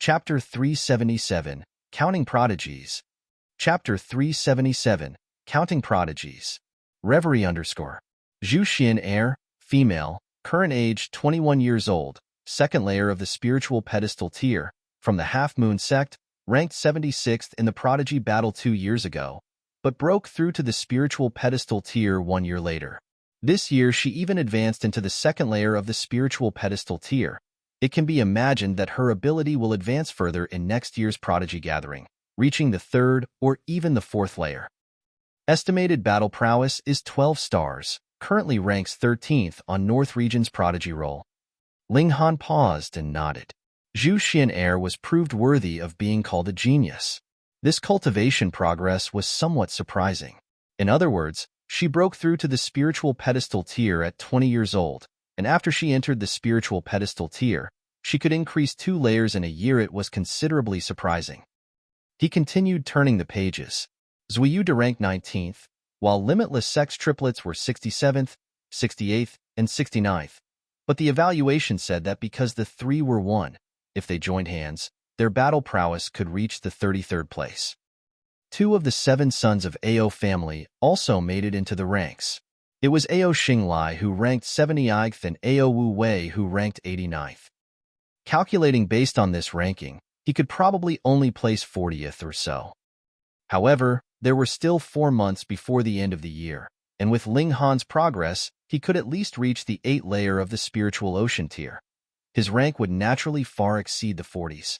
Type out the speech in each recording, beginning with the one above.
Chapter 377, Counting Prodigies. Chapter 377, Counting Prodigies. Reverie _ Zhu Xuan Er, female, current age 21 years old, second layer of the spiritual pedestal tier, from the Half-Moon sect, ranked 76th in the Prodigy battle 2 years ago, but broke through to the spiritual pedestal tier 1 year later. This year she even advanced into the second layer of the spiritual pedestal tier. It can be imagined that her ability will advance further in next year's Prodigy gathering, reaching the 3rd or even the 4th layer. Estimated battle prowess is 12 stars, currently ranks 13th on North Region's Prodigy roll. Ling Han paused and nodded. Zhu Xuan Er was proved worthy of being called a genius. This cultivation progress was somewhat surprising. In other words, she broke through to the spiritual pedestal tier at 20 years old, and after she entered the spiritual pedestal tier, she could increase 2 layers in a year. It was considerably surprising. He continued turning the pages. Zhuyu ranked 19th, while limitless sex triplets were 67th, 68th, and 69th. But the evaluation said that because the 3 were 1, if they joined hands, their battle prowess could reach the 33rd place. 2 of the 7 sons of Ao family also made it into the ranks. It was Ao Xinglai who ranked 79th and Ao Wu Wei who ranked 89th. Calculating based on this ranking, he could probably only place 40th or so. However, there were still 4 months before the end of the year, and with Ling Han's progress, he could at least reach the 8th layer of the spiritual ocean tier. His rank would naturally far exceed the 40s.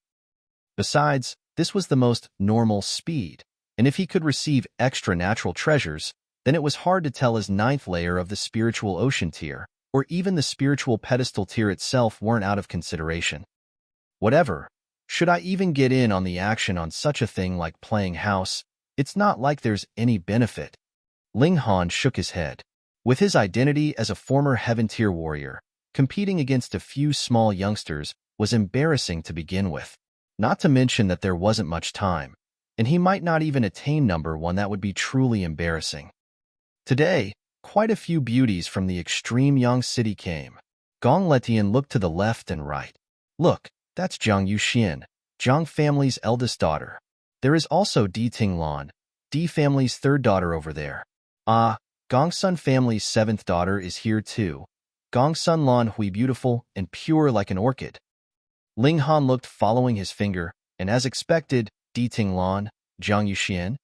Besides, this was the most normal speed, and if he could receive extra natural treasures, then it was hard to tell his 9th layer of the spiritual ocean tier, or even the spiritual pedestal tier itself weren't out of consideration. Whatever. Should I even get in on the action on such a thing like playing house? It's not like there's any benefit. Ling Han shook his head. With his identity as a former heaven tier warrior, competing against a few small youngsters was embarrassing to begin with. Not to mention that there wasn't much time, and he might not even attain number 1. That would be truly embarrassing. Today, quite a few beauties from the extreme Yang city came. Gong Letian looked to the left and right. Look, that's Jiang Yuxian, Jiang family's eldest daughter. There is also Di Tinglan, Di family's 3rd daughter over there. Ah, Gongsun family's 7th daughter is here too. Gongsun Lan Hui beautiful and pure like an orchid. Ling Han looked following his finger, and as expected, Di Tinglan, Jiang Yuxian,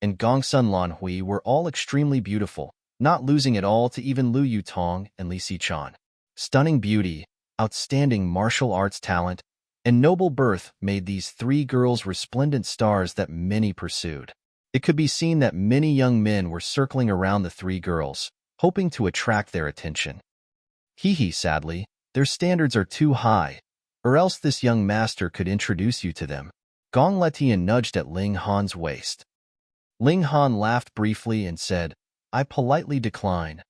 and Gongsun Lan Hui were all extremely beautiful, not losing at all to even Lu Yutong and Li Xichan. Stunning beauty, outstanding martial arts talent, and noble birth made these 3 girls resplendent stars that many pursued. It could be seen that many young men were circling around the 3 girls, hoping to attract their attention. Sadly, their standards are too high, or else this young master could introduce you to them. Gong Letian nudged at Ling Han's waist. Ling Han laughed briefly and said, I politely decline.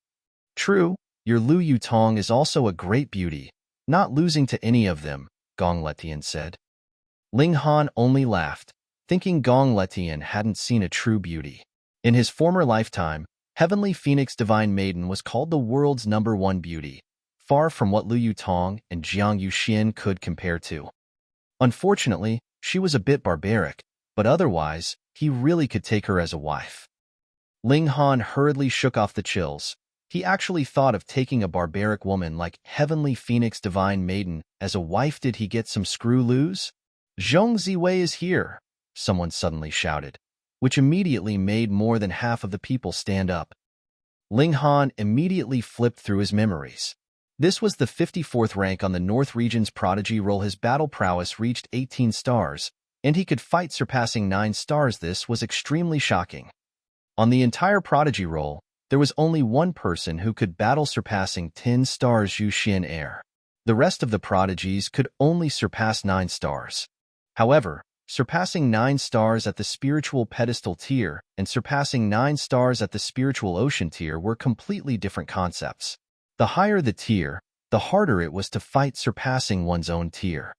True, your Lu Yutong is also a great beauty, not losing to any of them, Gong Letian said. Ling Han only laughed, thinking Gong Letian hadn't seen a true beauty. In his former lifetime, Heavenly Phoenix Divine Maiden was called the world's #1 beauty, far from what Lu Yutong and Jiang Yuxian could compare to. Unfortunately, she was a bit barbaric, but otherwise, he really could take her as a wife. Ling Han hurriedly shook off the chills. He actually thought of taking a barbaric woman like Heavenly Phoenix Divine Maiden as a wife. Did he get some screw loose? Zhong Ziwei is here, someone suddenly shouted, which immediately made more than half of the people stand up. Ling Han immediately flipped through his memories. This was the 54th rank on the North Region's Prodigy roll. His battle prowess reached 18 stars, and he could fight surpassing 9 stars. This was extremely shocking. On the entire Prodigy roll, there was only 1 person who could battle surpassing 10 stars, Zhu Xuan Er. The rest of the Prodigies could only surpass 9 stars. However, surpassing 9 stars at the spiritual pedestal tier and surpassing 9 stars at the spiritual ocean tier were completely different concepts. The higher the tier, the harder it was to fight surpassing one's own tier.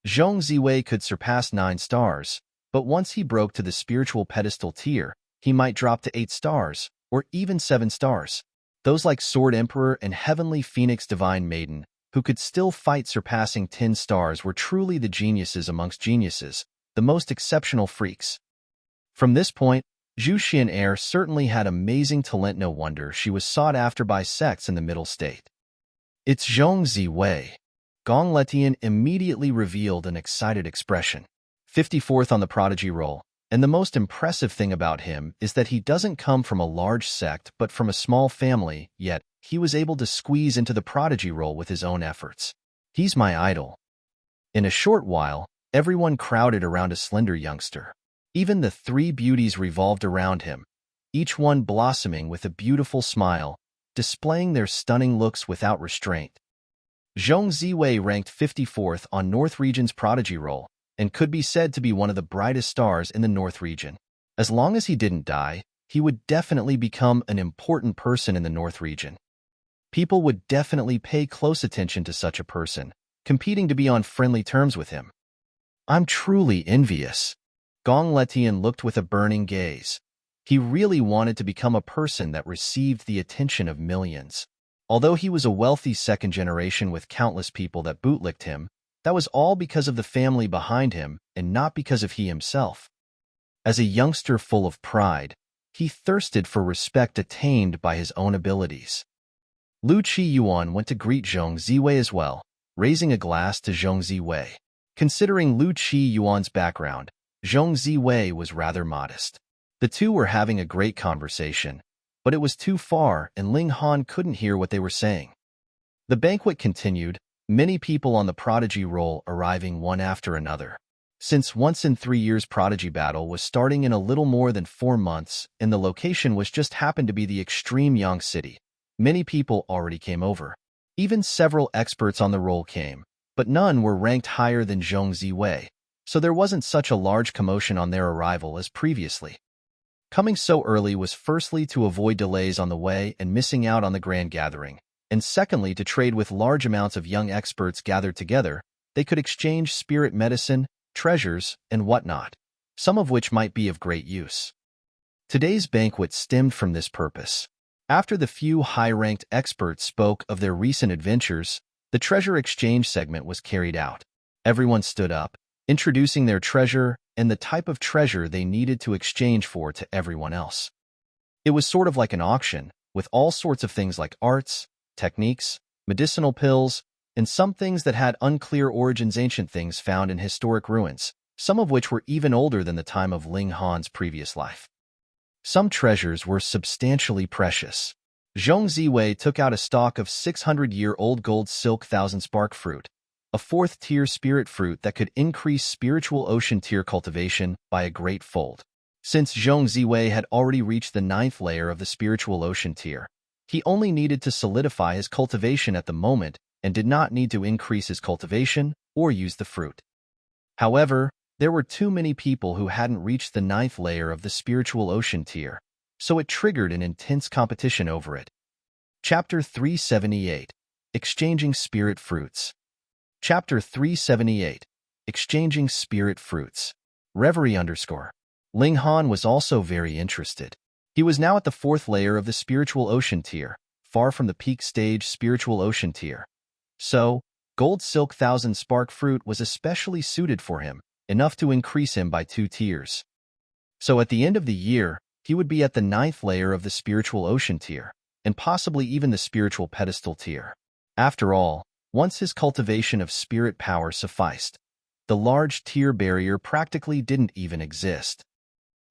Zhong Ziwei could surpass 9 stars, but once he broke to the spiritual pedestal tier, he might drop to 8 stars, or even 7 stars. Those like Sword Emperor and Heavenly Phoenix Divine Maiden, who could still fight surpassing 10 stars were truly the geniuses amongst geniuses, the most exceptional freaks. From this point, Zhu Xuan Er certainly had amazing talent. No wonder she was sought after by sects in the Middle State. It's Zhong Ziwei. Gong Letian immediately revealed an excited expression. 54th on the Prodigy roll, and the most impressive thing about him is that he doesn't come from a large sect but from a small family, yet he was able to squeeze into the Prodigy roll with his own efforts. He's my idol. In a short while, everyone crowded around a slender youngster. Even the three beauties revolved around him, each one blossoming with a beautiful smile, displaying their stunning looks without restraint. Zhong Ziwei ranked 54th on North Region's Prodigy roll, and could be said to be one of the brightest stars in the North region. As long as he didn't die, he would definitely become an important person in the North region. People would definitely pay close attention to such a person, competing to be on friendly terms with him. I'm truly envious. Gong Letian looked with a burning gaze. He really wanted to become a person that received the attention of millions. Although he was a wealthy second generation with countless people that bootlicked him, that was all because of the family behind him and not because of he himself. As a youngster full of pride, he thirsted for respect attained by his own abilities. Lu Qiyuan went to greet Zhong Ziwei as well, raising a glass to Zhong Ziwei. Considering Lu Qiyuan's background, Zhong Ziwei was rather modest. The two were having a great conversation, but it was too far and Ling Han couldn't hear what they were saying. The banquet continued, many people on the Prodigy roll arriving one after another. Since once in 3 years Prodigy battle was starting in a little more than 4 months, and the location was just happened to be the extreme Yang City, many people already came over. Even several experts on the roll came, but none were ranked higher than Zhong Ziwei, so there wasn't such a large commotion on their arrival as previously. Coming so early was firstly to avoid delays on the way and missing out on the grand gathering, and secondly to trade with large amounts of young experts gathered together. They could exchange spirit medicine, treasures, and whatnot, some of which might be of great use. Today's banquet stemmed from this purpose. After the few high-ranked experts spoke of their recent adventures, the treasure exchange segment was carried out. Everyone stood up, introducing their treasure and the type of treasure they needed to exchange for to everyone else. It was sort of like an auction, with all sorts of things like arts, techniques, medicinal pills, and some things that had unclear origins, ancient things found in historic ruins, some of which were even older than the time of Ling Han's previous life. Some treasures were substantially precious. Zhong Ziwei took out a stalk of 600-year-old gold silk thousand spark fruit, a 4th-tier spirit fruit that could increase spiritual ocean tier cultivation by a great fold. Since Zhong Ziwei had already reached the 9th layer of the spiritual ocean tier, he only needed to solidify his cultivation at the moment and did not need to increase his cultivation or use the fruit. However, there were too many people who hadn't reached the 9th layer of the spiritual ocean tier, so it triggered an intense competition over it. Chapter 378. Exchanging Spirit Fruits. Chapter 378. Exchanging Spirit Fruits. Reverie _ Ling Han was also very interested. He was now at the 4th layer of the spiritual ocean tier, far from the peak stage spiritual ocean tier. So, gold silk thousand spark fruit was especially suited for him, enough to increase him by 2 tiers. So at the end of the year, he would be at the 9th layer of the spiritual ocean tier, and possibly even the spiritual pedestal tier. After all, once his cultivation of spirit power sufficed, the large tier barrier practically didn't even exist.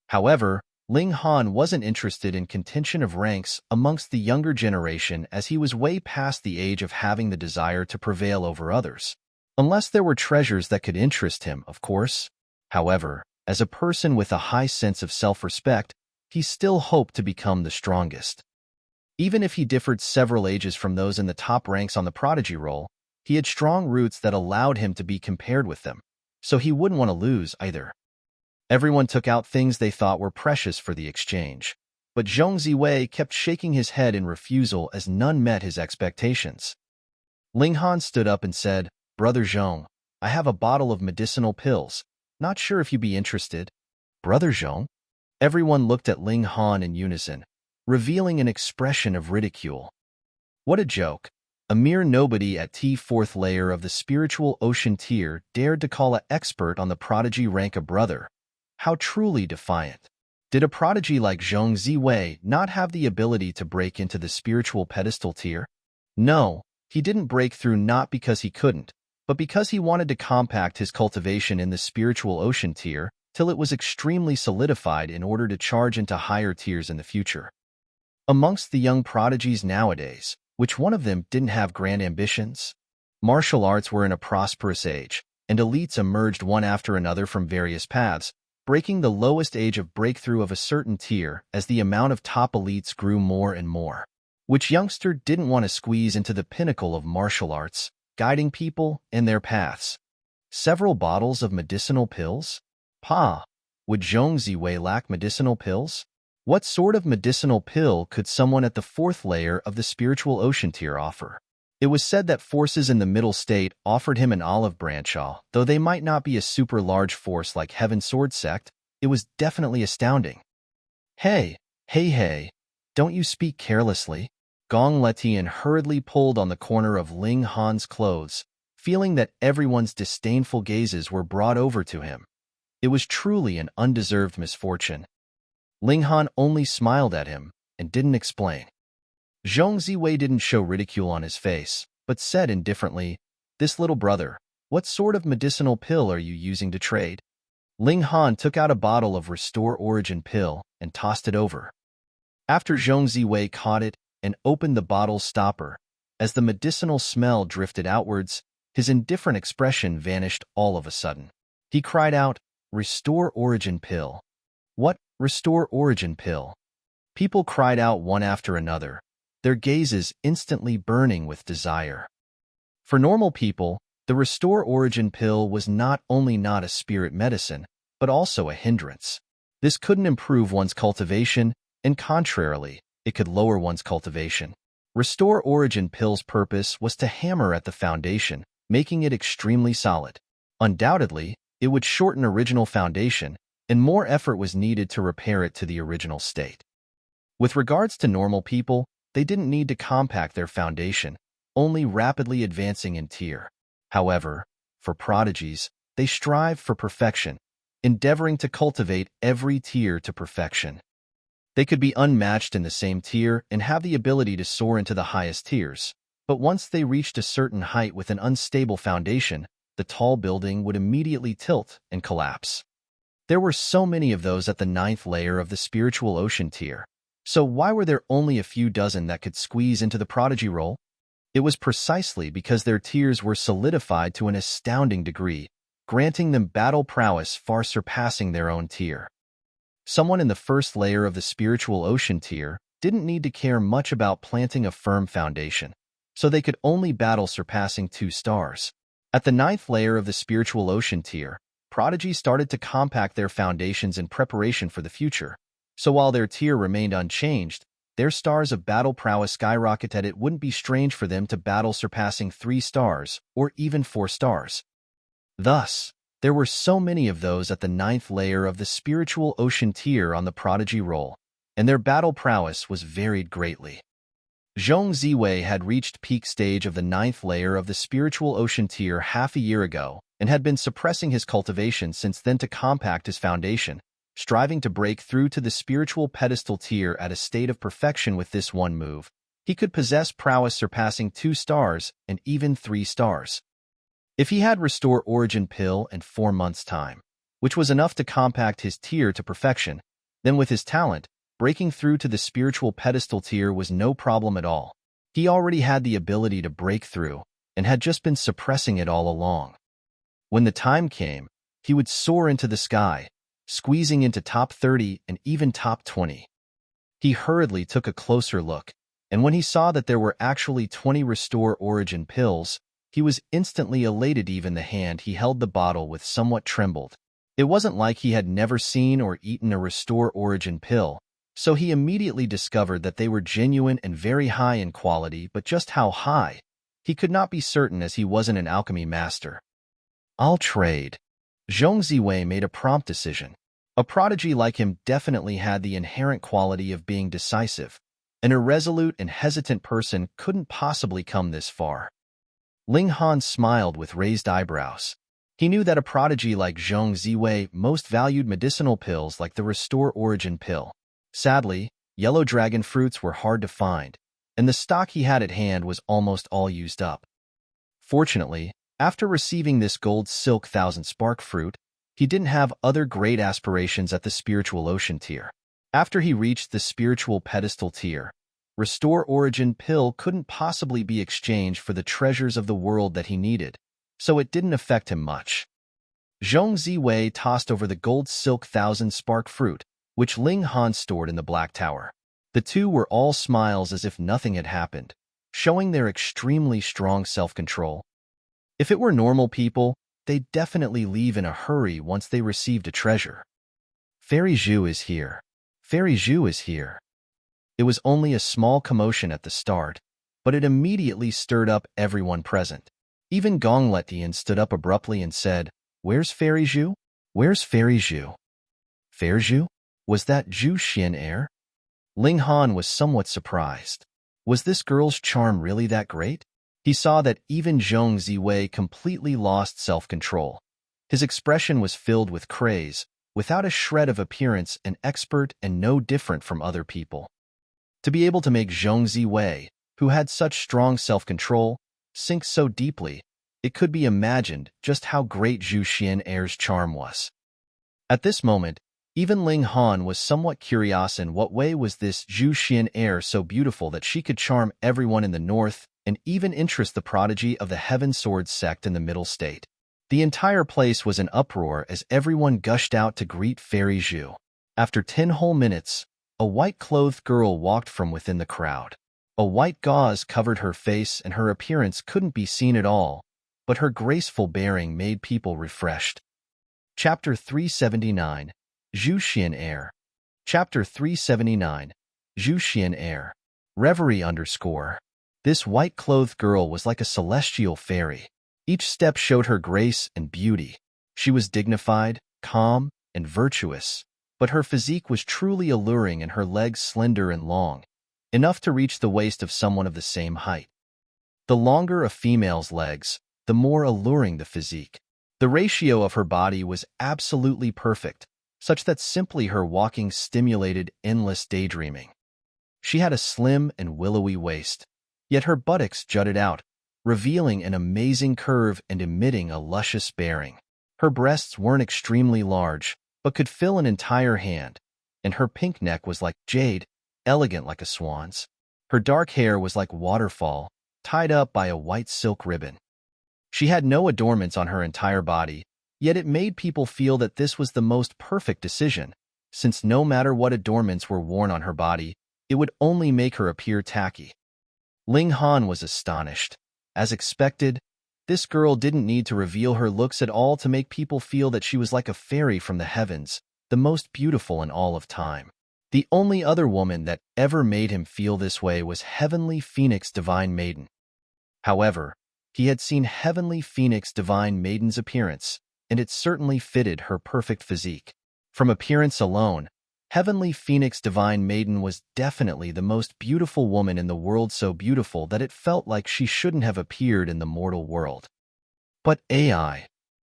However, Ling Han wasn't interested in contention of ranks amongst the younger generation, as he was way past the age of having the desire to prevail over others. Unless there were treasures that could interest him, of course. However, as a person with a high sense of self-respect, he still hoped to become the strongest. Even if he differed several ages from those in the top ranks on the Prodigy roll, he had strong roots that allowed him to be compared with them, so he wouldn't want to lose either. Everyone took out things they thought were precious for the exchange, but Zhong Ziwei kept shaking his head in refusal as none met his expectations. Ling Han stood up and said, "Brother Zhong, I have a bottle of medicinal pills. Not sure if you'd be interested." "Brother Zhong?" Everyone looked at Ling Han in unison, revealing an expression of ridicule. What a joke. A mere nobody at T4th layer of the spiritual ocean tier dared to call an expert on the prodigy rank a brother. How truly defiant. Did a prodigy like Zhong Ziwei not have the ability to break into the spiritual pedestal tier? No, he didn't break through not because he couldn't, but because he wanted to compact his cultivation in the spiritual ocean tier till it was extremely solidified in order to charge into higher tiers in the future. Amongst the young prodigies nowadays, which one of them didn't have grand ambitions? Martial arts were in a prosperous age, and elites emerged one after another from various paths, breaking the lowest age of breakthrough of a certain tier as the amount of top elites grew more and more. Which youngster didn't want to squeeze into the pinnacle of martial arts, guiding people in their paths? Several bottles of medicinal pills? Would Zhong Ziwei lack medicinal pills? What sort of medicinal pill could someone at the 4th layer of the spiritual ocean tier offer? It was said that forces in the middle state offered him an olive branch, though they might not be a super large force like Heaven Sword Sect. It was definitely astounding. Hey, don't you speak carelessly? Gong Letian hurriedly pulled on the corner of Ling Han's clothes, feeling that everyone's disdainful gazes were brought over to him. It was truly an undeserved misfortune. Ling Han only smiled at him and didn't explain. Zhong Ziwei didn't show ridicule on his face, but said indifferently, "This little brother, what sort of medicinal pill are you using to trade?" Ling Han took out a bottle of Restore Origin pill and tossed it over. After Zhong Ziwei caught it and opened the bottle's stopper, as the medicinal smell drifted outwards, his indifferent expression vanished all of a sudden. He cried out, "Restore Origin pill." What Restore Origin pill? People cried out one after another, their gazes instantly burning with desire. For normal people, the Restore Origin pill was not only not a spirit medicine, but also a hindrance. This couldn't improve one's cultivation, and contrarily, it could lower one's cultivation. Restore Origin pill's purpose was to hammer at the foundation, making it extremely solid. Undoubtedly, it would shorten original foundation, and more effort was needed to repair it to the original state. With regards to normal people, they didn't need to compact their foundation, only rapidly advancing in tier. However, for prodigies, they strive for perfection, endeavoring to cultivate every tier to perfection. They could be unmatched in the same tier and have the ability to soar into the highest tiers, but once they reached a certain height with an unstable foundation, the tall building would immediately tilt and collapse. There were so many of those at the 9th layer of the spiritual ocean tier. So why were there only a few dozen that could squeeze into the prodigy role? It was precisely because their tiers were solidified to an astounding degree, granting them battle prowess far surpassing their own tier. Someone in the 1st layer of the spiritual ocean tier didn't need to care much about planting a firm foundation, so they could only battle surpassing 2 stars. At the 9th layer of the spiritual ocean tier, prodigies started to compact their foundations in preparation for the future. So while their tier remained unchanged, their stars of battle prowess skyrocketed. It wouldn't be strange for them to battle surpassing 3 stars or even 4 stars. Thus, there were so many of those at the 9th layer of the spiritual ocean tier on the prodigy roll, and their battle prowess was varied greatly. Zhong Ziwei had reached peak stage of the 9th layer of the spiritual ocean tier half a year ago and had been suppressing his cultivation since then to compact his foundation, striving to break through to the spiritual pedestal tier at a state of perfection. With this one move, he could possess prowess surpassing 2 stars and even 3 stars. If he had Restore Origin pill in 4 months' time, which was enough to compact his tier to perfection, then with his talent, breaking through to the spiritual pedestal tier was no problem at all. He already had the ability to break through and had just been suppressing it all along. When the time came, he would soar into the sky, squeezing into top 30 and even top 20. He hurriedly took a closer look, and when he saw that there were actually 20 Restore Origin pills, he was instantly elated. Even the hand he held the bottle with somewhat trembled. It wasn't like he had never seen or eaten a Restore Origin pill, so he immediately discovered that they were genuine and very high in quality, but just how high, he could not be certain as he wasn't an alchemy master. "I'll trade." Zhong Ziwei made a prompt decision. A prodigy like him definitely had the inherent quality of being decisive, An irresolute and hesitant person couldn't possibly come this far. Ling Han smiled with raised eyebrows. He knew that a prodigy like Zhong Ziwei most valued medicinal pills like the Restore Origin pill. Sadly, yellow dragon fruits were hard to find, and the stock he had at hand was almost all used up. Fortunately, after receiving this gold silk thousand spark fruit, he didn't have other great aspirations at the spiritual ocean tier. After he reached the spiritual pedestal tier, Restore Origin pill couldn't possibly be exchanged for the treasures of the world that he needed, so it didn't affect him much. Zhong Ziwei tossed over the gold silk thousand spark fruit, which Ling Han stored in the Black Tower. The two were all smiles as if nothing had happened, showing their extremely strong self-control. If it were normal people, they'd definitely leave in a hurry once they received a treasure. Fairy Zhu is here. Fairy Zhu is here. It was only a small commotion at the start, but it immediately stirred up everyone present. Even Gong Letian stood up abruptly and said, "Where's Fairy Zhu? Where's Fairy Zhu?" Fair Zhu? Was that Zhu Xuan Er? Ling Han was somewhat surprised. Was this girl's charm really that great? He saw that even Zhong Ziwei completely lost self-control. His expression was filled with craze, without a shred of appearance, an expert and no different from other people. To be able to make Zhong Ziwei, who had such strong self-control, sink so deeply, it could be imagined just how great Zhu Xuan Er's charm was. At this moment, even Ling Han was somewhat curious in what way was this Zhu Xuan Er so beautiful that she could charm everyone in the north and even interest the prodigy of the Heaven Sword sect in the Middle State. The entire place was in uproar as everyone gushed out to greet Fairy Zhu. After 10 whole minutes, a white-clothed girl walked from within the crowd. A white gauze covered her face and her appearance couldn't be seen at all, but her graceful bearing made people refreshed. Chapter 379, Zhu Xuan Er. Chapter 379, Zhu Xuan Er. Reverie _ This white-clothed girl was like a celestial fairy. Each step showed her grace and beauty. She was dignified, calm, and virtuous, but her physique was truly alluring and her legs slender and long, enough to reach the waist of someone of the same height. The longer a female's legs, the more alluring the physique. The ratio of her body was absolutely perfect, such that simply her walking stimulated endless daydreaming. She had a slim and willowy waist, yet her buttocks jutted out, revealing an amazing curve and emitting a luscious bearing. Her breasts weren't extremely large, but could fill an entire hand, and her pink neck was like jade, elegant like a swan's. Her dark hair was like waterfall, tied up by a white silk ribbon. She had no adornments on her entire body, yet it made people feel that this was the most perfect decision, since no matter what adornments were worn on her body, it would only make her appear tacky. Ling Han was astonished. As expected, this girl didn't need to reveal her looks at all to make people feel that she was like a fairy from the heavens, the most beautiful in all of time. The only other woman that ever made him feel this way was Heavenly Phoenix Divine Maiden. However, he had seen Heavenly Phoenix Divine Maiden's appearance, and it certainly fitted her perfect physique. From appearance alone, Heavenly Phoenix Divine Maiden was definitely the most beautiful woman in the world, so beautiful that it felt like she shouldn't have appeared in the mortal world. But AI.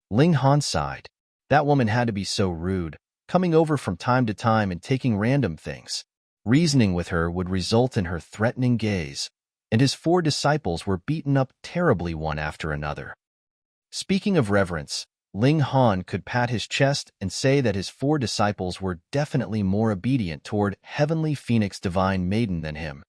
Ling Han sighed. That woman had to be so rude, coming over from time to time and taking random things. Reasoning with her would result in her threatening gaze, and his 4 disciples were beaten up terribly one after another. Speaking of reverence, Ling Han could pat his chest and say that his 4 disciples were definitely more obedient toward Heavenly Phoenix Divine Maiden than him.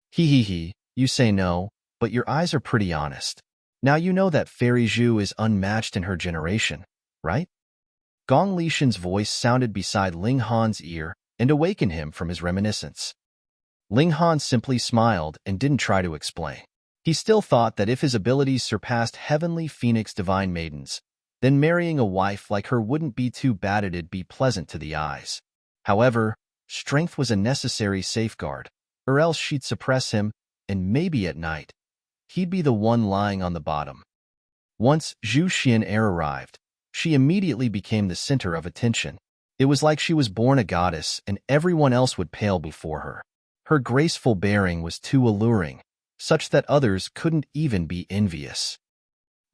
He, you say no, but your eyes are pretty honest. Now you know that Fairy Zhu is unmatched in her generation, right? Gong Lishan's voice sounded beside Ling Han's ear and awakened him from his reminiscence. Ling Han simply smiled and didn't try to explain. He still thought that if his abilities surpassed Heavenly Phoenix Divine Maiden's, then marrying a wife like her wouldn't be too bad, it'd be pleasant to the eyes. However, strength was a necessary safeguard, or else she'd suppress him, and maybe at night, he'd be the one lying on the bottom. Once Zhu Xuan Er arrived, she immediately became the center of attention. It was like she was born a goddess and everyone else would pale before her. Her graceful bearing was too alluring, such that others couldn't even be envious.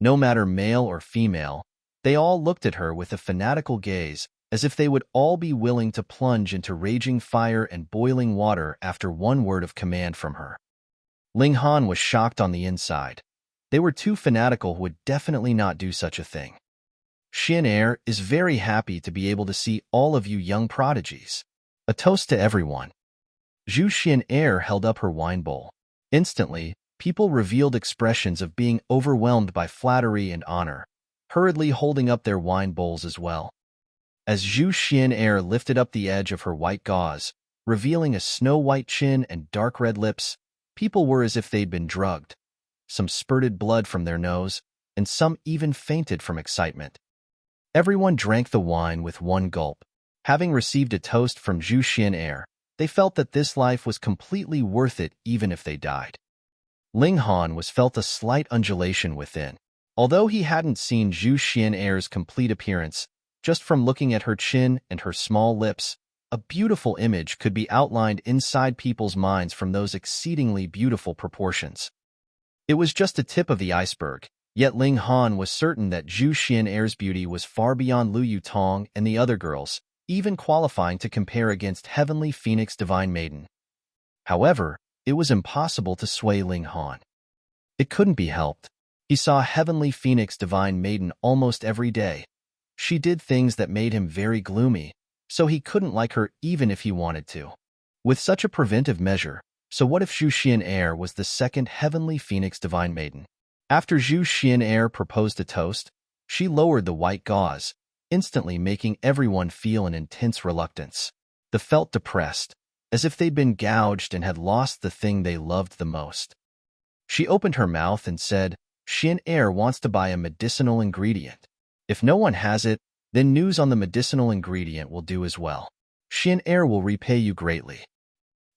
No matter male or female, they all looked at her with a fanatical gaze, as if they would all be willing to plunge into raging fire and boiling water after one word of command from her. Ling Han was shocked on the inside. They were too fanatical who would definitely not do such a thing. Xuan Er is very happy to be able to see all of you young prodigies. A toast to everyone. Zhu Xuan Er held up her wine bowl. Instantly, people revealed expressions of being overwhelmed by flattery and honor, hurriedly holding up their wine bowls as well. As Zhu Xuan Er lifted up the edge of her white gauze, revealing a snow-white chin and dark red lips, people were as if they'd been drugged. Some spurted blood from their nose, and some even fainted from excitement. Everyone drank the wine with one gulp. Having received a toast from Zhu Xuan Er, they felt that this life was completely worth it even if they died. Ling Han was felt a slight undulation within. Although he hadn't seen Zhu Xuan Er's complete appearance, just from looking at her chin and her small lips, a beautiful image could be outlined inside people's minds from those exceedingly beautiful proportions. It was just a tip of the iceberg, yet Ling Han was certain that Zhu Xuan Er's beauty was far beyond Lu Yutong and the other girls, even qualifying to compare against Heavenly Phoenix Divine Maiden. However, it was impossible to sway Ling Han. It couldn't be helped. He saw Heavenly Phoenix Divine Maiden almost every day. She did things that made him very gloomy, so he couldn't like her even if he wanted to. With such a preventive measure, so what if Zhu Xuan Er was the second Heavenly Phoenix Divine Maiden? After Zhu Xuan Er proposed a toast, she lowered the white gauze, instantly making everyone feel an intense reluctance. They felt depressed, as if they'd been gouged and had lost the thing they loved the most. She opened her mouth and said, Xuan Er wants to buy a medicinal ingredient. If no one has it, then news on the medicinal ingredient will do as well. Xuan Er will repay you greatly.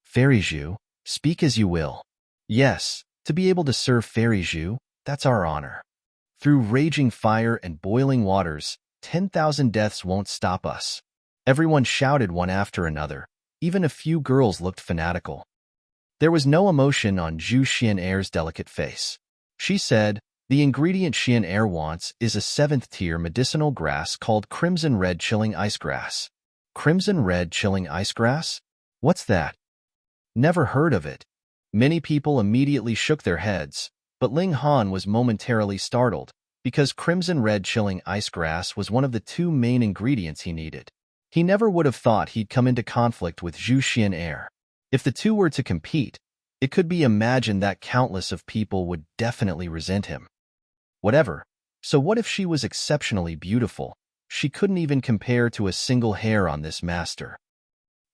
Fairy Zhu, speak as you will. Yes, to be able to serve Fairy Zhu, that's our honor. Through raging fire and boiling waters, 10,000 deaths won't stop us. Everyone shouted one after another. Even a few girls looked fanatical. There was no emotion on Zhu Xuan Er's delicate face. She said, the ingredient Xuan Er wants is a 7th-tier medicinal grass called Crimson Red Chilling Ice Grass. Crimson Red Chilling Ice Grass? What's that? Never heard of it. Many people immediately shook their heads, but Ling Han was momentarily startled, because Crimson Red Chilling Ice Grass was one of the 2 main ingredients he needed. He never would have thought he'd come into conflict with Zhu Xuan Er. If the two were to compete, it could be imagined that countless of people would definitely resent him. Whatever. So what if she was exceptionally beautiful? She couldn't even compare to a single hair on this master.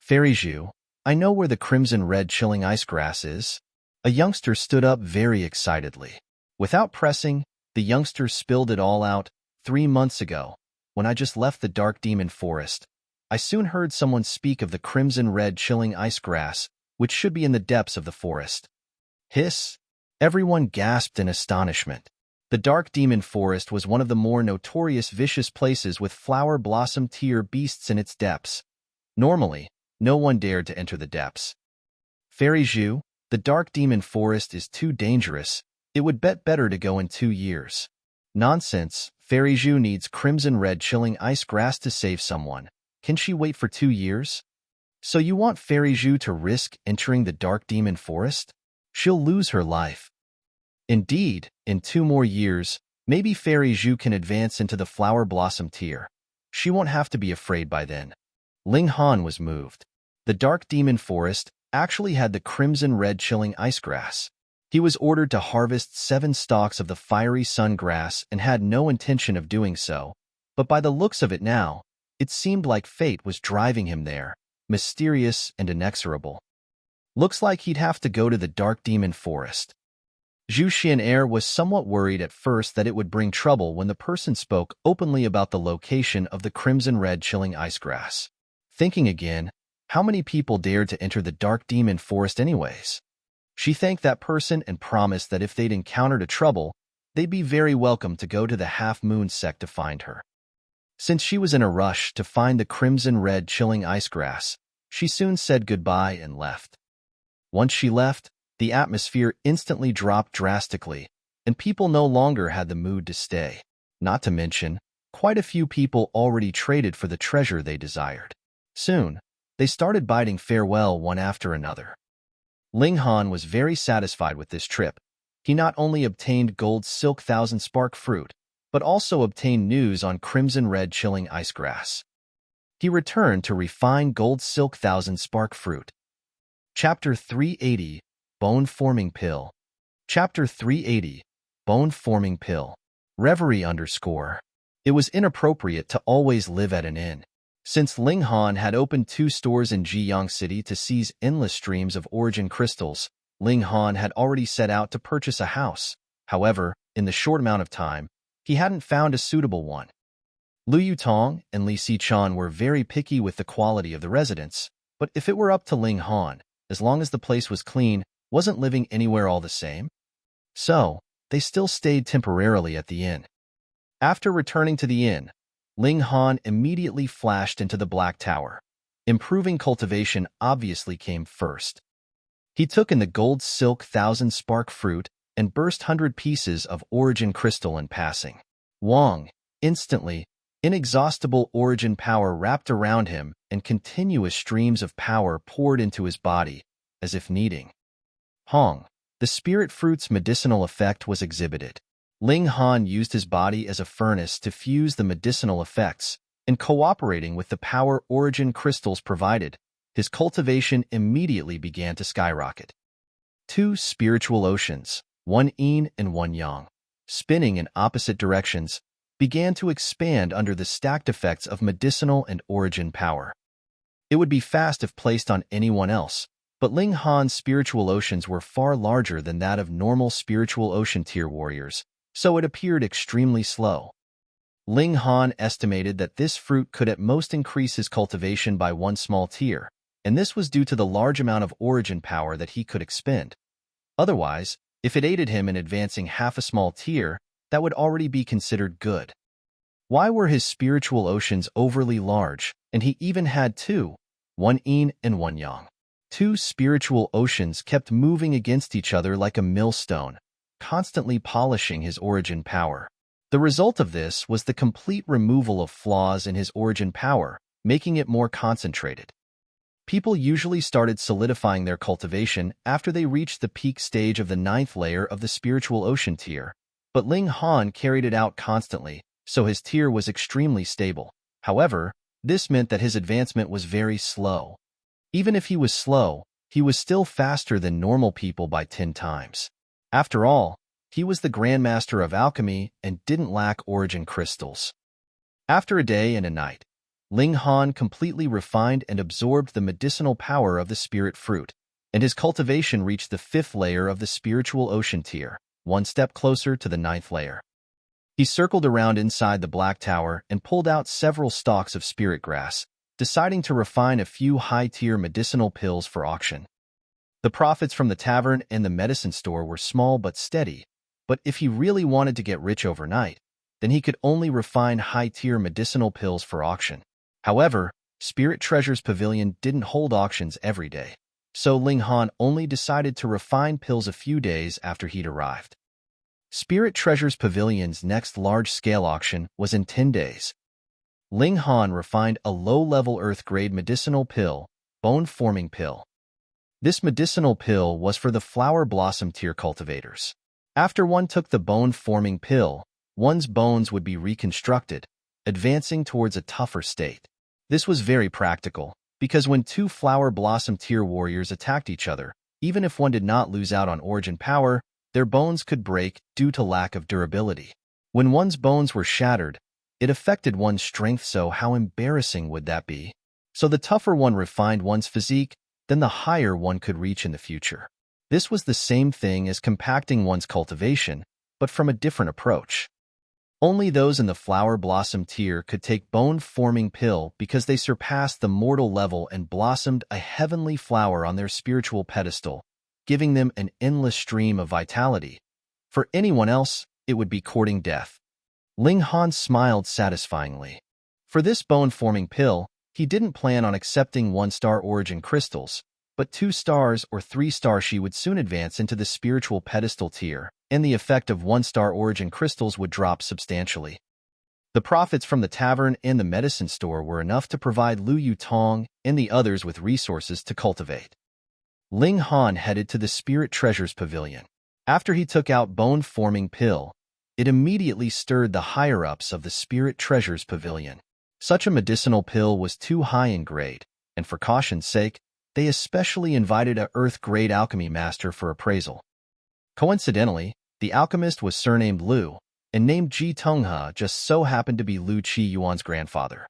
Fairy Zhu, I know where the Crimson Red Chilling Ice Grass is. A youngster stood up very excitedly. Without pressing, the youngster spilled it all out. 3 months ago, when I just left the Dark Demon Forest, I soon heard someone speak of the Crimson Red Chilling Ice Grass, which should be in the depths of the forest. Hiss! Everyone gasped in astonishment. The Dark Demon Forest was one of the more notorious vicious places with flower blossom tier beasts in its depths. Normally, no one dared to enter the depths. Fairy Zhu, the Dark Demon Forest is too dangerous. It would bet better to go in 2 years. Nonsense. Fairy Zhu needs Crimson Red Chilling Ice Grass to save someone. Can she wait for 2 years? So you want Fairy Zhu to risk entering the Dark Demon Forest? She'll lose her life. Indeed, in 2 more years, maybe Fairy Zhu can advance into the Flower Blossom tier. She won't have to be afraid by then. Ling Han was moved. The Dark Demon Forest actually had the Crimson Red Chilling Ice Grass. He was ordered to harvest 7 stalks of the fiery sun grass and had no intention of doing so, but by the looks of it now, it seemed like fate was driving him there, mysterious and inexorable. Looks like he'd have to go to the Dark Demon Forest. Zhu Xuan Er was somewhat worried at first that it would bring trouble when the person spoke openly about the location of the Crimson Red Chilling Ice Grass. Thinking again, how many people dared to enter the Dark Demon Forest anyways? She thanked that person and promised that if they'd encountered a trouble, they'd be very welcome to go to the Half Moon sect to find her. Since she was in a rush to find the Crimson Red Chilling Ice Grass, she soon said goodbye and left. Once she left, the atmosphere instantly dropped drastically, and people no longer had the mood to stay. Not to mention, quite a few people already traded for the treasure they desired. Soon, they started bidding farewell one after another. Ling Han was very satisfied with this trip. He not only obtained gold silk thousand spark fruit, but also obtained news on crimson red chilling ice grass. He returned to refine gold silk thousand spark fruit. Chapter 380, Bone-Forming Pill. Chapter 380, Bone-Forming Pill. Reverie _ It was inappropriate to always live at an inn. Since Ling Han had opened 2 stores in Jiyang City to seize endless streams of origin crystals, Ling Han had already set out to purchase a house. However, in the short amount of time, he hadn't found a suitable one. Lu Yutong and Li Xichan were very picky with the quality of the residence, but if it were up to Ling Han, as long as the place was clean, wasn't living anywhere all the same? So, they still stayed temporarily at the inn. After returning to the inn, Ling Han immediately flashed into the Black Tower. Improving cultivation obviously came first. He took in the gold silk thousand spark fruit and burst 100 pieces of origin crystal in passing. Wang, instantly, inexhaustible origin power wrapped around him and continuous streams of power poured into his body, as if kneading. Hong, the spirit fruit's medicinal effect was exhibited. Ling Han used his body as a furnace to fuse the medicinal effects, and cooperating with the power origin crystals provided, his cultivation immediately began to skyrocket. 2 spiritual oceans, one yin and one yang, spinning in opposite directions, began to expand under the stacked effects of medicinal and origin power. It would be fast if placed on anyone else, but Ling Han's spiritual oceans were far larger than that of normal spiritual ocean tier warriors, so it appeared extremely slow. Ling Han estimated that this fruit could at most increase his cultivation by 1 small tier, and this was due to the large amount of origin power that he could expend. Otherwise, if it aided him in advancing half a small tier, that would already be considered good. Why were his spiritual oceans overly large, and he even had 2, one yin and one yang? 2 spiritual oceans kept moving against each other like a millstone, constantly polishing his origin power. The result of this was the complete removal of flaws in his origin power, making it more concentrated. People usually started solidifying their cultivation after they reached the peak stage of the 9th layer of the spiritual ocean tier, but Ling Han carried it out constantly, so his tier was extremely stable. However, this meant that his advancement was very slow. Even if he was slow, he was still faster than normal people by 10 times. After all, he was the Grandmaster of Alchemy and didn't lack origin crystals. After a day and a night, Ling Han completely refined and absorbed the medicinal power of the spirit fruit, and his cultivation reached the 5th layer of the spiritual ocean tier, 1 step closer to the 9th layer. He circled around inside the Black Tower and pulled out several stalks of spirit grass, deciding to refine a few high-tier medicinal pills for auction. The profits from the tavern and the medicine store were small but steady, but if he really wanted to get rich overnight, then he could only refine high-tier medicinal pills for auction. However, Spirit Treasure's Pavilion didn't hold auctions every day, so Ling Han only decided to refine pills a few days after he'd arrived. Spirit Treasure's Pavilion's next large-scale auction was in 10 days. Ling Han refined a low-level earth-grade medicinal pill, Bone-Forming Pill. This medicinal pill was for the flower blossom tier cultivators. After one took the bone-forming pill, one's bones would be reconstructed, advancing towards a tougher state. This was very practical, because when 2 flower blossom tier warriors attacked each other, even if one did not lose out on origin power, their bones could break due to lack of durability. When one's bones were shattered, it affected one's strength, so how embarrassing would that be? So the tougher one refined one's physique, then the higher one could reach in the future. This was the same thing as compacting one's cultivation, but from a different approach. Only those in the flower blossom tier could take bone-forming pill because they surpassed the mortal level and blossomed a heavenly flower on their spiritual pedestal, giving them an endless stream of vitality. For anyone else, it would be courting death. Ling Han smiled satisfyingly. For this bone-forming pill, he didn't plan on accepting 1-star origin crystals, but 2 stars or 3 stars she would soon advance into the spiritual pedestal tier, and the effect of 1-star origin crystals would drop substantially. The profits from the tavern and the medicine store were enough to provide Lu Yutong and the others with resources to cultivate. Ling Han headed to the Spirit Treasures Pavilion. After he took out bone-forming pill, it immediately stirred the higher-ups of the Spirit Treasures Pavilion. Such a medicinal pill was too high in grade, and for caution's sake, they especially invited a Earth-grade alchemy master for appraisal. Coincidentally, the alchemist was surnamed Lu, and named Ji Tonghe just so happened to be Lu Qi Yuan's grandfather.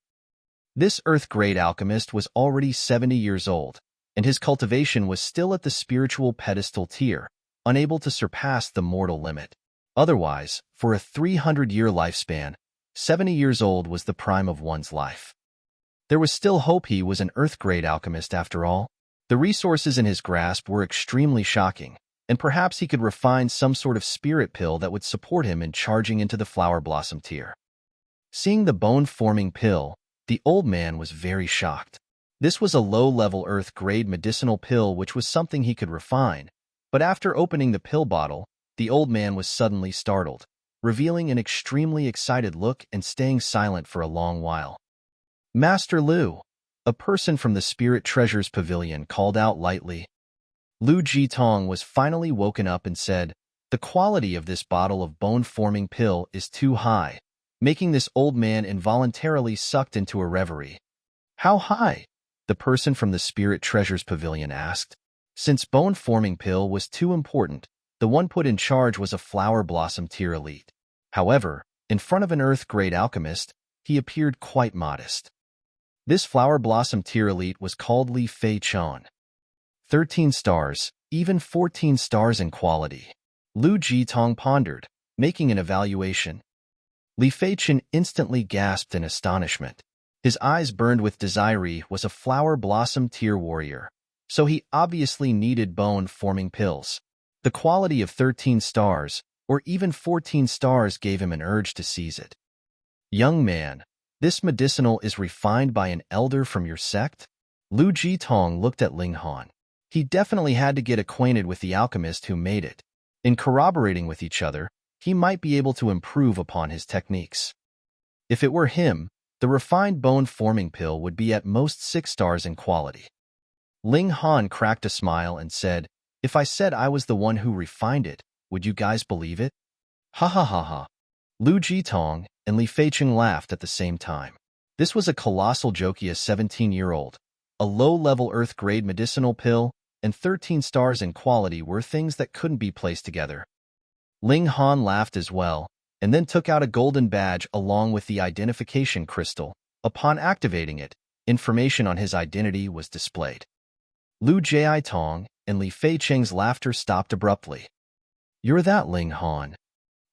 This Earth-grade alchemist was already 70 years old, and his cultivation was still at the spiritual pedestal tier, unable to surpass the mortal limit. Otherwise, for a 300-year lifespan, 70 years old was the prime of one's life. There was still hope. He was an Earth-grade alchemist after all. The resources in his grasp were extremely shocking, and perhaps he could refine some sort of spirit pill that would support him in charging into the flower blossom tier. Seeing the bone-forming pill, the old man was very shocked. This was a low-level Earth-grade medicinal pill which was something he could refine, but after opening the pill bottle, the old man was suddenly startled, revealing an extremely excited look and staying silent for a long while. "Master Lu," a person from the Spirit Treasures Pavilion called out lightly. Lu Jitong was finally woken up and said, "The quality of this bottle of bone-forming pill is too high," making this old man involuntarily sucked into a reverie. "How high?" the person from the Spirit Treasures Pavilion asked. Since bone-forming pill was too important, the one put in charge was a flower blossom tier elite. However, in front of an Earth-grade alchemist, he appeared quite modest. This flower blossom tier elite was called Li Fei Chon. 13 stars, even 14 stars in quality. Lu Jitong pondered, making an evaluation. Li Fei Chen instantly gasped in astonishment. His eyes burned with desire. Was a flower blossom tier warrior, so he obviously needed bone-forming pills. The quality of 13 stars, or even 14 stars, gave him an urge to seize it. "Young man, this medicinal is refined by an elder from your sect?" Lu Jitong looked at Ling Han. He definitely had to get acquainted with the alchemist who made it. In corroborating with each other, he might be able to improve upon his techniques. If it were him, the refined bone-forming pill would be at most 6 stars in quality. Ling Han cracked a smile and said, "If I said I was the one who refined it, would you guys believe it?" Ha ha ha ha. Lu Jitong and Li Feiqing laughed at the same time. This was a colossal joke. A 17-year-old, a low-level Earth-grade medicinal pill, and 13 stars in quality were things that couldn't be placed together. Ling Han laughed as well, and then took out a golden badge along with the identification crystal. Upon activating it, information on his identity was displayed. Lu Jiaitong and Li Feiqing's laughter stopped abruptly. "You're that Ling Han?"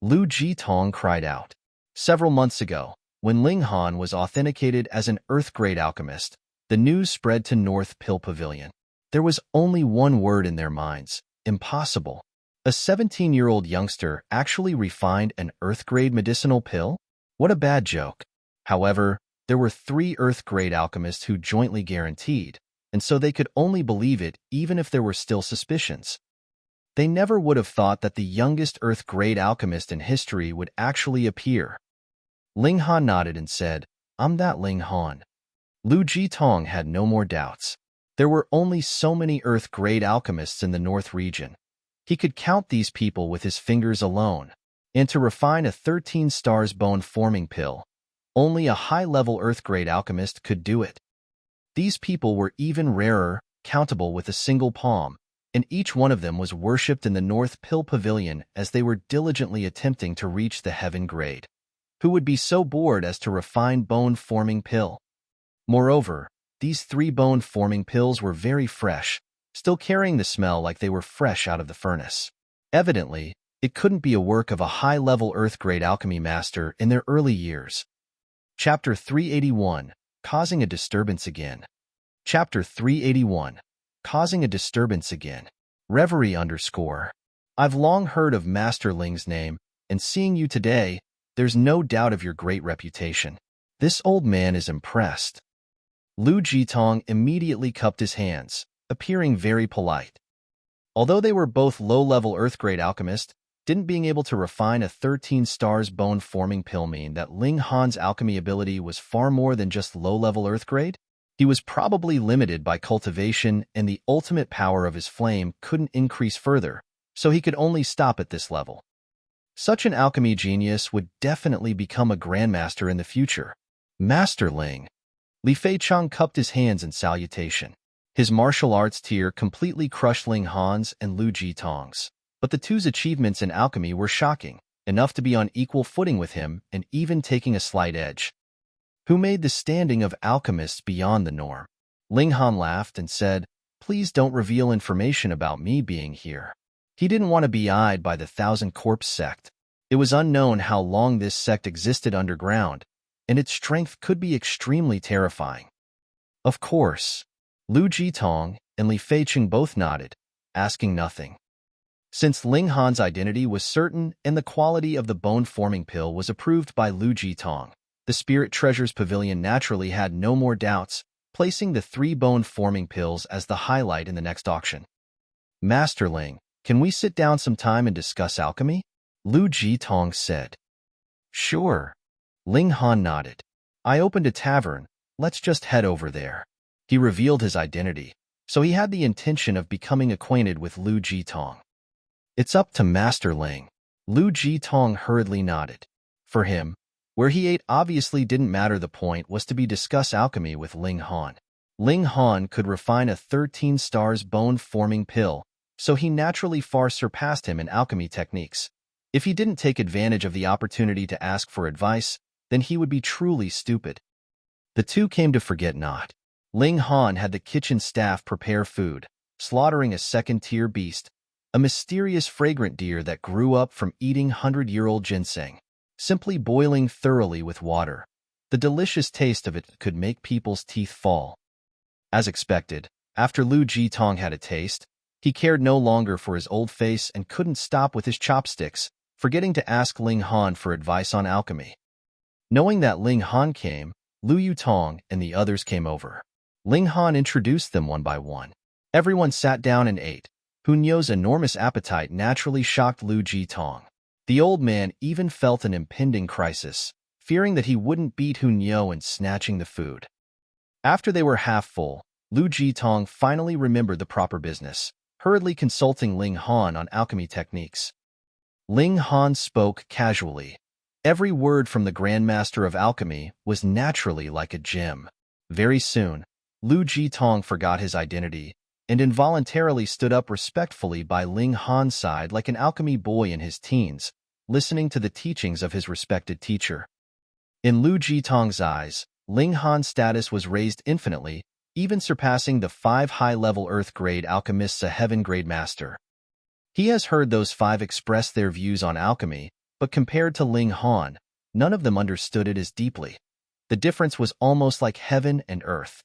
Lu Jitong cried out. Several months ago, when Ling Han was authenticated as an Earth-grade alchemist, the news spread to North Pill Pavilion. There was only one word in their minds: impossible. A 17-year-old youngster actually refined an Earth-grade medicinal pill? What a bad joke. However, there were 3 Earth-grade alchemists who jointly guaranteed, and so they could only believe it even if there were still suspicions. They never would have thought that the youngest Earth-grade alchemist in history would actually appear. Ling Han nodded and said, "I'm that Ling Han." Lu Jitong had no more doubts. There were only so many Earth-grade alchemists in the North region. He could count these people with his fingers alone, and to refine a 13 stars bone-forming pill, only a high-level Earth-grade alchemist could do it. These people were even rarer, countable with a single palm, and each one of them was worshipped in the North Pill Pavilion as they were diligently attempting to reach the heaven grade. Who would be so bored as to refine bone-forming pill? Moreover, these 3 bone-forming pills were very fresh, still carrying the smell like they were fresh out of the furnace. Evidently, it couldn't be a work of a high-level Earth-grade alchemy master in their early years. Chapter 381, Causing a Disturbance Again. Chapter 381, Causing a Disturbance Again. Reverie _ I've long heard of Master Ling's name, and seeing you today, there's no doubt of your great reputation. This old man is impressed. Lu Jitong immediately cupped his hands, appearing very polite. Although they were both low-level Earth-grade alchemists, didn't being able to refine a 13 stars bone-forming pill mean that Ling Han's alchemy ability was far more than just low-level Earth-grade? He was probably limited by cultivation, and the ultimate power of his flame couldn't increase further, so he could only stop at this level. Such an alchemy genius would definitely become a grandmaster in the future. Master Ling. Li Feichang cupped his hands in salutation. His martial arts tier completely crushed Ling Han's and Lu Jitong's. But the two's achievements in alchemy were shocking, enough to be on equal footing with him and even taking a slight edge. Who made the standing of alchemists beyond the norm? Ling Han laughed and said, "Please don't reveal information about me being here." He didn't want to be eyed by the Thousand Corpse sect. It was unknown how long this sect existed underground, and its strength could be extremely terrifying. Of course, Lu Jitong and Li Feicheng both nodded, asking nothing. Since Ling Han's identity was certain and the quality of the bone-forming pill was approved by Lu Jitong, the Spirit Treasures Pavilion naturally had no more doubts, placing the 3 bone-forming pills as the highlight in the next auction. "Master Ling, can we sit down some time and discuss alchemy?" Lu Jitong said. "Sure." Ling Han nodded. "I opened a tavern, let's just head over there." He revealed his identity, so he had the intention of becoming acquainted with Lu Jitong. "It's up to Master Ling." Lu Jitong hurriedly nodded. For him, where he ate obviously didn't matter. The point was to discuss alchemy with Ling Han. Ling Han could refine a 13 stars bone-forming pill, so he naturally far surpassed him in alchemy techniques. If he didn't take advantage of the opportunity to ask for advice, then he would be truly stupid. The two came to forget not. Ling Han had the kitchen staff prepare food, slaughtering a second-tier beast, a mysterious fragrant deer that grew up from eating 100-year-old ginseng, simply boiling thoroughly with water. The delicious taste of it could make people's teeth fall. As expected, after Lu Jitong had a taste, he cared no longer for his old face and couldn't stop with his chopsticks, forgetting to ask Ling Han for advice on alchemy. Knowing that Ling Han came, Lu Yutong and the others came over. Ling Han introduced them one by one. Everyone sat down and ate. Hunyo's enormous appetite naturally shocked Lu Jitong. The old man even felt an impending crisis, fearing that he wouldn't beat Hunyo in snatching the food. After they were half full, Lu Jitong finally remembered the proper business, hurriedly consulting Ling Han on alchemy techniques. Ling Han spoke casually. Every word from the Grandmaster of Alchemy was naturally like a gem. Very soon, Lu Jitong forgot his identity and involuntarily stood up respectfully by Ling Han's side like an alchemy boy in his teens, listening to the teachings of his respected teacher. In Lu Jitong's eyes, Ling Han's status was raised infinitely, even surpassing the 5 high-level Earth-grade alchemists a heaven-grade master. He has heard those 5 express their views on alchemy, but compared to Ling Han, none of them understood it as deeply. The difference was almost like heaven and earth.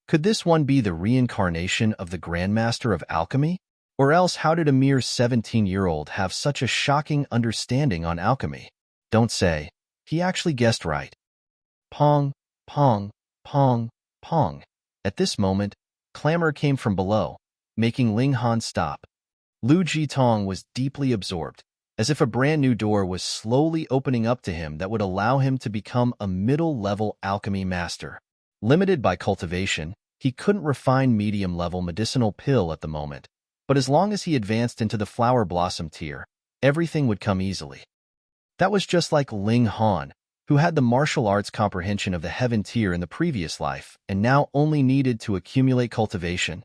Could this one be the reincarnation of the Grandmaster of Alchemy? Or else how did a mere 17-year-old have such a shocking understanding on alchemy? Don't say. He actually guessed right. Pong, pong, pong, pong. At this moment, clamor came from below, making Ling Han stop. Lu Jitong was deeply absorbed, as if a brand new door was slowly opening up to him that would allow him to become a middle-level alchemy master. Limited by cultivation, he couldn't refine medium-level medicinal pill at the moment, but as long as he advanced into the flower blossom tier, everything would come easily. That was just like Ling Han, who had the martial arts comprehension of the heaven tier in the previous life and now only needed to accumulate cultivation.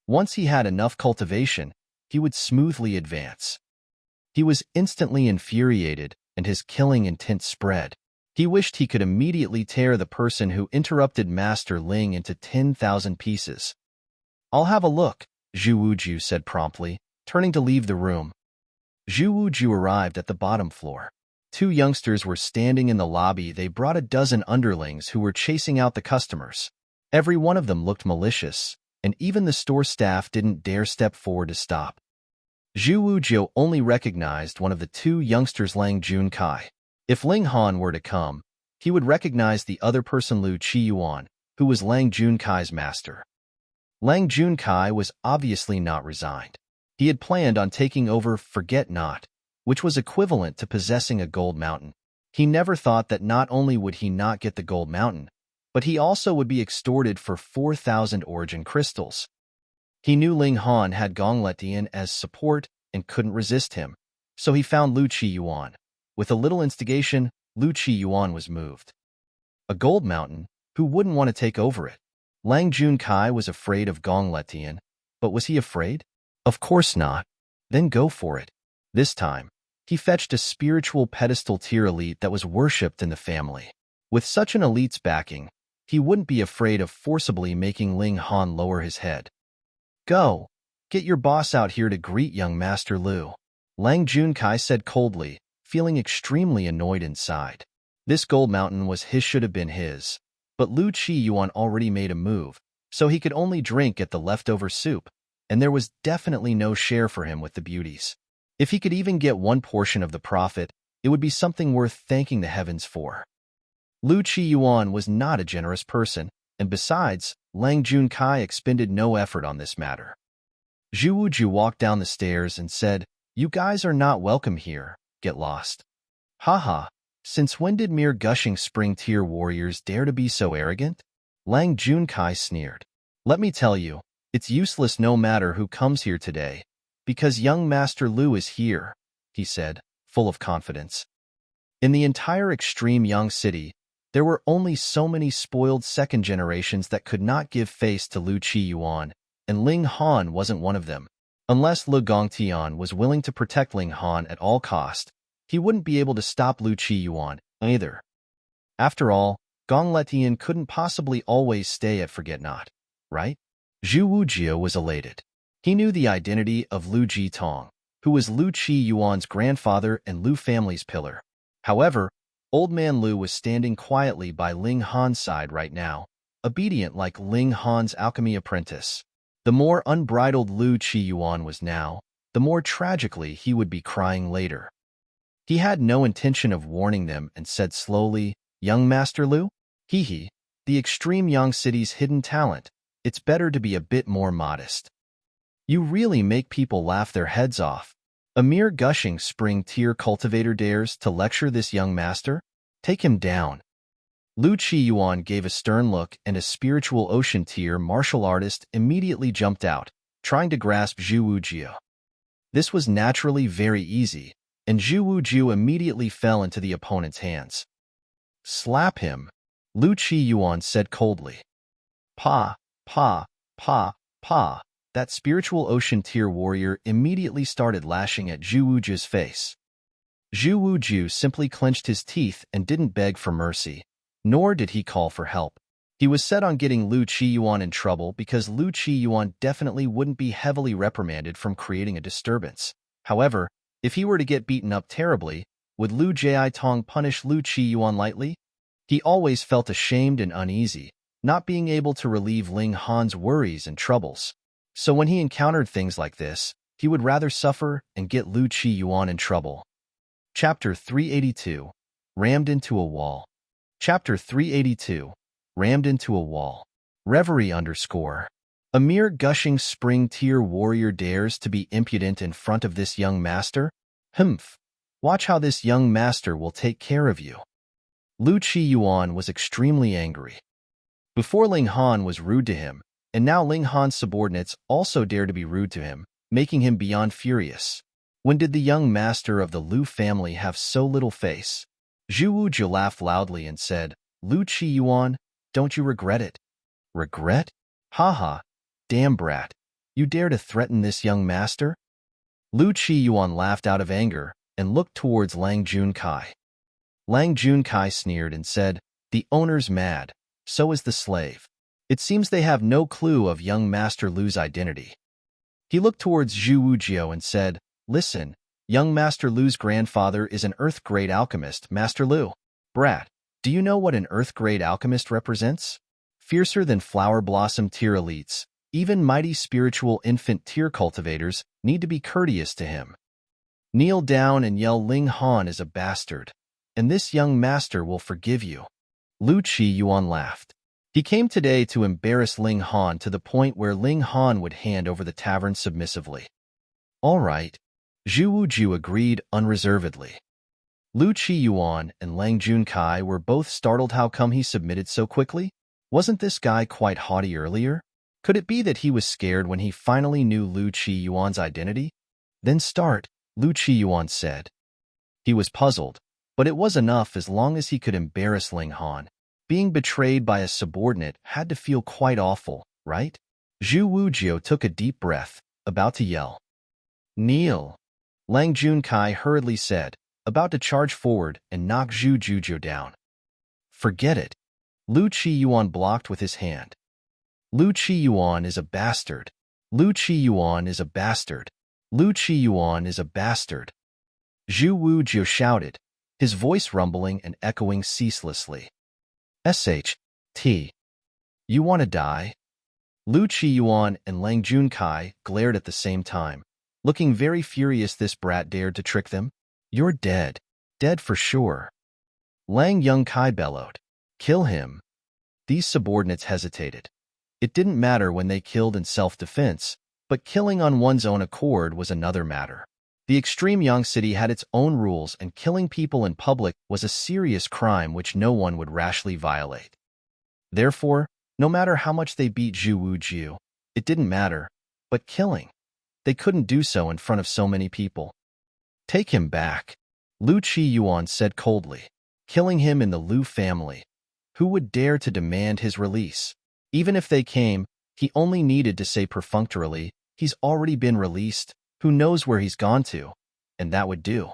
Once he had enough cultivation, he would smoothly advance. He was instantly infuriated, and his killing intent spread. He wished he could immediately tear the person who interrupted Master Ling into 10,000 pieces. "I'll have a look," Zhu Wuju said promptly, turning to leave the room. Zhu Wuju arrived at the bottom floor. 2 youngsters were standing in the lobby. They brought a dozen underlings who were chasing out the customers. Every one of them looked malicious, and even the store staff didn't dare step forward to stop. Zhu Wujiu only recognized one of the 2 youngsters, Lang Junkai. If Ling Han were to come, he would recognize the other person, Lu Qiyuan, who was Lang Junkai's master. Lang Junkai was obviously not resigned. He had planned on taking over Forget Not, which was equivalent to possessing a gold mountain. He never thought that not only would he not get the gold mountain, but he also would be extorted for 4,000 origin crystals. He knew Ling Han had Gongletian as support and couldn't resist him, so he found Lu Qiyuan. With a little instigation, Lu Qiyuan was moved. A gold mountain? Who wouldn't want to take over it? Lang Junkai was afraid of Gongletian, but was he afraid? Of course not. Then go for it. This time, he fetched a spiritual pedestal tier elite that was worshipped in the family. With such an elite's backing, he wouldn't be afraid of forcibly making Ling Han lower his head. Go. Get your boss out here to greet young Master Lu. Lang Junkai said coldly, feeling extremely annoyed inside. This gold mountain was his, should have been his. But Lu Qiyuan already made a move, so he could only drink at the leftover soup, and there was definitely no share for him with the beauties. If he could even get one portion of the profit, it would be something worth thanking the heavens for. Lu Qiyuan was not a generous person, and besides, Lang Junkai expended no effort on this matter. Zhu Wuju walked down the stairs and said, "You guys are not welcome here. Get lost." Haha, since when did mere gushing spring tier warriors dare to be so arrogant? Lang Junkai sneered. Let me tell you, it's useless no matter who comes here today, because young Master Lu is here, he said, full of confidence. In the entire extreme young city, there were only so many spoiled second generations that could not give face to Lu Qiyuan, and Ling Han wasn't one of them. Unless Lu Gongtian was willing to protect Ling Han at all cost, he wouldn't be able to stop Lu Qiyuan either. After all, Gongletian couldn't possibly always stay at Forget Not, right? Zhu Wujia was elated. He knew the identity of Lu Jitong, who was Lu Qiyuan's grandfather and Lu family's pillar. However, Old Man Lu was standing quietly by Ling Han's side right now, obedient like Ling Han's alchemy apprentice. The more unbridled Lu Qiyuan was now, the more tragically he would be crying later. He had no intention of warning them and said slowly, "Young Master Lu? Hee, the extreme young city's hidden talent. It's better to be a bit more modest. You really make people laugh their heads off. A mere gushing spring tier cultivator dares to lecture this young master? Take him down." Lu Qiyuan gave a stern look, and a spiritual ocean tier martial artist immediately jumped out, trying to grasp Zhu Wujiu. This was naturally very easy, and Zhu Wujiu immediately fell into the opponent's hands. "Slap him," Lu Qiyuan said coldly. Pa, pa, pa, pa. That spiritual ocean tier warrior immediately started lashing at Zhu Wujiu's face. Zhu Wujiu simply clenched his teeth and didn't beg for mercy, nor did he call for help. He was set on getting Lu Qiyuan in trouble because Lu Qiyuan definitely wouldn't be heavily reprimanded from creating a disturbance. However, if he were to get beaten up terribly, would Lu Jiaitong punish Lu Qiyuan lightly? He always felt ashamed and uneasy, not being able to relieve Ling Han's worries and troubles. So when he encountered things like this, he would rather suffer and get Lu Qiyuan in trouble. Chapter 382, Rammed into a Wall. Chapter 382, Rammed into a Wall. Reverie _ A mere gushing spring tier warrior dares to be impudent in front of this young master? Humph. Watch how this young master will take care of you. Lu Qiyuan was extremely angry. Before Ling Han was rude to him, and now Ling Han's subordinates also dare to be rude to him, making him beyond furious. When did the young master of the Lu family have so little face? Zhu Wujiu laughed loudly and said, "Lu Qiyuan, don't you regret it?" "Regret? Haha, damn brat. You dare to threaten this young master?" Lu Qiyuan laughed out of anger and looked towards Lang Junkai. Lang Junkai sneered and said, "The owner's mad, so is the slave. It seems they have no clue of young Master Lu's identity." He looked towards Zhu Wujiu and said, "Listen, young Master Lu's grandfather is an Earth-grade alchemist, Master Lu. Brat, do you know what an Earth-grade alchemist represents? Fiercer than flower blossom tier elites, even mighty spiritual infant tier cultivators need to be courteous to him. Kneel down and yell Ling Han is a bastard, and this young master will forgive you." Lu Qiyuan laughed. He came today to embarrass Ling Han to the point where Ling Han would hand over the tavern submissively. All right, Zhu Wujiu agreed unreservedly. Lu Qiyuan and Lang Junkai were both startled. How come he submitted so quickly? Wasn't this guy quite haughty earlier? Could it be that he was scared when he finally knew Lu Qiyuan's identity? Then start, Lu Qiyuan said. He was puzzled, but it was enough as long as he could embarrass Ling Han. Being betrayed by a subordinate had to feel quite awful, right? Zhu Wujiu took a deep breath, about to yell. Kneel, Lang Junkai hurriedly said, about to charge forward and knock Zhu Jujiu down. Forget it. Lu Qiyuan blocked with his hand. Lu Qiyuan is a bastard. Lu Qiyuan is a bastard. Lu Qiyuan is a bastard. Zhu Wujiu shouted, his voice rumbling and echoing ceaselessly. SHT. You want to die? Lu Qiyuan and Lang Junkai glared at the same time, looking very furious. This brat dared to trick them? You're dead. Dead for sure. Lang Yunkai bellowed. Kill him. These subordinates hesitated. It didn't matter when they killed in self-defense, but killing on one's own accord was another matter. The extreme Yang City had its own rules, and killing people in public was a serious crime which no one would rashly violate. Therefore, no matter how much they beat Zhu Wujiu, it didn't matter. But killing, they couldn't do so in front of so many people. Take him back, Lu Qiyuan said coldly. Killing him in the Lu family. Who would dare to demand his release? Even if they came, he only needed to say perfunctorily, he's already been released. Who knows where he's gone to? And that would do.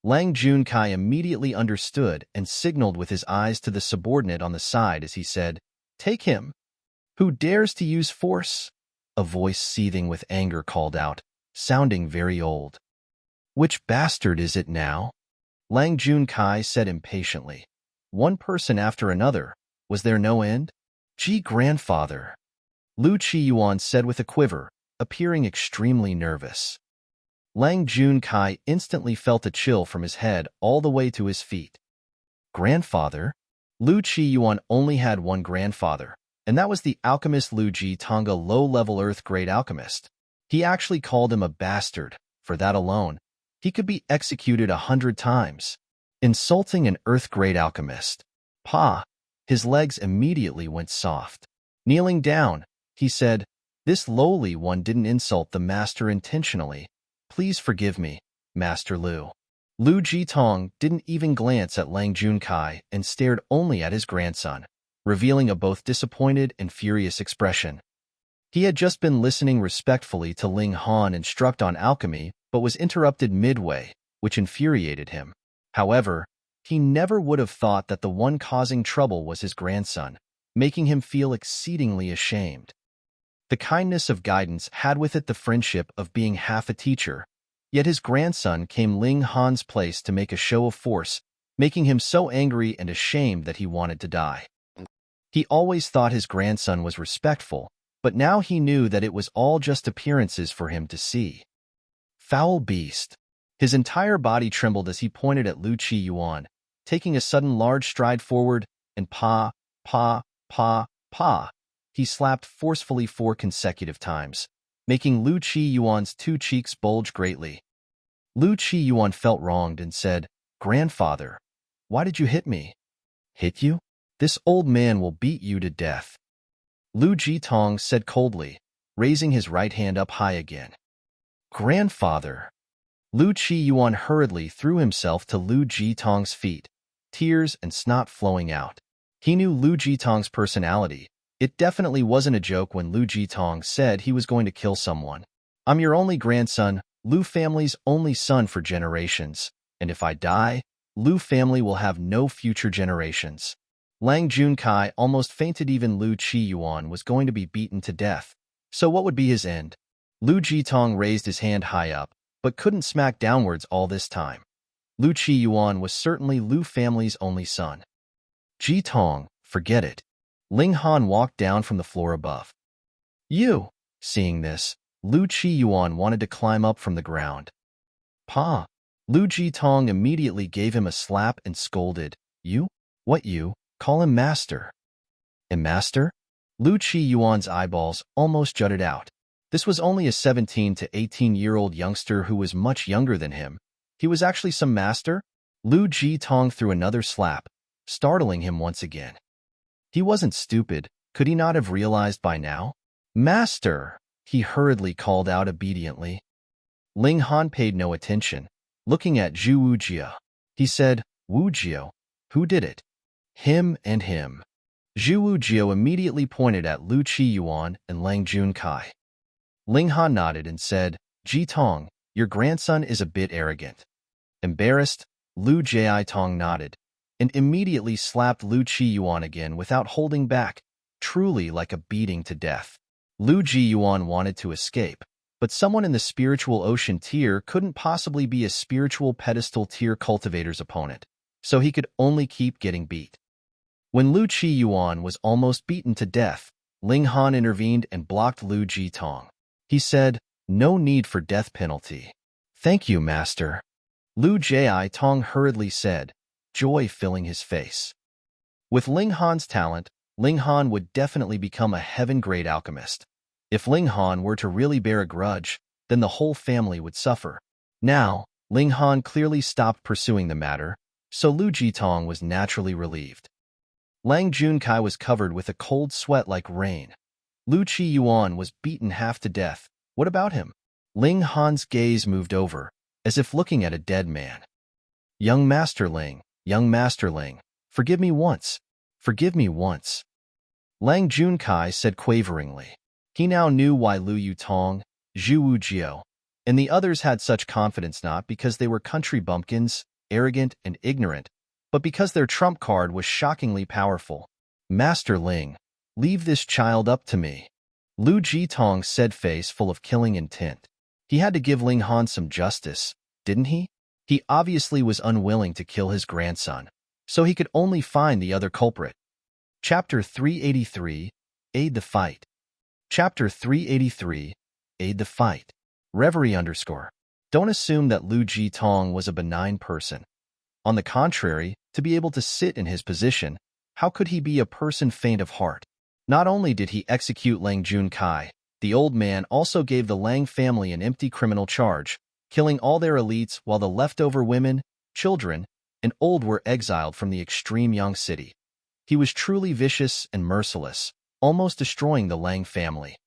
Lang Junkai immediately understood and signaled with his eyes to the subordinate on the side as he said, Take him. Who dares to use force? A voice seething with anger called out, sounding very old. Which bastard is it now? Lang Junkai said impatiently. One person after another. Was there no end? Gee, grandfather. Lu Qiyuan said with a quiver, appearing extremely nervous. Lang Junkai instantly felt a chill from his head all the way to his feet. Grandfather? Lu Qiyuan only had one grandfather, and that was the alchemist Lu Ji Tonga, low-level earth-grade alchemist. He actually called him a bastard. For that alone, he could be executed 100 times. Insulting an earth-grade alchemist. Pa! His legs immediately went soft. Kneeling down, he said, This lowly one didn't insult the master intentionally. Please forgive me, Master Lu. Lu Jitong didn't even glance at Lang Junkai and stared only at his grandson, revealing a both disappointed and furious expression. He had just been listening respectfully to Ling Han instruct on alchemy, but was interrupted midway, which infuriated him. However, he never would have thought that the one causing trouble was his grandson, making him feel exceedingly ashamed. The kindness of guidance had with it the friendship of being half a teacher, yet his grandson came Ling Han's place to make a show of force, making him so angry and ashamed that he wanted to die. He always thought his grandson was respectful, but now he knew that it was all just appearances for him to see. Foul beast. His entire body trembled as he pointed at Lu Qiyuan, taking a sudden large stride forward, and pa, he slapped forcefully 4 consecutive times, making Lu Qiyuan's 2 cheeks bulge greatly. Lu Qiyuan felt wronged and said, Grandfather, why did you hit me? Hit you? This old man will beat you to death. Lu Jitong said coldly, raising his right hand up high again. Grandfather. Lu Qiyuan hurriedly threw himself to Lu Jitong's feet, tears and snot flowing out. He knew Lu Jitong's personality. It definitely wasn't a joke when Lu Jitong said he was going to kill someone. I'm your only grandson, Lu family's only son for generations, and if I die, Lu family will have no future generations. Lang Junkai almost fainted. Even Lu Qiyuan was going to be beaten to death. So what would be his end? Lu Jitong raised his hand high up, but couldn't smack downwards all this time. Lu Qiyuan was certainly Lu family's only son. Jitong, forget it. Ling Han walked down from the floor above. You! Seeing this, Lu Qiyuan wanted to climb up from the ground. Pa! Lu Jitong immediately gave him a slap and scolded, You? What you? Call him master. A master? Lu Qiyuan's eyeballs almost jutted out. This was only a 17 to 18-year-old youngster who was much younger than him. He was actually some master? Lu Jitong threw another slap, startling him once again. He wasn't stupid. Could he not have realized by now? Master, he hurriedly called out obediently. Ling Han paid no attention, looking at Zhu Wujia. He said, Wujio, who did it? Him and him. Zhu Wujio immediately pointed at Lu Qiyuan and Lang Junkai. Ling Han nodded and said, Jitong, your grandson is a bit arrogant. Embarrassed, Lu Jiaitong nodded, and immediately slapped Lu Qiyuan again without holding back, truly like a beating to death. Lu Jiyuan wanted to escape, but someone in the spiritual ocean tier couldn't possibly be a spiritual pedestal tier cultivator's opponent, so he could only keep getting beat. When Lu Qiyuan was almost beaten to death, Ling Han intervened and blocked Lu Jitong. He said, no need for death penalty. Thank you, master. Lu Jiaitong hurriedly said, joy filling his face. With Ling Han's talent, Ling Han would definitely become a heaven-grade alchemist. If Ling Han were to really bear a grudge, then the whole family would suffer. Now, Ling Han clearly stopped pursuing the matter, so Lu Jitong was naturally relieved. Lang Junkai was covered with a cold sweat like rain. Lu Qiyuan was beaten half to death. What about him? Ling Han's gaze moved over, as if looking at a dead man. Young Master Ling, forgive me once. Forgive me once. Lang Junkai said quaveringly. He now knew why Lu Yutong, Zhu Wujio, and the others had such confidence, not because they were country bumpkins, arrogant and ignorant, but because their trump card was shockingly powerful. Master Ling, leave this child up to me. Lu Jitong said, face full of killing intent. He had to give Ling Han some justice, didn't he? He obviously was unwilling to kill his grandson, so he could only find the other culprit. Chapter 383, Aid the Fight. Chapter 383, Aid the Fight. Reverie _ Don't assume that Lu Jitong was a benign person. On the contrary, to be able to sit in his position, how could he be a person faint of heart? Not only did he execute Lang Junkai, the old man also gave the Lang family an empty criminal charge, killing all their elites while the leftover women, children, and old were exiled from the extreme Yang city. He was truly vicious and merciless, almost destroying the Lang family.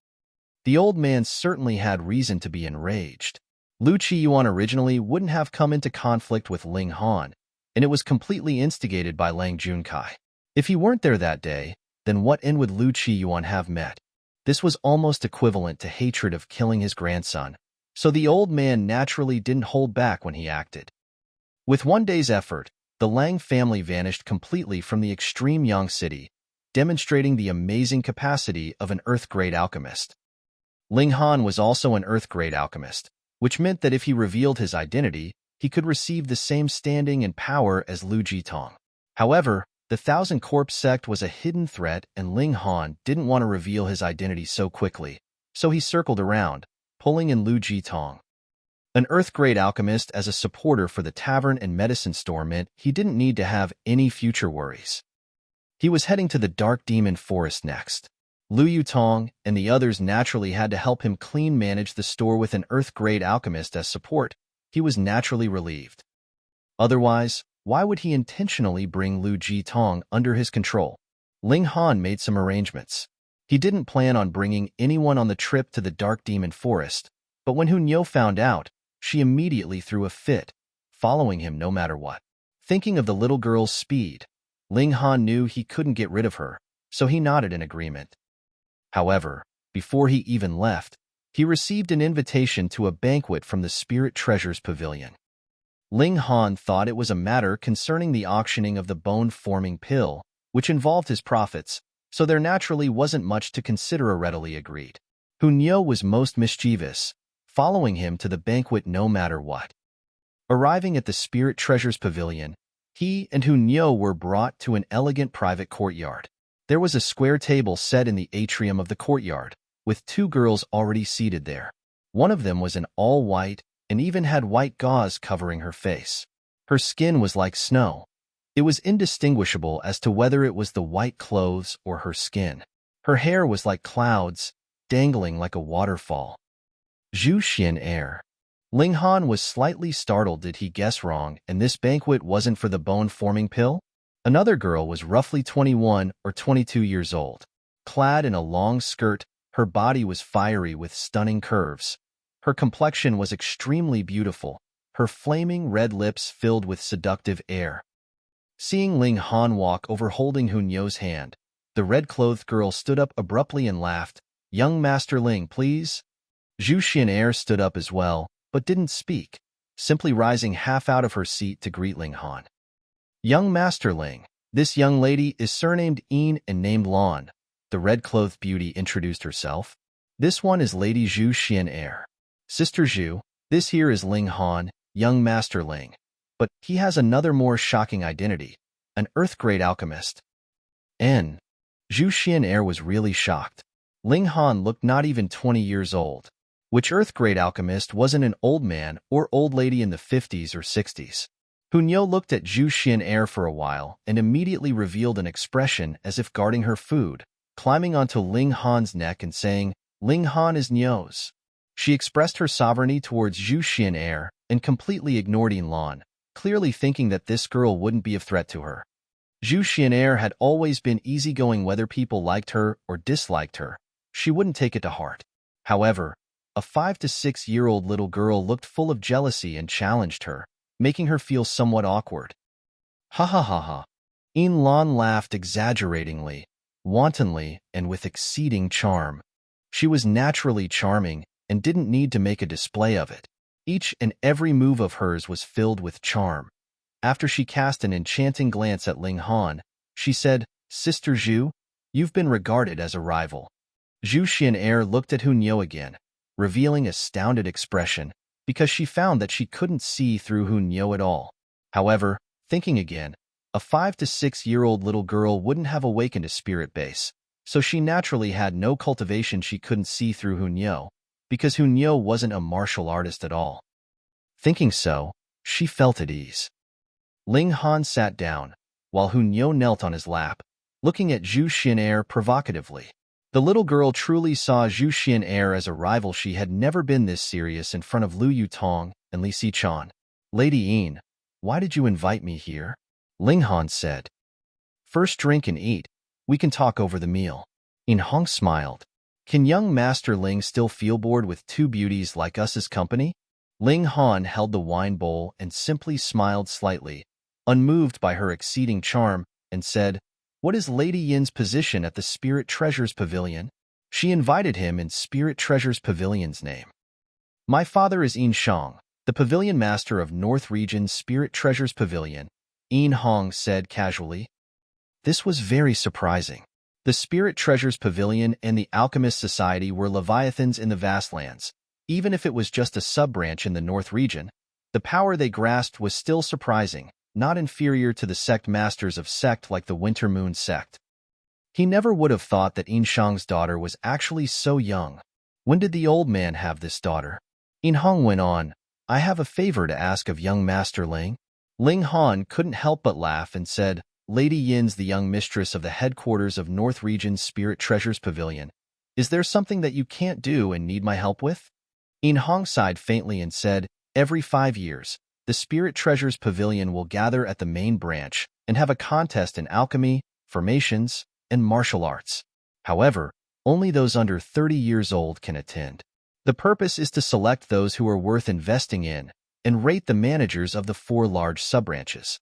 The old man certainly had reason to be enraged. Lu Qiyuan originally wouldn't have come into conflict with Ling Han, and it was completely instigated by Lang Junkai. If he weren't there that day, then what end would Lu Qiyuan have met? This was almost equivalent to hatred of killing his grandson, so the old man naturally didn't hold back when he acted. With one day's effort, the Lang family vanished completely from the extreme Yang city, demonstrating the amazing capacity of an Earth-grade alchemist. Ling Han was also an Earth-grade alchemist, which meant that if he revealed his identity, he could receive the same standing and power as Lu Jitong. However, the Thousand Corpse sect was a hidden threat and Ling Han didn't want to reveal his identity so quickly, so he circled around, pulling in Lu Jitong. An Earth-grade alchemist as a supporter for the tavern and medicine store meant he didn't need to have any future worries. He was heading to the Dark Demon Forest next. Lu Yutong and the others naturally had to help him clean manage the store with an Earth-grade alchemist as support. He was naturally relieved. Otherwise, why would he intentionally bring Lu Jitong under his control? Ling Han made some arrangements. He didn't plan on bringing anyone on the trip to the Dark Demon Forest, but when Hunyo found out, she immediately threw a fit, following him no matter what. Thinking of the little girl's speed, Ling Han knew he couldn't get rid of her, so he nodded in agreement. However, before he even left, he received an invitation to a banquet from the Spirit Treasures Pavilion. Ling Han thought it was a matter concerning the auctioning of the bone-forming pill, which involved his profits, so there naturally wasn't much to consider. Or readily agreed. Hunyo was most mischievous, following him to the banquet no matter what. Arriving at the Spirit Treasures Pavilion, he and Hunyo were brought to an elegant private courtyard. There was a square table set in the atrium of the courtyard, with two girls already seated there. One of them was in all white and even had white gauze covering her face. Her skin was like snow, It was indistinguishable as to whether it was the white clothes or her skin. Her hair was like clouds, dangling like a waterfall. Zhu Xuan Er. Ling Han was slightly startled. Did he guess wrong, and this banquet wasn't for the bone-forming pill? Another girl was roughly 21 or 22 years old. Clad in a long skirt, her body was fiery with stunning curves. Her complexion was extremely beautiful, her flaming red lips filled with seductive air. Seeing Ling Han walk over holding Hunyo's hand, the red-clothed girl stood up abruptly and laughed. "Young Master Ling, please?" Zhu Xuan Er stood up as well, but didn't speak, simply rising half out of her seat to greet Ling Han. "Young Master Ling, this young lady is surnamed Yin and named Lan," the red-clothed beauty introduced herself. "This one is Lady Zhu Xuan Er. Sister Zhu, this here is Ling Han, young Master Ling. But he has another more shocking identity, an Earth-grade alchemist." Zhu Xuan Er was really shocked. Ling Han looked not even 20 years old. Which Earth-grade alchemist wasn't an old man or old lady in the 50s or 60s? Hunyo looked at Zhu Xuan Er for a while and immediately revealed an expression as if guarding her food, climbing onto Ling Han's neck and saying, "Ling Han is Nyo's." She expressed her sovereignty towards Zhu Xuan Er and completely ignored Yin Lan, clearly thinking that this girl wouldn't be a threat to her. Zhu Xuan Er had always been easygoing whether people liked her or disliked her. She wouldn't take it to heart. However, a 5 to 6-year-old little girl looked full of jealousy and challenged her, making her feel somewhat awkward. "Ha ha ha ha." Yin Lan laughed exaggeratingly, wantonly, and with exceeding charm. She was naturally charming and didn't need to make a display of it. Each and every move of hers was filled with charm. After she cast an enchanting glance at Ling Han, she said, "Sister Zhu, you've been regarded as a rival." Zhu Xuan Er looked at Hunyo again, revealing a astounded expression, because she found that she couldn't see through Hunyo at all. However, thinking again, a 5 to 6-year-old little girl wouldn't have awakened a spirit base, so she naturally had no cultivation. She couldn't see through Hunyo, because Hunyo wasn't a martial artist at all. Thinking so, she felt at ease. Ling Han sat down, while Hunyo knelt on his lap, looking at Zhu Xuan Er provocatively. The little girl truly saw Zhu Xuan Er as a rival. She had never been this serious in front of Lu Yutong and Li Xichan. "Lady Yin, why did you invite me here?" Ling Han said. "First drink and eat. We can talk over the meal." Yin Hong smiled. "Can young Master Ling still feel bored with two beauties like us as company?" Ling Han held the wine bowl and simply smiled slightly, unmoved by her exceeding charm, and said, "What is Lady Yin's position at the Spirit Treasures Pavilion?" She invited him in Spirit Treasures Pavilion's name. "My father is Yin Shang, the pavilion master of North Region Spirit Treasures Pavilion," Yin Hong said casually. This was very surprising. The Spirit Treasures Pavilion and the Alchemist Society were leviathans in the vast lands. Even if it was just a sub-branch in the North Region, the power they grasped was still surprising, not inferior to the sect masters of sect like the Winter Moon sect. He never would have thought that Yin Shang's daughter was actually so young. When did the old man have this daughter? Yin Hong went on, "I have a favor to ask of young Master Ling." Ling Han couldn't help but laugh and said, "Lady Yin's the young mistress of the headquarters of North Region Spirit Treasures Pavilion. Is there something that you can't do and need my help with?" Yin Hong sighed faintly and said, "Every 5 years, the Spirit Treasures Pavilion will gather at the main branch and have a contest in alchemy, formations, and martial arts. However, only those under 30 years old can attend. The purpose is to select those who are worth investing in and rate the managers of the 4 large sub-branches."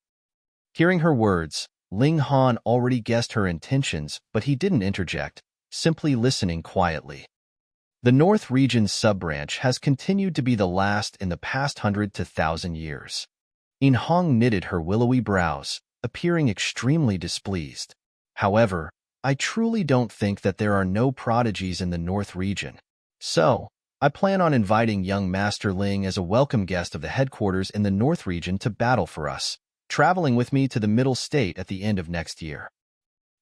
Hearing her words, Ling Han already guessed her intentions, but he didn't interject, simply listening quietly. The North Region's sub-branch has continued to be the last in the past 100 to 1,000 years. Yin Hong knitted her willowy brows, appearing extremely displeased. "However, I truly don't think that there are no prodigies in the North Region. So, I plan on inviting young Master Ling as a welcome guest of the headquarters in the North Region to battle for us, traveling with me to the Middle State at the end of next year."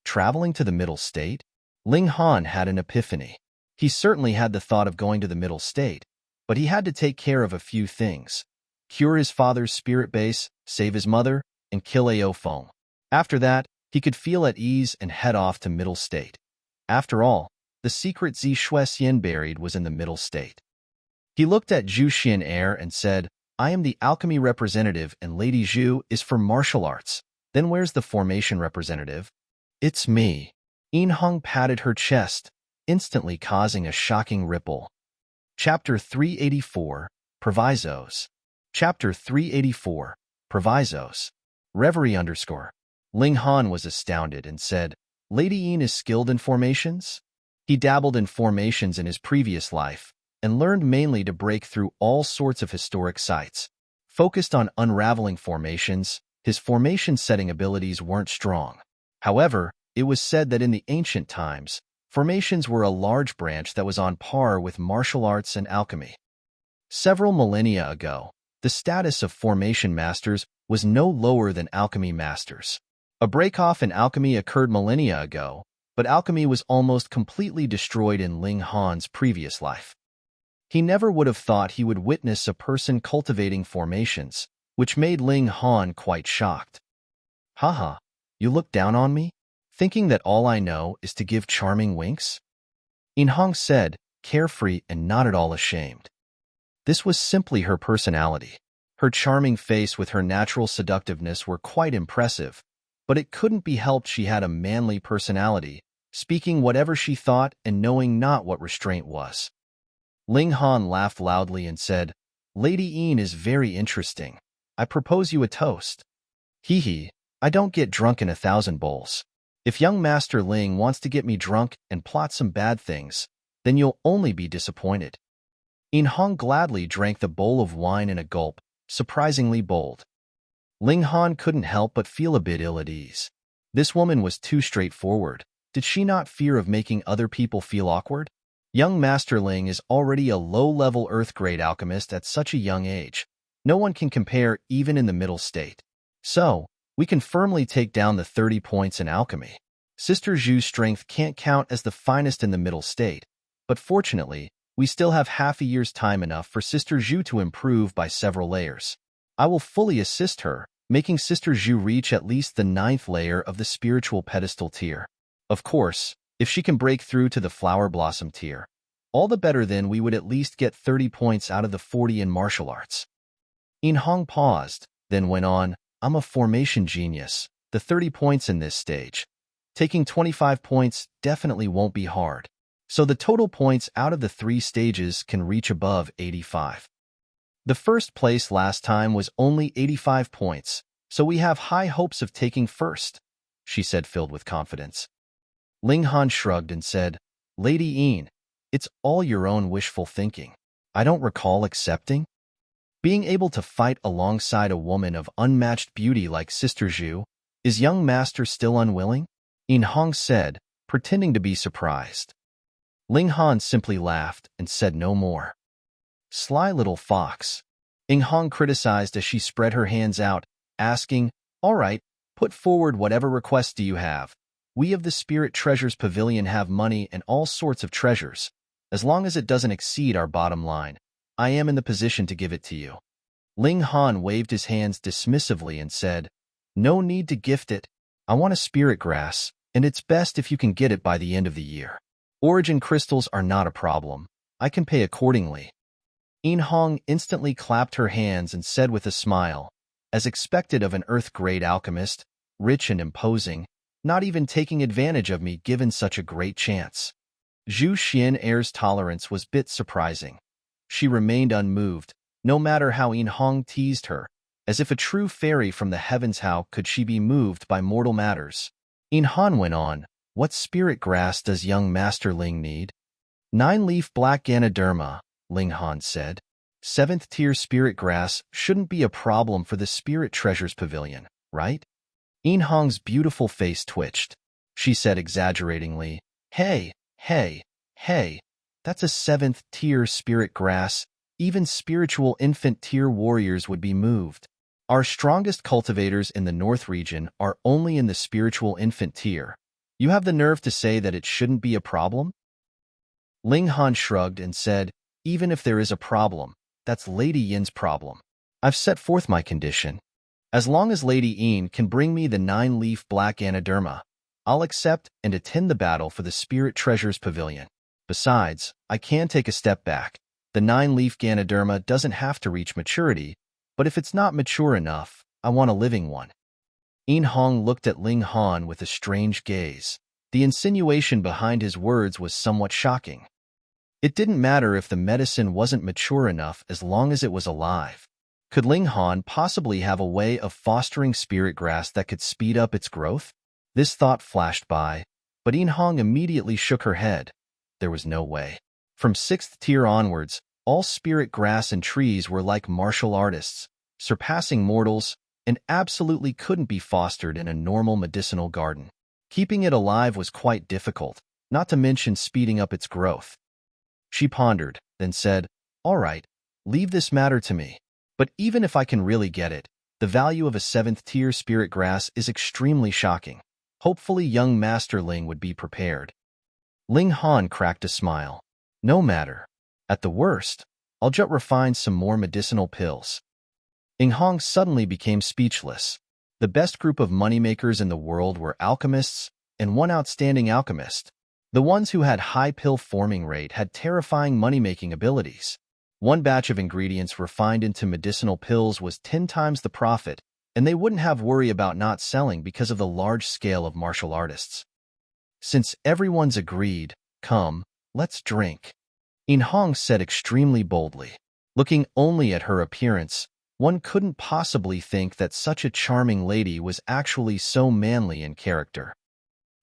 Traveling to the Middle State? Ling Han had an epiphany. He certainly had the thought of going to the Middle State, but he had to take care of a few things: cure his father's spirit base, save his mother, and kill Ao Feng. After that, he could feel at ease and head off to middle state. After all, the secret Zhu Xuan buried was in the middle state. He looked at Zhu Xuan Er and said, I am the alchemy representative and Lady Zhu is for martial arts. Then where's the formation representative? It's me. Yin Hong patted her chest, instantly causing a shocking ripple. Chapter 384, Provisos. Chapter 384, Provisos. Reverie _ Ling Han was astounded and said, Lady Yin is skilled in formations? He dabbled in formations in his previous life and learned mainly to break through all sorts of historic sites. Focused on unraveling formations, his formation-setting abilities weren't strong. However, it was said that in the ancient times, formations were a large branch that was on par with martial arts and alchemy. Several millennia ago, the status of formation masters was no lower than alchemy masters. A break-off in alchemy occurred millennia ago, but alchemy was almost completely destroyed in Ling Han's previous life. He never would have thought he would witness a person cultivating formations, which made Ling Han quite shocked. Haha, you look down on me? Thinking that all I know is to give charming winks? Yin Hong said, carefree and not at all ashamed. This was simply her personality. Her charming face with her natural seductiveness were quite impressive, but it couldn't be helped she had a manly personality, speaking whatever she thought and knowing not what restraint was. Ling Han laughed loudly and said, Lady Yin is very interesting. I propose you a toast. Hee, I don't get drunk in 1,000 bowls. If young Master Ling wants to get me drunk and plot some bad things, then you'll only be disappointed. Yin Hong gladly drank the bowl of wine in a gulp, surprisingly bold. Ling Han couldn't help but feel a bit ill at ease. This woman was too straightforward. Did she not fear of making other people feel awkward? Young Master Ling is already a low-level Earth-grade alchemist at such a young age. No one can compare even in the middle state. So, we can firmly take down the 30 points in alchemy. Sister Zhu's strength can't count as the finest in the middle state, but fortunately, we still have half a year's time enough for Sister Zhu to improve by several layers. I will fully assist her, making Sister Zhu reach at least the 9th layer of the spiritual pedestal tier. Of course, if she can break through to the flower blossom tier, all the better. Then we would at least get 30 points out of the 40 in martial arts. Yin Hong paused, then went on, I'm a formation genius. The 30 points in this stage. Taking 25 points definitely won't be hard. So the total points out of the 3 stages can reach above 85. The first place last time was only 85 points, so we have high hopes of taking first, she said, filled with confidence. Ling Han shrugged and said, Lady Yin, it's all your own wishful thinking. I don't recall accepting. Being able to fight alongside a woman of unmatched beauty like Sister Zhu, is young master still unwilling? Yin Hong said, pretending to be surprised. Ling Han simply laughed and said no more. Sly little fox. Yin Hong criticized as she spread her hands out, asking, all right, put forward whatever request do you have. We of the Spirit Treasures Pavilion have money and all sorts of treasures. As long as it doesn't exceed our bottom line, I am in the position to give it to you. Ling Han waved his hands dismissively and said, no need to gift it. I want a spirit grass, and it's best if you can get it by the end of the year. Origin crystals are not a problem. I can pay accordingly. Yin Hong instantly clapped her hands and said with a smile, as expected of an earth-grade alchemist, rich and imposing, not even taking advantage of me given such a great chance. Zhu Xuan Er's tolerance was bit surprising. She remained unmoved, no matter how Yin Hong teased her, as if a true fairy from the heavens. How could she be moved by mortal matters? Yin Hong went on, what spirit grass does young Master Ling need? 9-leaf black Ganoderma, Ling Han said. 7th tier spirit grass shouldn't be a problem for the Spirit Treasures Pavilion, right? Yin Hong's beautiful face twitched. She said exaggeratingly, Hey, that's a 7th tier spirit grass. Even spiritual infant tier warriors would be moved. Our strongest cultivators in the North region are only in the spiritual infant tier. You have the nerve to say that it shouldn't be a problem? Ling Han shrugged and said, even if there is a problem, that's Lady Yin's problem. I've set forth my condition. As long as Lady Een can bring me the 9-leaf black Ganoderma, I'll accept and attend the battle for the Spirit Treasures Pavilion. Besides, I can take a step back. The 9-leaf Ganoderma doesn't have to reach maturity, but if it's not mature enough, I want a living one. Een Hong looked at Ling Han with a strange gaze. The insinuation behind his words was somewhat shocking. It didn't matter if the medicine wasn't mature enough as long as it was alive. Could Ling Han possibly have a way of fostering spirit grass that could speed up its growth? This thought flashed by, but Een Hong immediately shook her head. There was no way. From 6th tier onwards, all spirit grass and trees were like martial artists, surpassing mortals, and absolutely couldn't be fostered in a normal medicinal garden. Keeping it alive was quite difficult, not to mention speeding up its growth. She pondered, then said, "All right, leave this matter to me. But even if I can really get it, the value of a 7th tier spirit grass is extremely shocking. Hopefully young Master Ling would be prepared." Ling Han cracked a smile. "No matter. At the worst, I'll just refine some more medicinal pills." Een Hong suddenly became speechless. The best group of moneymakers in the world were alchemists, and one outstanding alchemist. The ones who had high pill forming rate had terrifying money-making abilities. One batch of ingredients refined into medicinal pills was 10 times the profit, and they wouldn't have worry about not selling because of the large scale of martial artists. "Since everyone's agreed, come, let's drink," Een Hong said extremely boldly. Looking only at her appearance, one couldn't possibly think that such a charming lady was actually so manly in character.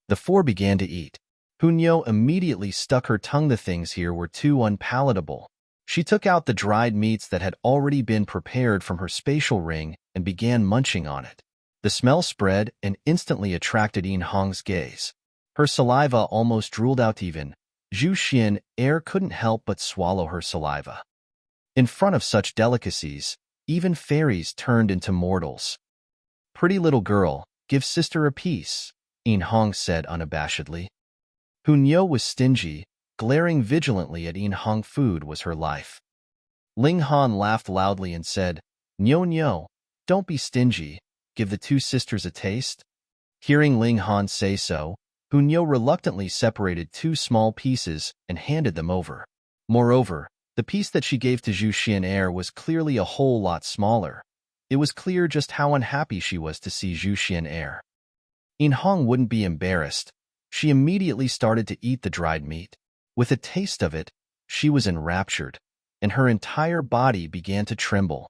The four began to eat. Hunyo immediately stuck her tongue. The things here were too unpalatable. She took out the dried meats that had already been prepared from her spatial ring and began munching on it. The smell spread and instantly attracted Een Hong's gaze. Her saliva almost drooled out. Even Zhu Xuan Er couldn't help but swallow her saliva. In front of such delicacies, even fairies turned into mortals. "Pretty little girl, give sister a piece," Een Hong said unabashedly. Hunyo was stingy, glaring vigilantly at Een Hong. Food was her life. Ling Han laughed loudly and said, "No, don't be stingy, give the two sisters a taste." Hearing Ling Han say so, Hunyo reluctantly separated 2 small pieces and handed them over. Moreover, the piece that she gave to Zhu Xuan Er was clearly a whole lot smaller. It was clear just how unhappy she was to see Zhu Xuan Er. Een Hong wouldn't be embarrassed. She immediately started to eat the dried meat. With a taste of it, she was enraptured, and her entire body began to tremble.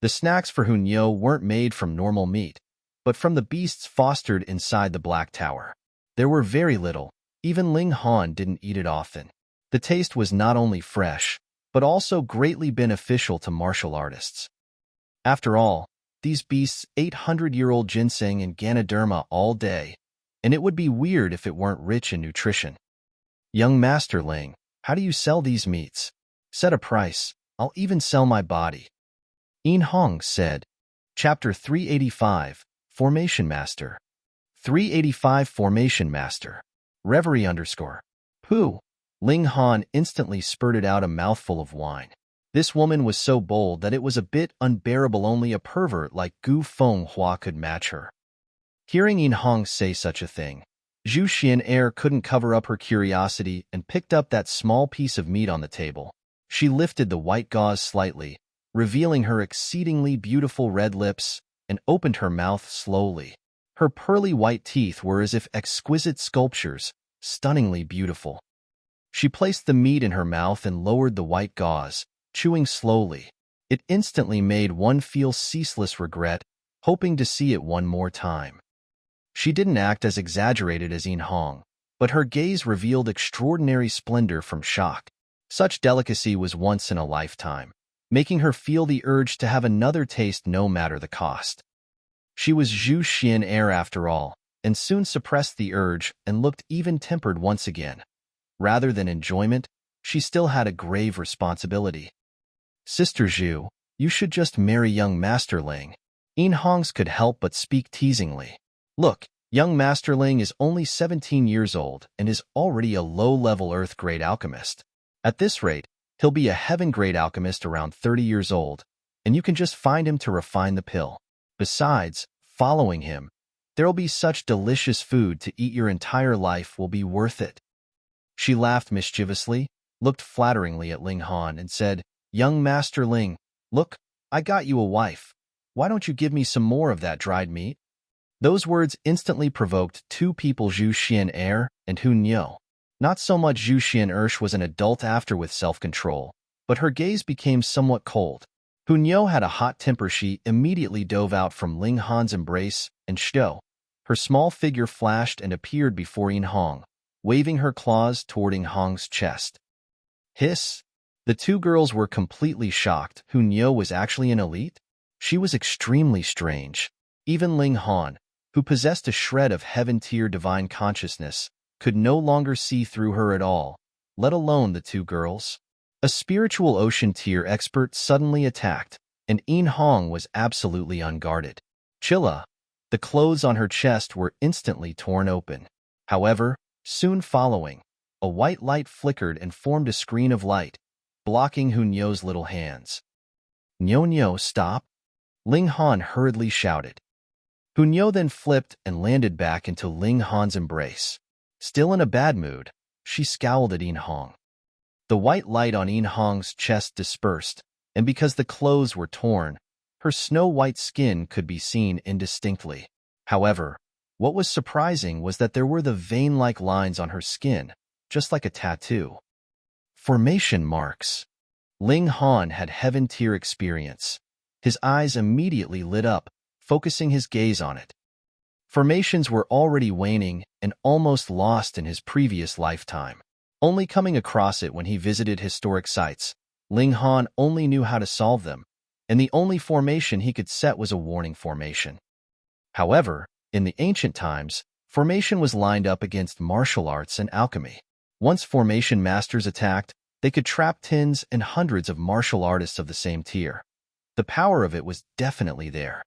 The snacks for Hunyo weren't made from normal meat, but from the beasts fostered inside the Black Tower. There were very little. Even Ling Han didn't eat it often. The taste was not only fresh, but also greatly beneficial to martial artists. After all, these beasts ate 100-year-old ginseng and Ganoderma all day, and it would be weird if it weren't rich in nutrition. "Young Master Ling, how do you sell these meats? Set a price. I'll even sell my body," Een Hong said. Chapter 385, Formation Master. 385 Formation Master. Reverie _. Pooh! Ling Han instantly spurted out a mouthful of wine. This woman was so bold that it was a bit unbearable. Only a pervert like Gu Fenghua could match her. Hearing Een Hong say such a thing, Zhu Xuan Er couldn't cover up her curiosity and picked up that small piece of meat on the table. She lifted the white gauze slightly, revealing her exceedingly beautiful red lips, and opened her mouth slowly. Her pearly white teeth were as if exquisite sculptures, stunningly beautiful. She placed the meat in her mouth and lowered the white gauze, chewing slowly. It instantly made one feel ceaseless regret, hoping to see it one more time. She didn't act as exaggerated as Een Hong, but her gaze revealed extraordinary splendor from shock. Such delicacy was once in a lifetime, making her feel the urge to have another taste no matter the cost. She was Zhu Xuan Er after all, and soon suppressed the urge and looked even-tempered once again. Rather than enjoyment, she still had a grave responsibility. "Sister Zhu, you should just marry young Master Ling." Een Hong's could help but speak teasingly. "Look, young Master Ling is only 17 years old and is already a low-level Earth-grade alchemist. At this rate, he'll be a heaven-grade alchemist around 30 years old, and you can just find him to refine the pill." Besides, following him, there'll be such delicious food to eat, your entire life will be worth it. She laughed mischievously, looked flatteringly at Ling Han, and said, "Young Master Ling, look, I got you a wife. Why don't you give me some more of that dried meat?" Those words instantly provoked two people, Zhu Xuan Er and Hun Yo. Not so much Zhu Xuan Er was an adult after with self-control, but her gaze became somewhat cold. Hun Yo had a hot temper. She immediately dove out from Ling Han's embrace, and Shdo, her small figure, flashed and appeared before Yin Hong, waving her claws toward Yin Hong's chest. Hiss! The two girls were completely shocked. Hun Yo was actually an elite? She was extremely strange. Even Ling Han, who possessed a shred of heaven-tier divine consciousness, could no longer see through her at all, let alone the two girls. A spiritual ocean-tier expert suddenly attacked, and Yin Hong was absolutely unguarded. Chilla! The clothes on her chest were instantly torn open. However, soon following, a white light flickered and formed a screen of light, blocking Hun Yo's little hands. "Nyo, stop!" Ling Han hurriedly shouted. Hun Yo then flipped and landed back into Ling Han's embrace. Still in a bad mood, she scowled at Yin Hong. The white light on Yin Hong's chest dispersed, and because the clothes were torn, her snow-white skin could be seen indistinctly. However, what was surprising was that there were the vein-like lines on her skin, just like a tattoo. Formation marks. Ling Han had heaven-tier experience. His eyes immediately lit up, focusing his gaze on it. Formations were already waning and almost lost in his previous lifetime. Only coming across it when he visited historic sites, Ling Han only knew how to solve them, and the only formation he could set was a warning formation. However, in the ancient times, formation was lined up against martial arts and alchemy. Once formation masters attacked, they could trap tens and hundreds of martial artists of the same tier. The power of it was definitely there.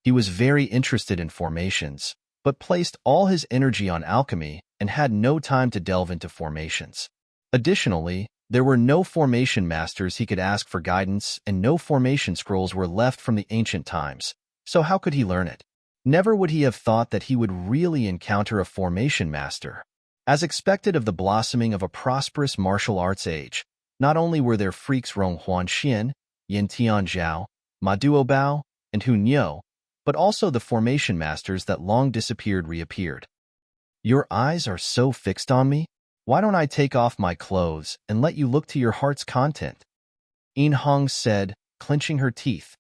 He was very interested in formations, but placed all his energy on alchemy and had no time to delve into formations. Additionally, there were no formation masters he could ask for guidance, and no formation scrolls were left from the ancient times, so how could he learn it? Never would he have thought that he would really encounter a formation master. As expected of the blossoming of a prosperous martial arts age, not only were there freaks Rong Huanxian, Yin Tianzhao, Ma Duobao, and Hun Yo, but also the formation masters that long disappeared reappeared. "Your eyes are so fixed on me? Why don't I take off my clothes and let you look to your heart's content?" Yin Hong said, clenching her teeth.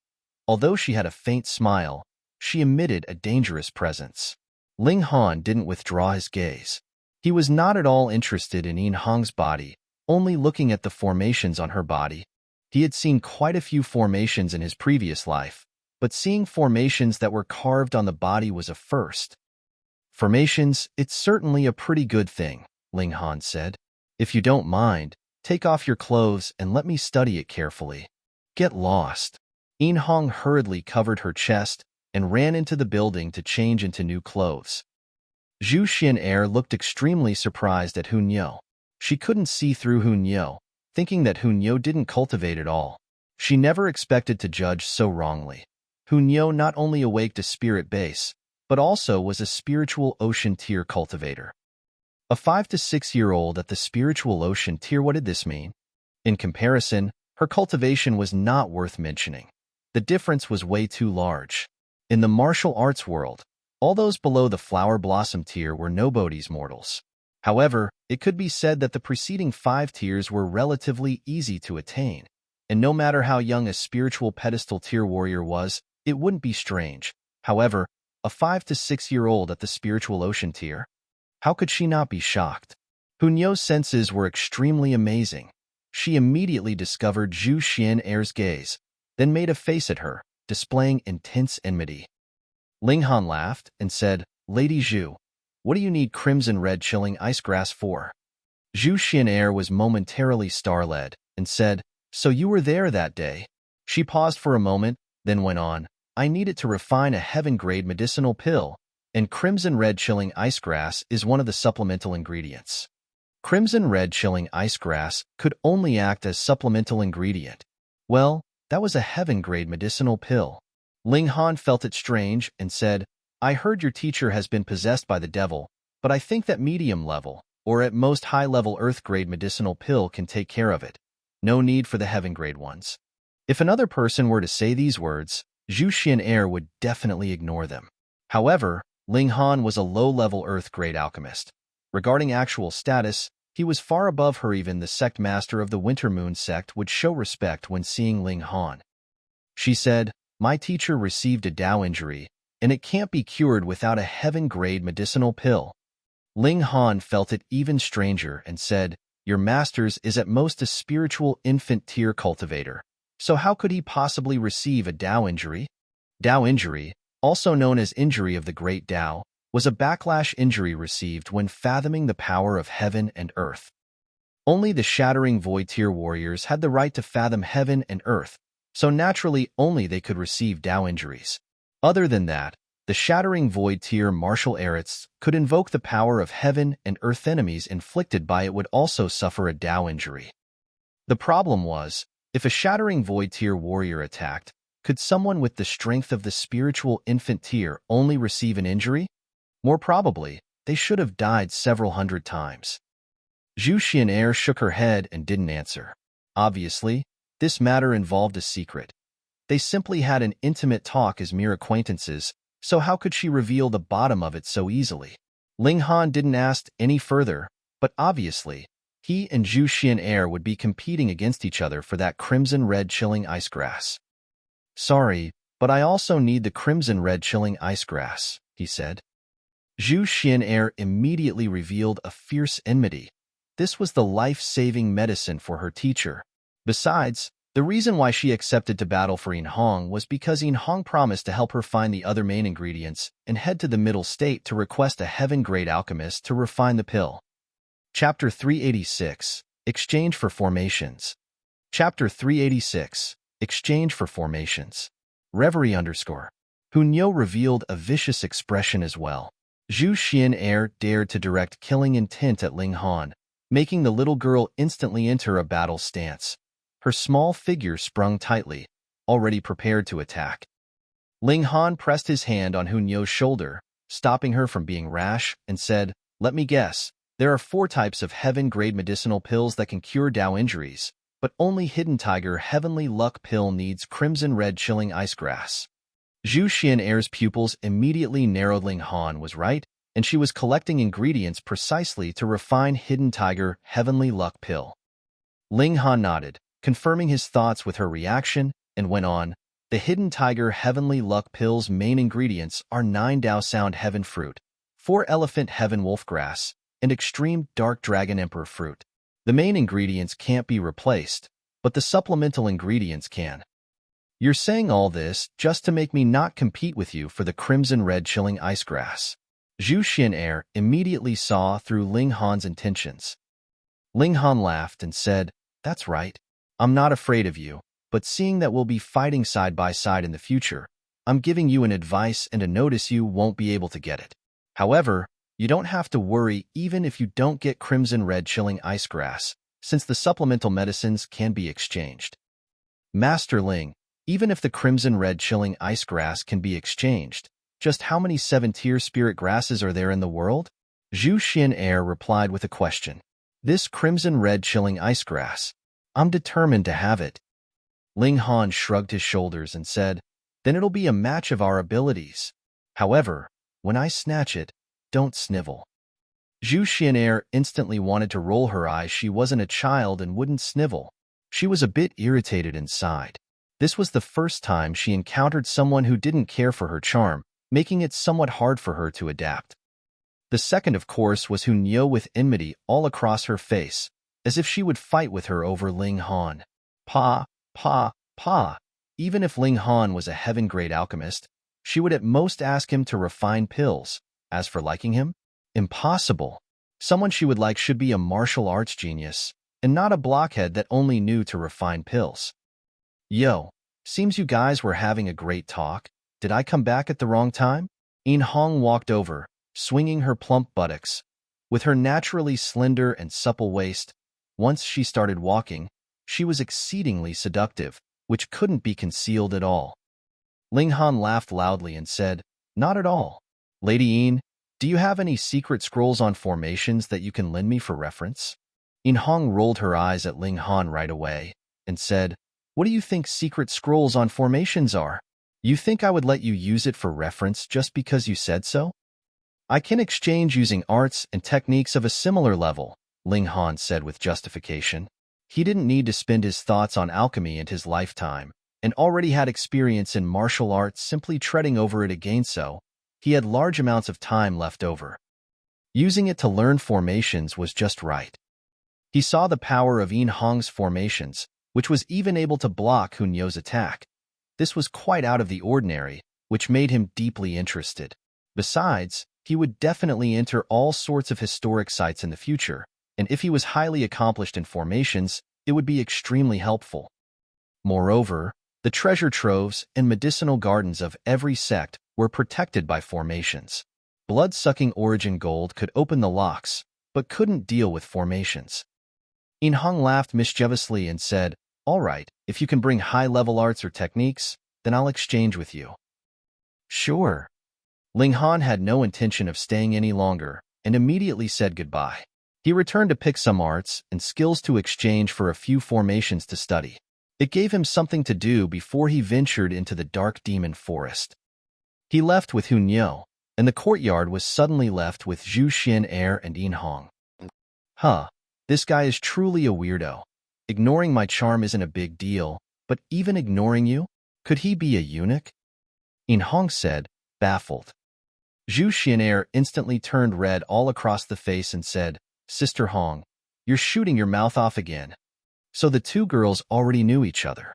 Although she had a faint smile, she emitted a dangerous presence. Ling Han didn't withdraw his gaze. He was not at all interested in Yin Hong's body, only looking at the formations on her body. He had seen quite a few formations in his previous life, but seeing formations that were carved on the body was a first. "Formations, it's certainly a pretty good thing," Ling Han said. "If you don't mind, take off your clothes and let me study it carefully." "Get lost." Yin Hong hurriedly covered her chest and ran into the building to change into new clothes. Zhu Xuan Er looked extremely surprised at Hun Yo. She couldn't see through Hun Yo, thinking that Hun Yo didn't cultivate at all. She never expected to judge so wrongly. Hun Yo not only awaked a spirit base, but also was a spiritual ocean tier cultivator. A 5 to 6-year-old at the spiritual ocean tier, what did this mean? In comparison, her cultivation was not worth mentioning. The difference was way too large. In the martial arts world, all those below the flower blossom tier were nobody's mortals. However, it could be said that the preceding 5 tiers were relatively easy to attain, and no matter how young a spiritual pedestal tier warrior was, it wouldn't be strange. However, a 5 to 6-year-old at the spiritual ocean tier? How could she not be shocked? Hun Yo's senses were extremely amazing. She immediately discovered Zhu Xuan Er's gaze, then made a face at her, displaying intense enmity. Ling Han laughed and said, "Lady Zhu, what do you need crimson red chilling ice grass for?" Zhu Xuan Er was momentarily star-led and said, "So you were there that day?" She paused for a moment, then went on, "I need it to refine a heaven-grade medicinal pill, and crimson red chilling ice grass is one of the supplemental ingredients." Crimson red chilling ice grass could only act as supplemental ingredient. Well, that was a heaven-grade medicinal pill. Ling Han felt it strange and said, I heard your teacher has been possessed by the devil, but I think that medium level, or at most high-level earth-grade medicinal pill can take care of it. No need for the heaven-grade ones. If another person were to say these words, Zhu Xuan Er would definitely ignore them. However, Ling Han was a low-level earth-grade alchemist. Regarding actual status, he was far above her. Even the sect master of the Winter Moon sect would show respect when seeing Ling Han. She said, my teacher received a Dao injury, and it can't be cured without a heaven-grade medicinal pill. Ling Han felt it even stranger and said, your master's is at most a spiritual infant-tier cultivator, so how could he possibly receive a Dao injury? Dao injury, also known as injury of the great Dao, was a backlash injury received when fathoming the power of heaven and earth. Only the shattering void-tier warriors had the right to fathom heaven and earth, so naturally only they could receive Dao injuries. Other than that, the shattering void-tier martial artists could invoke the power of heaven and earth. Enemies inflicted by it would also suffer a Dao injury. The problem was, if a shattering void-tier warrior attacked, could someone with the strength of the spiritual infant tier only receive an injury? More probably, they should have died several hundred times. Zhu Xuan Er shook her head and didn't answer. Obviously, this matter involved a secret. They simply had an intimate talk as mere acquaintances, so how could she reveal the bottom of it so easily? Ling Han didn't ask any further, but obviously, he and Zhu Xuan Er would be competing against each other for that crimson-red chilling ice grass. Sorry, but I also need the crimson-red chilling ice grass, he said. Zhu Xuan Er immediately revealed a fierce enmity. This was the life-saving medicine for her teacher. Besides, the reason why she accepted to battle for Yin Hong was because Yin Hong promised to help her find the other main ingredients and head to the middle state to request a heaven-grade alchemist to refine the pill. Chapter 386, Exchange for Formations. Chapter 386, Exchange for Formations. Reverie _ Hunyo revealed a vicious expression as well. Zhu Xuan Er dared to direct killing intent at Ling Han, making the little girl instantly enter a battle stance. Her small figure sprung tightly, already prepared to attack. Ling Han pressed his hand on Hunyo's shoulder, stopping her from being rash, and said, let me guess, there are 4 types of heaven-grade medicinal pills that can cure Dao injuries, but only Hidden Tiger Heavenly Luck Pill needs crimson-red chilling ice grass. Zhu Xuan Er's pupils immediately narrowed. Ling Han was right, and she was collecting ingredients precisely to refine Hidden Tiger Heavenly Luck Pill. Ling Han nodded, confirming his thoughts with her reaction, and went on, the Hidden Tiger Heavenly Luck Pill's main ingredients are 9 Dao Sound Heaven Fruit, 4 Elephant Heaven Wolf Grass, and Extreme Dark Dragon Emperor Fruit. The main ingredients can't be replaced, but the supplemental ingredients can. You're saying all this just to make me not compete with you for the crimson-red chilling ice grass. Zhu Xuan Er immediately saw through Ling Han's intentions. Ling Han laughed and said, that's right. I'm not afraid of you, but seeing that we'll be fighting side by side in the future, I'm giving you an advice and a notice you won't be able to get it. However, you don't have to worry even if you don't get crimson-red chilling ice grass, since the supplemental medicines can be exchanged. Master Ling, even if the crimson-red chilling ice grass can be exchanged, just how many 7-tier spirit grasses are there in the world? Zhu Xuan Er replied with a question. This crimson-red chilling ice grass. I'm determined to have it. Ling Han shrugged his shoulders and said, then it'll be a match of our abilities. However, when I snatch it, don't snivel. Zhu Xuan Er instantly wanted to roll her eyes. She wasn't a child and wouldn't snivel. She was a bit irritated inside. This was the first time she encountered someone who didn't care for her charm, making it somewhat hard for her to adapt. The second, of course, was Hunyo with enmity all across her face, as if she would fight with her over Ling Han. Pa. Even if Ling Han was a heaven-grade alchemist, she would at most ask him to refine pills. As for liking him, impossible. Someone she would like should be a martial arts genius, and not a blockhead that only knew to refine pills. Yo, seems you guys were having a great talk. Did I come back at the wrong time? Yin Hong walked over, swinging her plump buttocks. With her naturally slender and supple waist, once she started walking, she was exceedingly seductive, which couldn't be concealed at all. Ling Han laughed loudly and said, "Not at all. Lady Yin, do you have any secret scrolls on formations that you can lend me for reference?" Yin Hong rolled her eyes at Ling Han right away and said, "What do you think secret scrolls on formations are? You think I would let you use it for reference just because you said so?" "I can exchange using arts and techniques of a similar level," Ling Han said with justification. He didn't need to spend his thoughts on alchemy in his lifetime, and already had experience in martial arts simply treading over it again, so he had large amounts of time left over. Using it to learn formations was just right. He saw the power of Yin Hong's formations, which was even able to block Hunyo's attack. This was quite out of the ordinary, which made him deeply interested. Besides, he would definitely enter all sorts of historic sites in the future, and if he was highly accomplished in formations, it would be extremely helpful. Moreover, the treasure troves and medicinal gardens of every sect were protected by formations. Blood-sucking origin gold could open the locks, but couldn't deal with formations. Yin Hong laughed mischievously and said, "All right, if you can bring high-level arts or techniques, then I'll exchange with you." "Sure." Ling Han had no intention of staying any longer and immediately said goodbye. He returned to pick some arts and skills to exchange for a few formations to study. It gave him something to do before he ventured into the dark demon forest. He left with Hunyo, and the courtyard was suddenly left with Zhu Xuan Er and Yin Hong. "Huh, this guy is truly a weirdo. Ignoring my charm isn't a big deal, but even ignoring you? Could he be a eunuch?" Yin Hong said, baffled. Zhu Xuan Er instantly turned red all across the face and said, "Sister Hong, you're shooting your mouth off again." So the two girls already knew each other.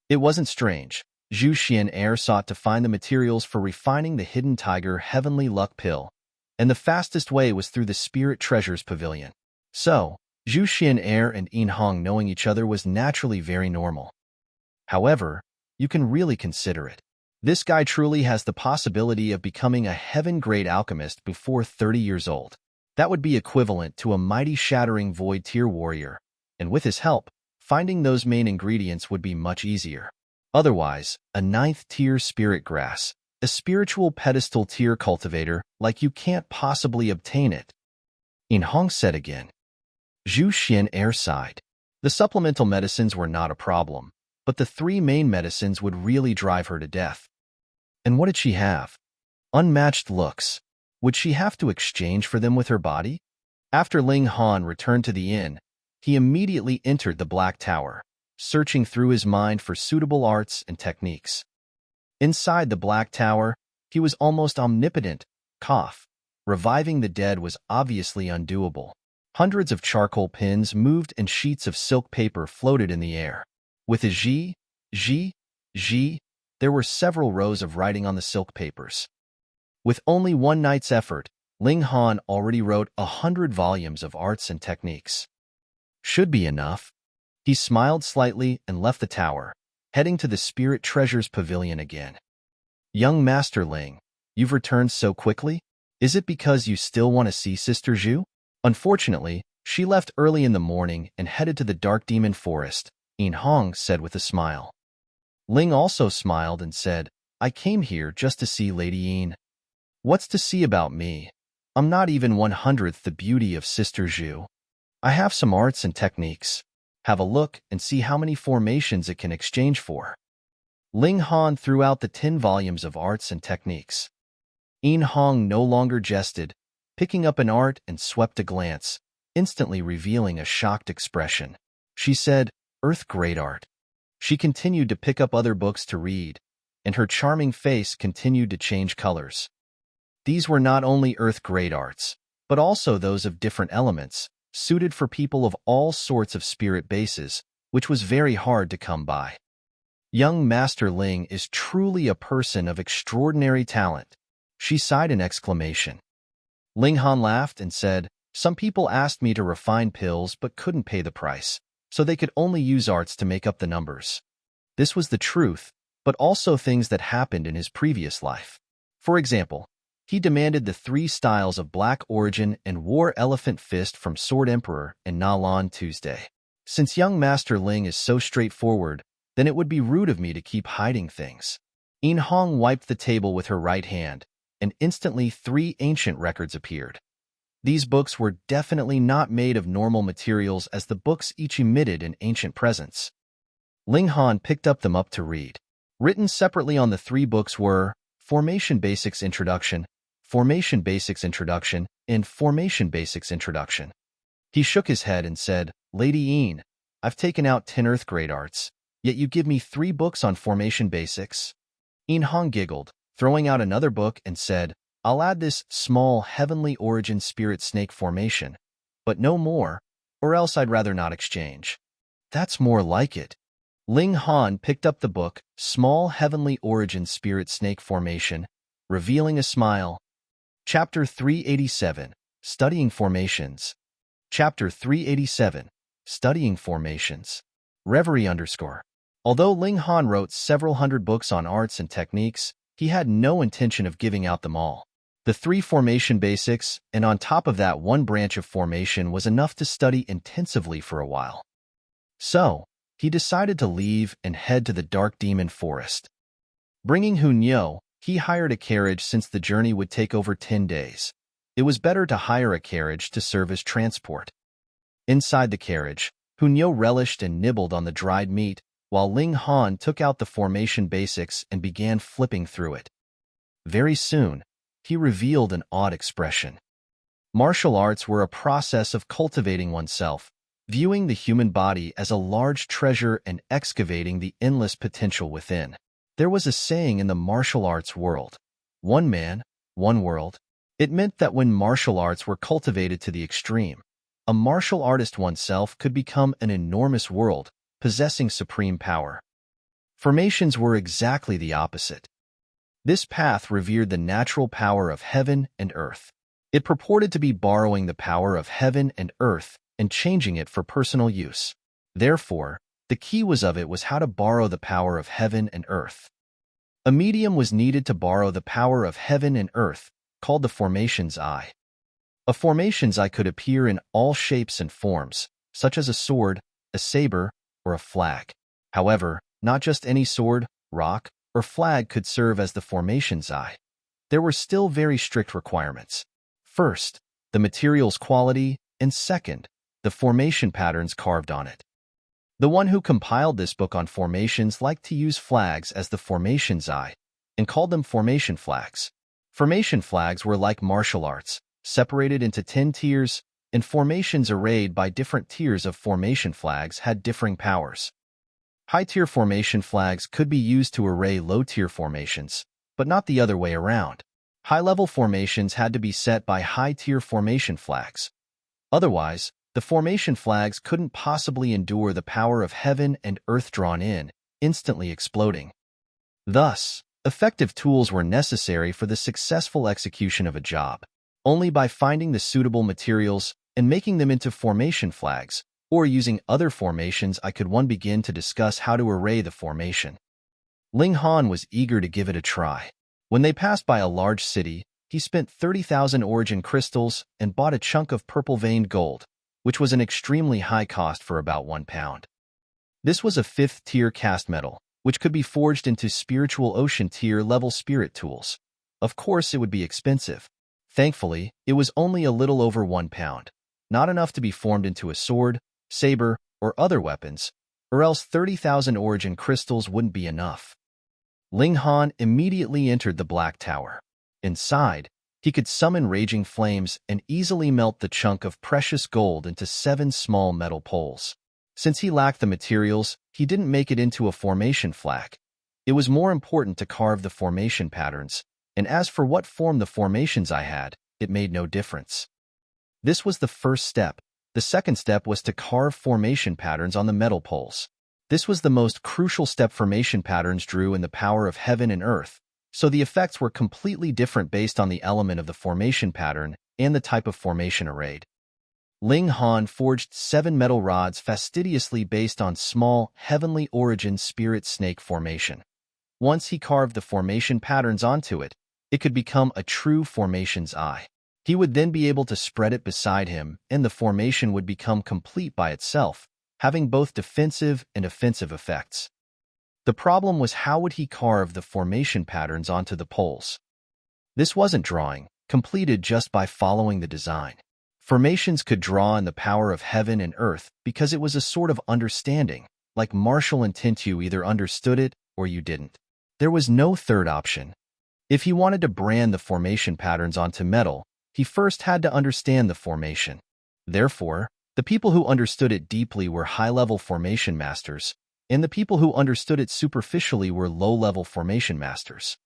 It wasn't strange. Zhu Xuan Er sought to find the materials for refining the hidden tiger heavenly luck pill, and the fastest way was through the Spirit Treasures Pavilion. So, Zhu Xuan Er and Yin Hong knowing each other was naturally very normal. However, you can really consider it. This guy truly has the possibility of becoming a heaven-grade alchemist before 30 years old. That would be equivalent to a mighty shattering void tier warrior, and with his help, finding those main ingredients would be much easier. Otherwise, a 9th tier spirit grass, a spiritual pedestal tier cultivator, like you can't possibly obtain it. Yin Hong said again. Zhu Xuan Er sighed. The supplemental medicines were not a problem, but the 3 main medicines would really drive her to death. And what did she have? Unmatched looks. Would she have to exchange for them with her body? After Ling Han returned to the inn, he immediately entered the Black Tower, searching through his mind for suitable arts and techniques. Inside the Black Tower, he was almost omnipotent. Cough. Reviving the dead was obviously undoable. Hundreds of charcoal pins moved and sheets of silk paper floated in the air. With a G, there were several rows of writing on the silk papers. With only one night's effort, Ling Han already wrote 100 volumes of arts and techniques. Should be enough. He smiled slightly and left the tower, heading to the Spirit Treasures Pavilion again. "Young Master Ling, you've returned so quickly? Is it because you still want to see Sister Zhu?" Unfortunately, she left early in the morning and headed to the Dark Demon Forest, Yin Hong said with a smile. Ling also smiled and said, "I came here just to see Lady Yin." "What's to see about me? I'm not even 1/100th the beauty of Sister Zhu. I have some arts and techniques. Have a look and see how many formations it can exchange for." Ling Han threw out the 10 volumes of arts and techniques. Yin Hong no longer jested, picking up an art and swept a glance, instantly revealing a shocked expression. She said, "Earth Great Art." She continued to pick up other books to read, and her charming face continued to change colors. These were not only Earth Great Arts, but also those of different elements, suited for people of all sorts of spirit bases, which was very hard to come by. Young Master Ling is truly a person of extraordinary talent. She sighed an exclamation. Ling Han laughed and said, "Some people asked me to refine pills but couldn't pay the price, so they could only use arts to make up the numbers." This was the truth, but also things that happened in his previous life. For example, he demanded the 3 styles of Black Origin and wore Elephant Fist from Sword Emperor and Nalan Tuesday. Since young Master Ling is so straightforward, then it would be rude of me to keep hiding things. Yin Hong wiped the table with her right hand, and instantly 3 ancient records appeared. These books were definitely not made of normal materials as the books each emitted an ancient presence. Ling Han picked them up to read. Written separately on the 3 books were Formation Basics Introduction, Formation Basics Introduction, and Formation Basics Introduction. He shook his head and said, "Lady Yin, I've taken out 10 Earth Grade Arts, yet you give me 3 books on Formation Basics?" Yin Hong giggled, throwing out another book and said, "I'll add this small Heavenly Origin Spirit Snake Formation, but no more, or else I'd rather not exchange." "That's more like it." Ling Han picked up the book, Small Heavenly Origin Spirit Snake Formation, revealing a smile. Chapter 387, Studying Formations. Chapter 387, Studying Formations. Reverie _ Although Ling Han wrote several hundred books on arts and techniques, he had no intention of giving out them all. The 3 formation basics, and on top of that 1 branch of formation, was enough to study intensively for a while. So, he decided to leave and head to the Dark Demon Forest. Bringing Hunyo, he hired a carriage since the journey would take over 10 days. It was better to hire a carriage to serve as transport. Inside the carriage, Hunyo relished and nibbled on the dried meat, while Ling Han took out the formation basics and began flipping through it. Very soon, he revealed an odd expression. Martial arts were a process of cultivating oneself, viewing the human body as a large treasure and excavating the endless potential within. There was a saying in the martial arts world, "One man, one world." It meant that when martial arts were cultivated to the extreme, a martial artist oneself could become an enormous world, possessing supreme power. Formations were exactly the opposite. This path revered the natural power of heaven and earth. It purported to be borrowing the power of heaven and earth and changing it for personal use. Therefore, the key was how to borrow the power of heaven and earth. A medium was needed to borrow the power of heaven and earth, called the formation's eye. A formation's eye could appear in all shapes and forms, such as a sword, a saber, or a flag. However, not just any sword, rock, or flag could serve as the formation's eye. There were still very strict requirements. First, the material's quality, and second, the formation patterns carved on it. The one who compiled this book on formations liked to use flags as the formation's eye, and called them formation flags. Formation flags were like martial arts, separated into 10 tiers, and formations arrayed by different tiers of formation flags had differing powers. High-tier formation flags could be used to array low-tier formations, but not the other way around. High-level formations had to be set by high-tier formation flags. Otherwise, the formation flags couldn't possibly endure the power of heaven and earth drawn in, instantly exploding. Thus, effective tools were necessary for the successful execution of a job. Only by finding the suitable materials and making them into formation flags, or using other formations, could one begin to discuss how to array the formation. Ling Han was eager to give it a try. When they passed by a large city, he spent 30,000 origin crystals and bought a chunk of purple-veined gold, which was an extremely high cost for about 1 pound. This was a 5th-tier cast metal, which could be forged into spiritual ocean tier level spirit tools. Of course, it would be expensive. Thankfully, it was only a little over 1 pound, not enough to be formed into a sword, saber, or other weapons, or else 30,000 origin crystals wouldn't be enough. Ling Han immediately entered the Black Tower. Inside, he could summon raging flames and easily melt the chunk of precious gold into 7 small metal poles. Since he lacked the materials, he didn't make it into a formation flag. It was more important to carve the formation patterns, and as for what form the formations I had, it made no difference. This was the first step. The second step was to carve formation patterns on the metal poles. This was the most crucial step. Formation patterns drew in the power of heaven and earth, so the effects were completely different based on the element of the formation pattern and the type of formation arrayed. Ling Han forged 7 metal rods fastidiously based on small, heavenly origin spirit snake formation. Once he carved the formation patterns onto it, it could become a true formation's eye. He would then be able to spread it beside him, and the formation would become complete by itself, having both defensive and offensive effects. The problem was how would he carve the formation patterns onto the poles? This wasn't drawing, completed just by following the design. Formations could draw in the power of heaven and earth because it was a sort of understanding, like Marshall and Tint. You either understood it or you didn't. There was no third option. If he wanted to brand the formation patterns onto metal, he first had to understand the formation. Therefore, the people who understood it deeply were high-level formation masters, and the people who understood it superficially were low-level formation masters.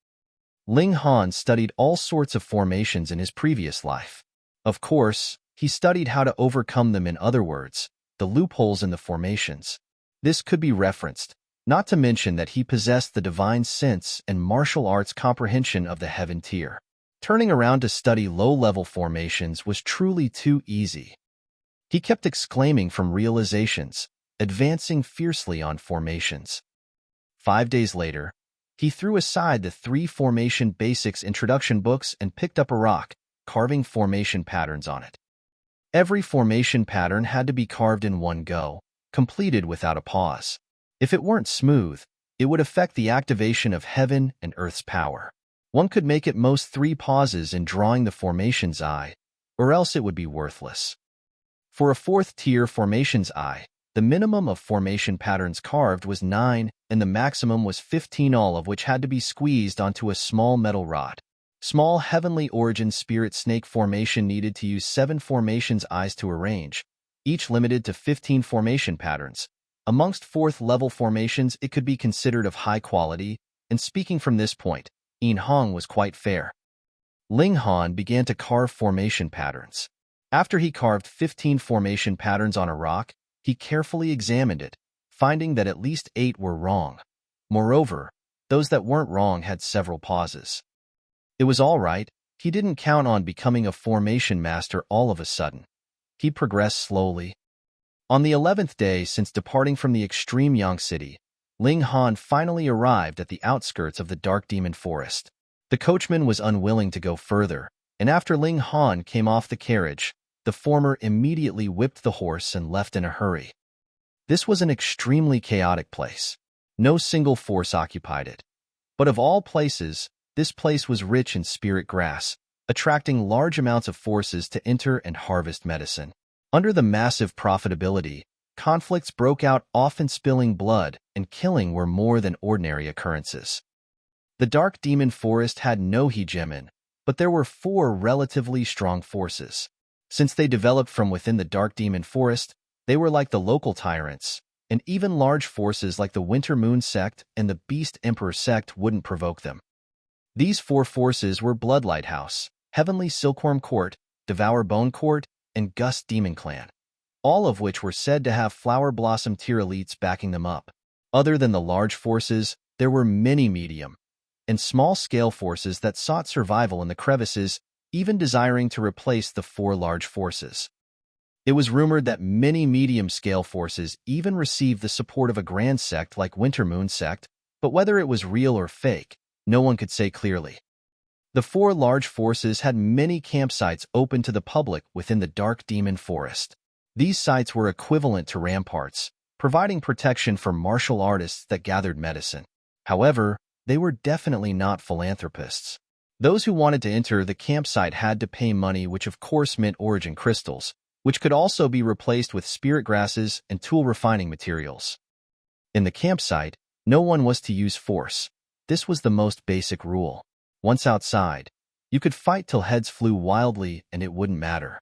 Ling Han studied all sorts of formations in his previous life. Of course, he studied how to overcome them. In other words, the loopholes in the formations. This could be referenced, not to mention that he possessed the divine sense and martial arts comprehension of the heaven tier. Turning around to study low-level formations was truly too easy. He kept exclaiming from realizations, advancing fiercely on formations. 5 days later, he threw aside the 3 Formation Basics introduction books and picked up a rock, carving formation patterns on it. Every formation pattern had to be carved in one go, completed without a pause. If it weren't smooth, it would affect the activation of heaven and earth's power. One could make at most 3 pauses in drawing the formation's eye, or else it would be worthless. For a 4th-tier formation's eye, the minimum of formation patterns carved was 9, and the maximum was 15, all of which had to be squeezed onto a small metal rod. Small heavenly origin spirit snake formation needed to use 7 formations' eyes to arrange, each limited to 15 formation patterns. Amongst 4th-level formations, it could be considered of high quality, and speaking from this point, Yin Hong was quite fair. Ling Han began to carve formation patterns. After he carved 15 formation patterns on a rock, he carefully examined it, finding that at least 8 were wrong. Moreover, those that weren't wrong had several pauses. It was all right. He didn't count on becoming a formation master all of a sudden. He progressed slowly. On the 11th day since departing from the extreme Yang City, Ling Han finally arrived at the outskirts of the Dark Demon Forest. The coachman was unwilling to go further, and after Ling Han came off the carriage, the former immediately whipped the horse and left in a hurry. This was an extremely chaotic place. No single force occupied it. But of all places, this place was rich in spirit grass, attracting large amounts of forces to enter and harvest medicine. Under the massive profitability, conflicts broke out, often spilling blood and killing were more than ordinary occurrences. The Dark Demon Forest had no hegemon, but there were 4 relatively strong forces. Since they developed from within the Dark Demon Forest, they were like the local tyrants, and even large forces like the Winter Moon Sect and the Beast Emperor Sect wouldn't provoke them. These 4 forces were Blood Lighthouse, Heavenly Silkworm Court, Devour Bone Court, and Gust Demon Clan, all of which were said to have Flower Blossom tier elites backing them up. Other than the large forces, there were many medium and small-scale forces that sought survival in the crevices, even desiring to replace the 4 large forces. It was rumored that many medium-scale forces even received the support of a grand sect like Winter Moon Sect, but whether it was real or fake, no one could say clearly. The 4 large forces had many campsites open to the public within the Dark Demon Forest. These sites were equivalent to ramparts, providing protection for martial artists that gathered medicine. However, they were definitely not philanthropists. Those who wanted to enter the campsite had to pay money, which of course meant origin crystals, which could also be replaced with spirit grasses and tool refining materials. In the campsite, no one was to use force. This was the most basic rule. Once outside, you could fight till heads flew wildly and it wouldn't matter.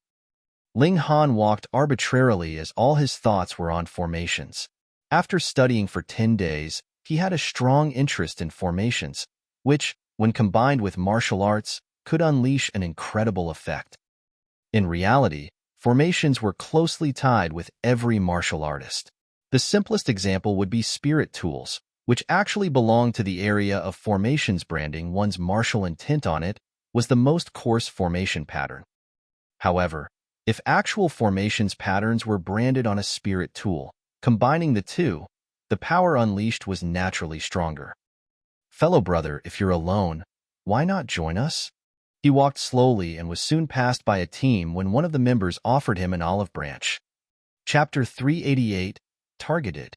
Ling Han walked arbitrarily as all his thoughts were on formations. After studying for 10 days, he had a strong interest in formations, which, when combined with martial arts, could unleash an incredible effect. In reality, formations were closely tied with every martial artist. The simplest example would be spirit tools, which actually belonged to the area of formations. Branding one's martial intent on it was the most coarse formation pattern. However, if actual formations patterns were branded on a spirit tool, combining the two, the power unleashed was naturally stronger. Fellow brother, if you're alone, why not join us? He walked slowly and was soon passed by a team when one of the members offered him an olive branch. Chapter 388, Targeted.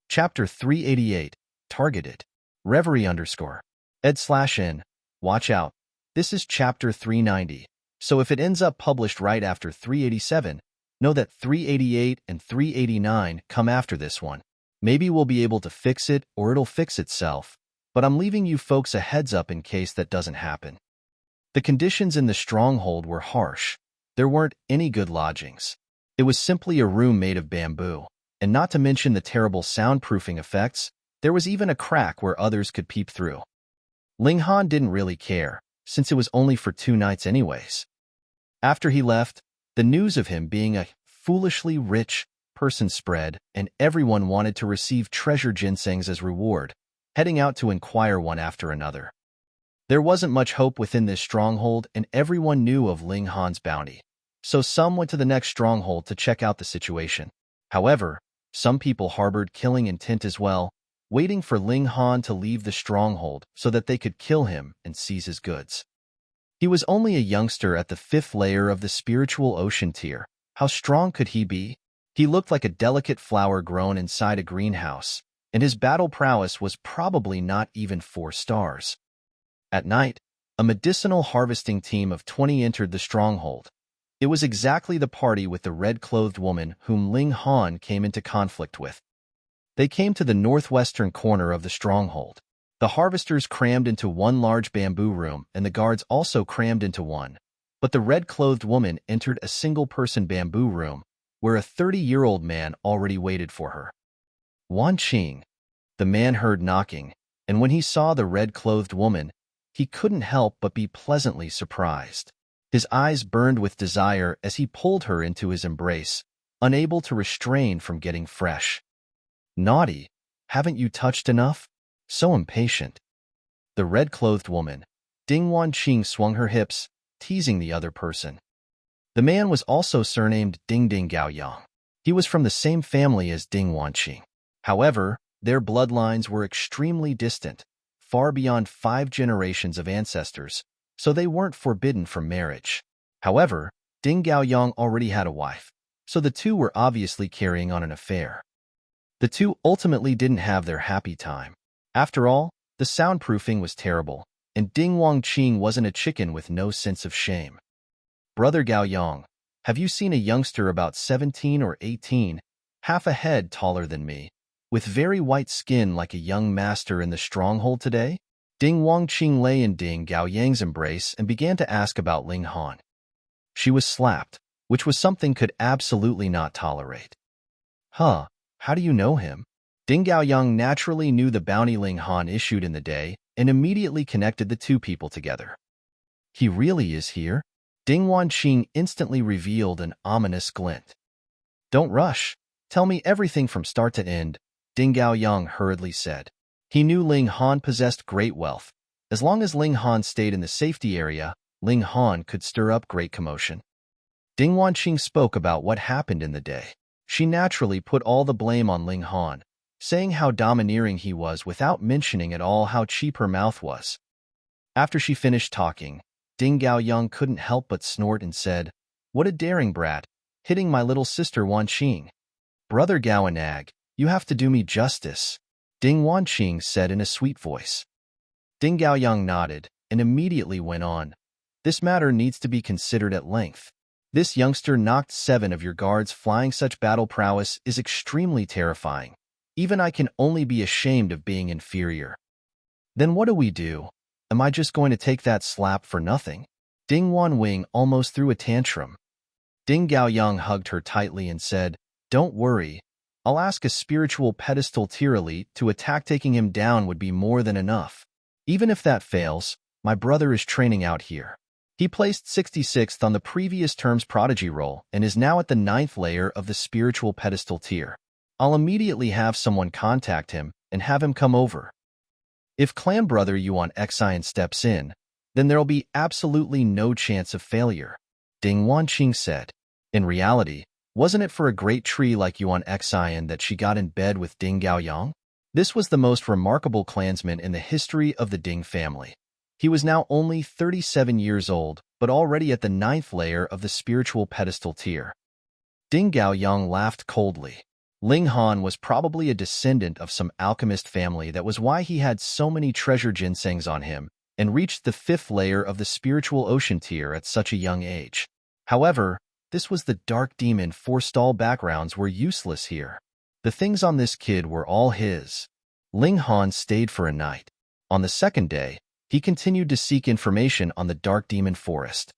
Chapter 388, Targeted. Reverie underscore. Ed/N. Watch out. This is chapter 390. So if it ends up published right after 387, know that 388 and 389 come after this one. Maybe we'll be able to fix it or it'll fix itself, but I'm leaving you folks a heads up in case that doesn't happen. The conditions in the stronghold were harsh. There weren't any good lodgings. It was simply a room made of bamboo, and not to mention the terrible soundproofing effects, there was even a crack where others could peep through. Ling Han didn't really care, since it was only for 2 nights anyways. After he left, the news of him being a foolishly rich person spread, and everyone wanted to receive treasure ginsengs as reward, heading out to inquire one after another. There wasn't much hope within this stronghold, and everyone knew of Ling Han's bounty, so some went to the next stronghold to check out the situation. However, some people harbored killing intent as well, waiting for Ling Han to leave the stronghold so that they could kill him and seize his goods. He was only a youngster at the 5th layer of the spiritual ocean tier. How strong could he be? He looked like a delicate flower grown inside a greenhouse, and his battle prowess was probably not even 4 stars. At night, a medicinal harvesting team of 20 entered the stronghold. It was exactly the party with the red-clothed woman whom Ling Han came into conflict with. They came to the northwestern corner of the stronghold. The harvesters crammed into one large bamboo room, and the guards also crammed into one. But the red-clothed woman entered a single-person bamboo room, where a 30-year-old man already waited for her. Wan Qing. The man heard knocking, and when he saw the red-clothed woman, he couldn't help but be pleasantly surprised. His eyes burned with desire as he pulled her into his embrace, unable to restrain from getting fresh. Naughty, haven't you touched enough? So impatient. The red-clothed woman, Ding Wan Qing, swung her hips, teasing the other person. The man was also surnamed Ding Ding Gaoyang. He was from the same family as Ding Wan Qing. However, their bloodlines were extremely distant, far beyond 5 generations of ancestors, so they weren't forbidden from marriage. However, Ding Gaoyang already had a wife, so the two were obviously carrying on an affair. The two ultimately didn't have their happy time. After all, the soundproofing was terrible, and Ding Wan Qing wasn't a chicken with no sense of shame. Brother Gaoyang, have you seen a youngster about 17 or 18, half a head taller than me, with very white skin like a young master in the stronghold today? Ding Wan Qing lay in Ding Gaoyang's embrace and began to ask about Ling Han. She was slapped, which was something could absolutely not tolerate. Huh, how do you know him? Ding Gaoyang naturally knew the bounty Ling Han issued in the day and immediately connected the two people together. He really is here? Ding Wan Qing instantly revealed an ominous glint. Don't rush. Tell me everything from start to end, Ding Gaoyang hurriedly said. He knew Ling Han possessed great wealth. As long as Ling Han stayed in the safety area, Ling Han could stir up great commotion. Ding Wan Qing spoke about what happened in the day. She naturally put all the blame on Ling Han, saying how domineering he was without mentioning at all how cheap her mouth was. After she finished talking, Ding Gaoyang couldn't help but snort and said, "What a daring brat, hitting my little sister Wan Qing. Brother Gaoanag, you have to do me justice," Ding Wan Qing said in a sweet voice. Ding Gaoyang nodded and immediately went on. This matter needs to be considered at length. This youngster knocked 7 of your guards flying. Such battle prowess is extremely terrifying. Even I can only be ashamed of being inferior. Then what do we do? Am I just going to take that slap for nothing? Ding Wan Wing almost threw a tantrum. Ding Gaoyang hugged her tightly and said, "Don't worry. I'll ask a spiritual pedestal tier elite to attack. Taking him down would be more than enough. Even if that fails, my brother is training out here. He placed 66th on the previous term's prodigy roll and is now at the 9th layer of the spiritual pedestal tier. I'll immediately have someone contact him and have him come over. If clan brother Yuan Xian steps in, then there'll be absolutely no chance of failure," Ding Wan Qing said. In reality, wasn't it for a great tree like Yuan Xian that she got in bed with Ding Gaoyang? This was the most remarkable clansman in the history of the Ding family. He was now only 37 years old, but already at the 9th layer of the spiritual pedestal tier. Ding Gaoyang laughed coldly. Ling Han was probably a descendant of some alchemist family. That was why he had so many treasure ginsengs on him and reached the 5th layer of the spiritual ocean tier at such a young age. However, this was the dark demon forest. All backgrounds were useless here. The things on this kid were all his. Ling Han stayed for a night. On the second day, he continued to seek information on the Dark Demon Forest.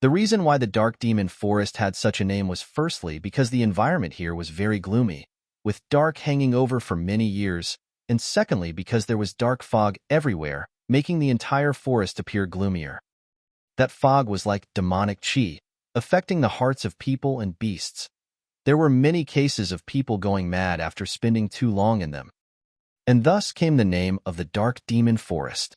The reason why the Dark Demon Forest had such a name was firstly because the environment here was very gloomy, with dark hanging over for many years, and secondly because there was dark fog everywhere, making the entire forest appear gloomier. That fog was like demonic qi, affecting the hearts of people and beasts. There were many cases of people going mad after spending too long in them. And thus came the name of the Dark Demon Forest.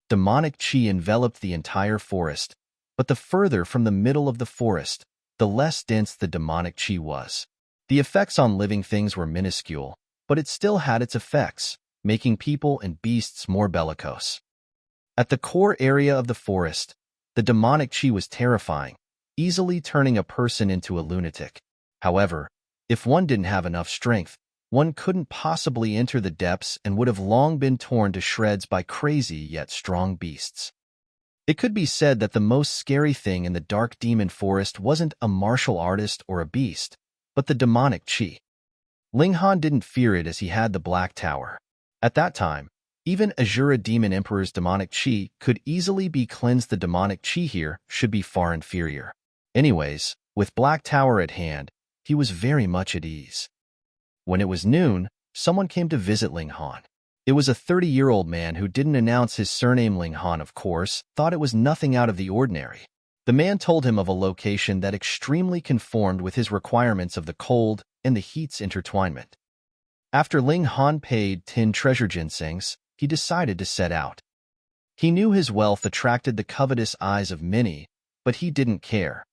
Demonic qi enveloped the entire forest, but the further from the middle of the forest, the less dense the demonic qi was. The effects on living things were minuscule, but it still had its effects, making people and beasts more bellicose. At the core area of the forest, the demonic qi was terrifying, easily turning a person into a lunatic. However, if one didn't have enough strength, one couldn't possibly enter the depths and would have long been torn to shreds by crazy yet strong beasts. It could be said that the most scary thing in the Dark Demon Forest wasn't a martial artist or a beast, but the demonic qi. Ling Han didn't fear it as he had the Black Tower. At that time, even Azura Demon Emperor's demonic qi could easily be cleansed. The demonic qi here should be far inferior. Anyways, with Black Tower at hand, he was very much at ease. When it was noon, someone came to visit Ling Han. It was a 30-year-old man who didn't announce his surname. Ling Han, of course, thought it was nothing out of the ordinary. The man told him of a location that extremely conformed with his requirements of the cold and the heat's intertwinement. After Ling Han paid 10 treasure ginsengs, he decided to set out. He knew his wealth attracted the covetous eyes of many, but he didn't care.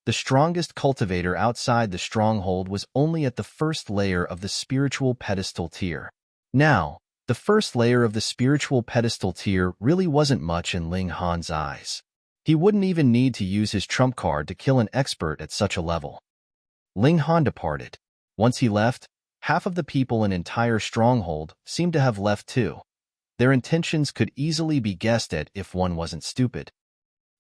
The strongest cultivator outside the stronghold was only at the 1st layer of the spiritual pedestal tier. Now, the 1st layer of the spiritual pedestal tier really wasn't much in Ling Han's eyes. He wouldn't even need to use his trump card to kill an expert at such a level. Ling Han departed. Once he left, half of the people in entire stronghold seemed to have left too. Their intentions could easily be guessed at if one wasn't stupid.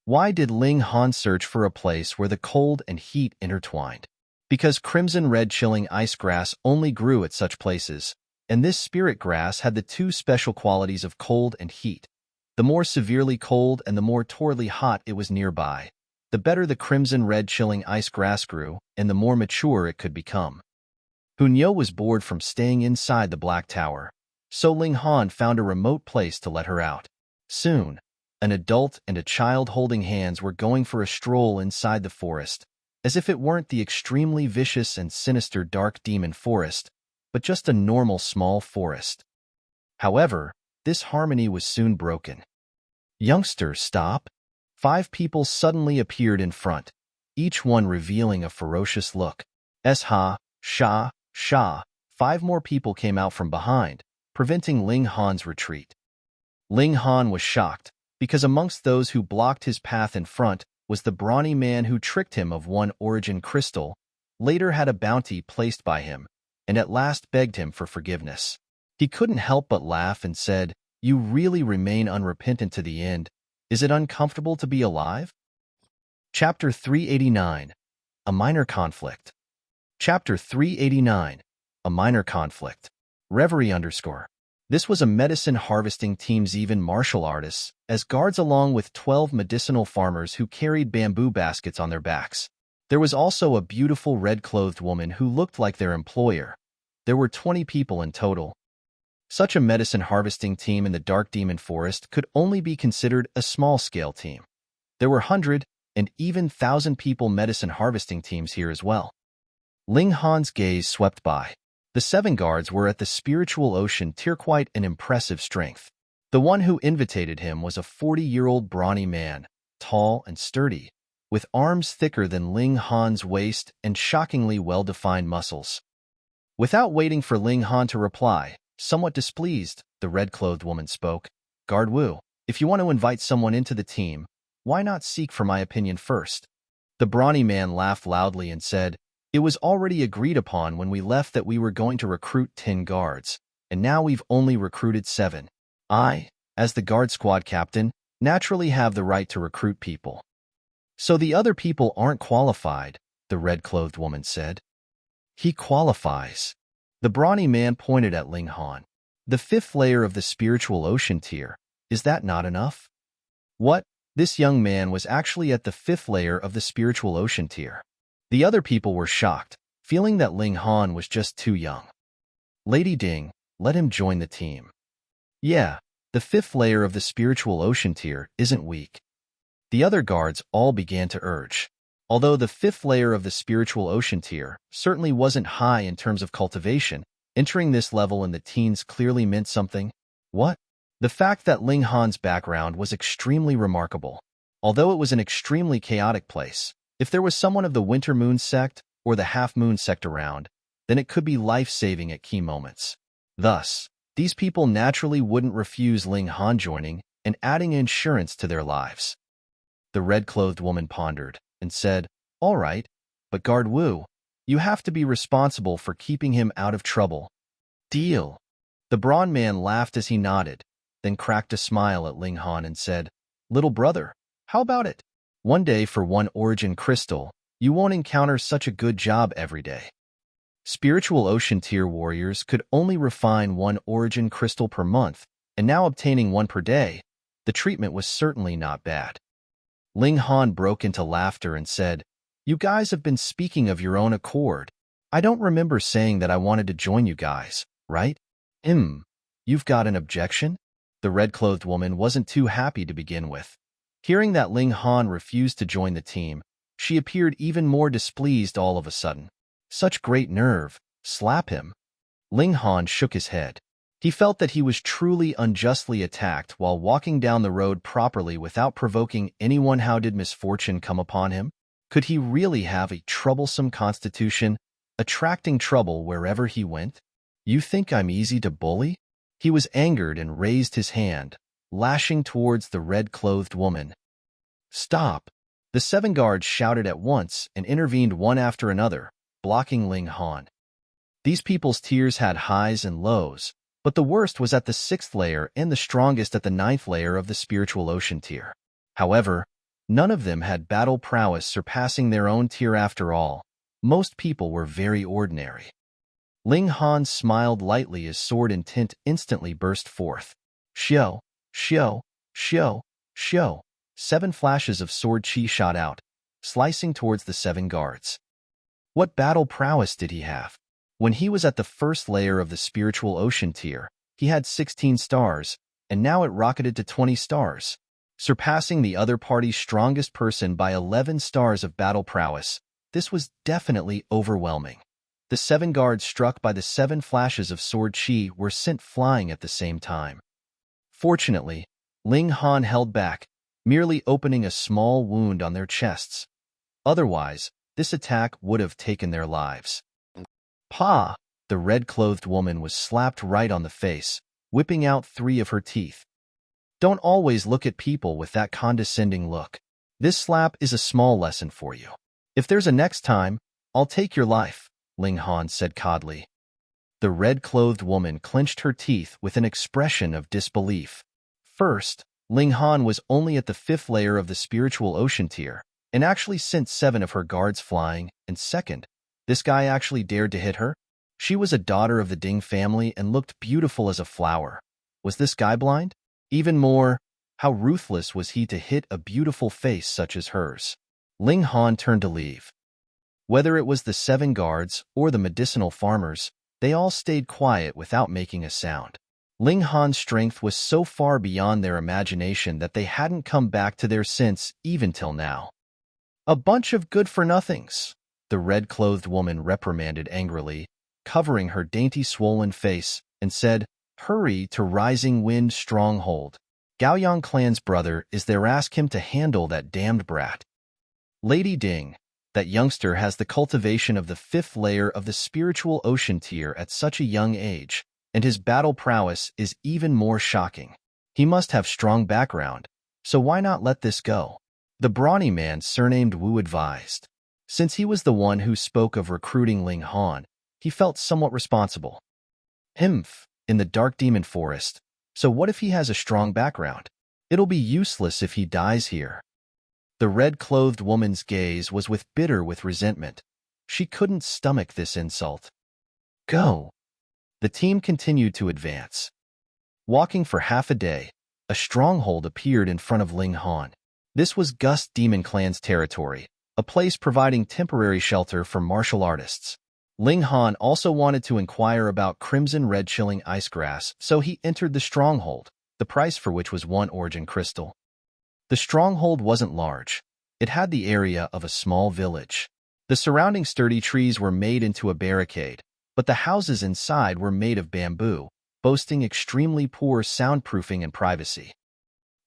Why did Ling Han search for a place where the cold and heat intertwined? Because crimson-red chilling ice grass only grew at such places, and this spirit grass had the 2 special qualities of cold and heat. The more severely cold and the more torridly hot it was nearby, the better the crimson-red chilling ice grass grew and the more mature it could become. Hunyo was bored from staying inside the Black Tower, so Ling Han found a remote place to let her out. Soon, an adult and a child holding hands were going for a stroll inside the forest, as if it weren't the extremely vicious and sinister Dark Demon Forest, but just a normal small forest. However, this harmony was soon broken. "Youngster, stop!" 5 people suddenly appeared in front, each one revealing a ferocious look. Ha, sha, sha. 5 more people came out from behind, preventing Ling Han's retreat. Ling Han was shocked, because amongst those who blocked his path in front was the brawny man who tricked him of 1 origin crystal, later had a bounty placed by him, and at last begged him for forgiveness. He couldn't help but laugh and said, "You really remain unrepentant to the end. Is it uncomfortable to be alive?" Chapter 389. A Minor Conflict. Chapter 389. A Minor Conflict. Reverie _ This was a medicine harvesting team's even martial artists, as guards along with 12 medicinal farmers who carried bamboo baskets on their backs. There was also a beautiful red-clothed woman who looked like their employer. There were 20 people in total. Such a medicine harvesting team in the Dark Demon Forest could only be considered a small-scale team. There were 100 and even 1,000 people medicine harvesting teams here as well. Ling Han's gaze swept by. The 7 guards were at the spiritual ocean tier, quite an impressive strength. The one who invitated him was a 40-year-old brawny man, tall and sturdy, with arms thicker than Ling Han's waist and shockingly well-defined muscles. Without waiting for Ling Han to reply, somewhat displeased, the red-clothed woman spoke. "Guard Wu, if you want to invite someone into the team, why not seek for my opinion first?" The brawny man laughed loudly and said, It was already agreed upon when we left that we were going to recruit 10 guards, and now we've only recruited 7. I, as the guard squad captain, naturally have the right to recruit people. So the other people aren't qualified, the red-clothed woman said. He qualifies. The brawny man pointed at Ling Han. The 5th layer of the spiritual ocean tier. Is that not enough? What? This young man was actually at the 5th layer of the spiritual ocean tier. The other people were shocked, feeling that Ling Han was just too young. Lady Ding, let him join the team. Yeah, the 5th layer of the spiritual ocean tier isn't weak. The other guards all began to urge. Although the 5th layer of the spiritual ocean tier certainly wasn't high in terms of cultivation, entering this level in the teens clearly meant something. What? The fact that Ling Han's background was extremely remarkable. Although it was an extremely chaotic place, if there was someone of the Winter Moon sect or the Half Moon sect around, then it could be life-saving at key moments. Thus, these people naturally wouldn't refuse Ling Han joining and adding insurance to their lives. The red-clothed woman pondered and said, "All right, but Guard Wu, you have to be responsible for keeping him out of trouble." Deal. The brawn man laughed as he nodded, then cracked a smile at Ling Han and said, "Little brother, how about it? One day for one origin crystal, you won't encounter such a good job every day." Spiritual ocean tier warriors could only refine one origin crystal per month, and now obtaining one per day, the treatment was certainly not bad. Ling Han broke into laughter and said, "You guys have been speaking of your own accord. I don't remember saying that I wanted to join you guys, right? You've got an objection?" The red-clothed woman wasn't too happy to begin with. Hearing that Ling Han refused to join the team, she appeared even more displeased all of a sudden. Such great nerve, slap him. Ling Han shook his head. He felt that he was truly unjustly attacked while walking down the road properly without provoking anyone. How did misfortune come upon him? Could he really have a troublesome constitution, attracting trouble wherever he went? You think I'm easy to bully? He was angered and raised his hand, lashing towards the red-clothed woman. Stop! The 7 guards shouted at once and intervened one after another, blocking Ling Han. These people's tiers had highs and lows, but the worst was at the 6th layer and the strongest at the 9th layer of the spiritual ocean tier. However, none of them had battle prowess surpassing their own tier after all. Most people were very ordinary. Ling Han smiled lightly as sword intent instantly burst forth. Xiao, xiao, xiao, xiao. 7 flashes of sword chi shot out, slicing towards the 7 guards. What battle prowess did he have? When he was at the 1st layer of the spiritual ocean tier, he had 16 stars, and now it rocketed to 20 stars, surpassing the other party's strongest person by 11 stars of battle prowess. This was definitely overwhelming. The 7 guards struck by the 7 flashes of sword chi were sent flying at the same time. Fortunately, Ling Han held back, merely opening a small wound on their chests. Otherwise, this attack would have taken their lives. Pa! The red-clothed woman was slapped right on the face, whipping out 3 of her teeth. Don't always look at people with that condescending look. This slap is a small lesson for you. If there's a next time, I'll take your life, Ling Han said coldly. The red-clothed woman clenched her teeth with an expression of disbelief. First, Ling Han was only at the 5th layer of the spiritual ocean tier, and actually sent 7 of her guards flying, and second, this guy actually dared to hit her? She was a daughter of the Ding family and looked beautiful as a flower. Was this guy blind? Even more, how ruthless was he to hit a beautiful face such as hers? Ling Han turned to leave. Whether it was the 7 guards or the medicinal farmers, they all stayed quiet without making a sound. Ling Han's strength was so far beyond their imagination that they hadn't come back to their sense even till now. A bunch of good-for-nothings, the red-clothed woman reprimanded angrily, covering her dainty swollen face, and said, "Hurry to Rising Wind Stronghold. Gaoyang clan's brother is there, ask him to handle that damned brat." Lady Ding, that youngster has the cultivation of the 5th layer of the spiritual ocean tier at such a young age, and his battle prowess is even more shocking. He must have strong background, so why not let this go? The brawny man surnamed Wu advised. Since he was the one who spoke of recruiting Ling Han, he felt somewhat responsible. In the Dark Demon Forest. So what if he has a strong background? It'll be useless if he dies here. The red-clothed woman's gaze was bitter with resentment. She couldn't stomach this insult. Go. The team continued to advance. Walking for half a day, a stronghold appeared in front of Ling Han. This was Gust Demon Clan's territory, a place providing temporary shelter for martial artists. Ling Han also wanted to inquire about crimson red chilling ice grass, so he entered the stronghold, the price for which was 1 origin crystal. The stronghold wasn't large. It had the area of a small village. The surrounding sturdy trees were made into a barricade, but the houses inside were made of bamboo, boasting extremely poor soundproofing and privacy.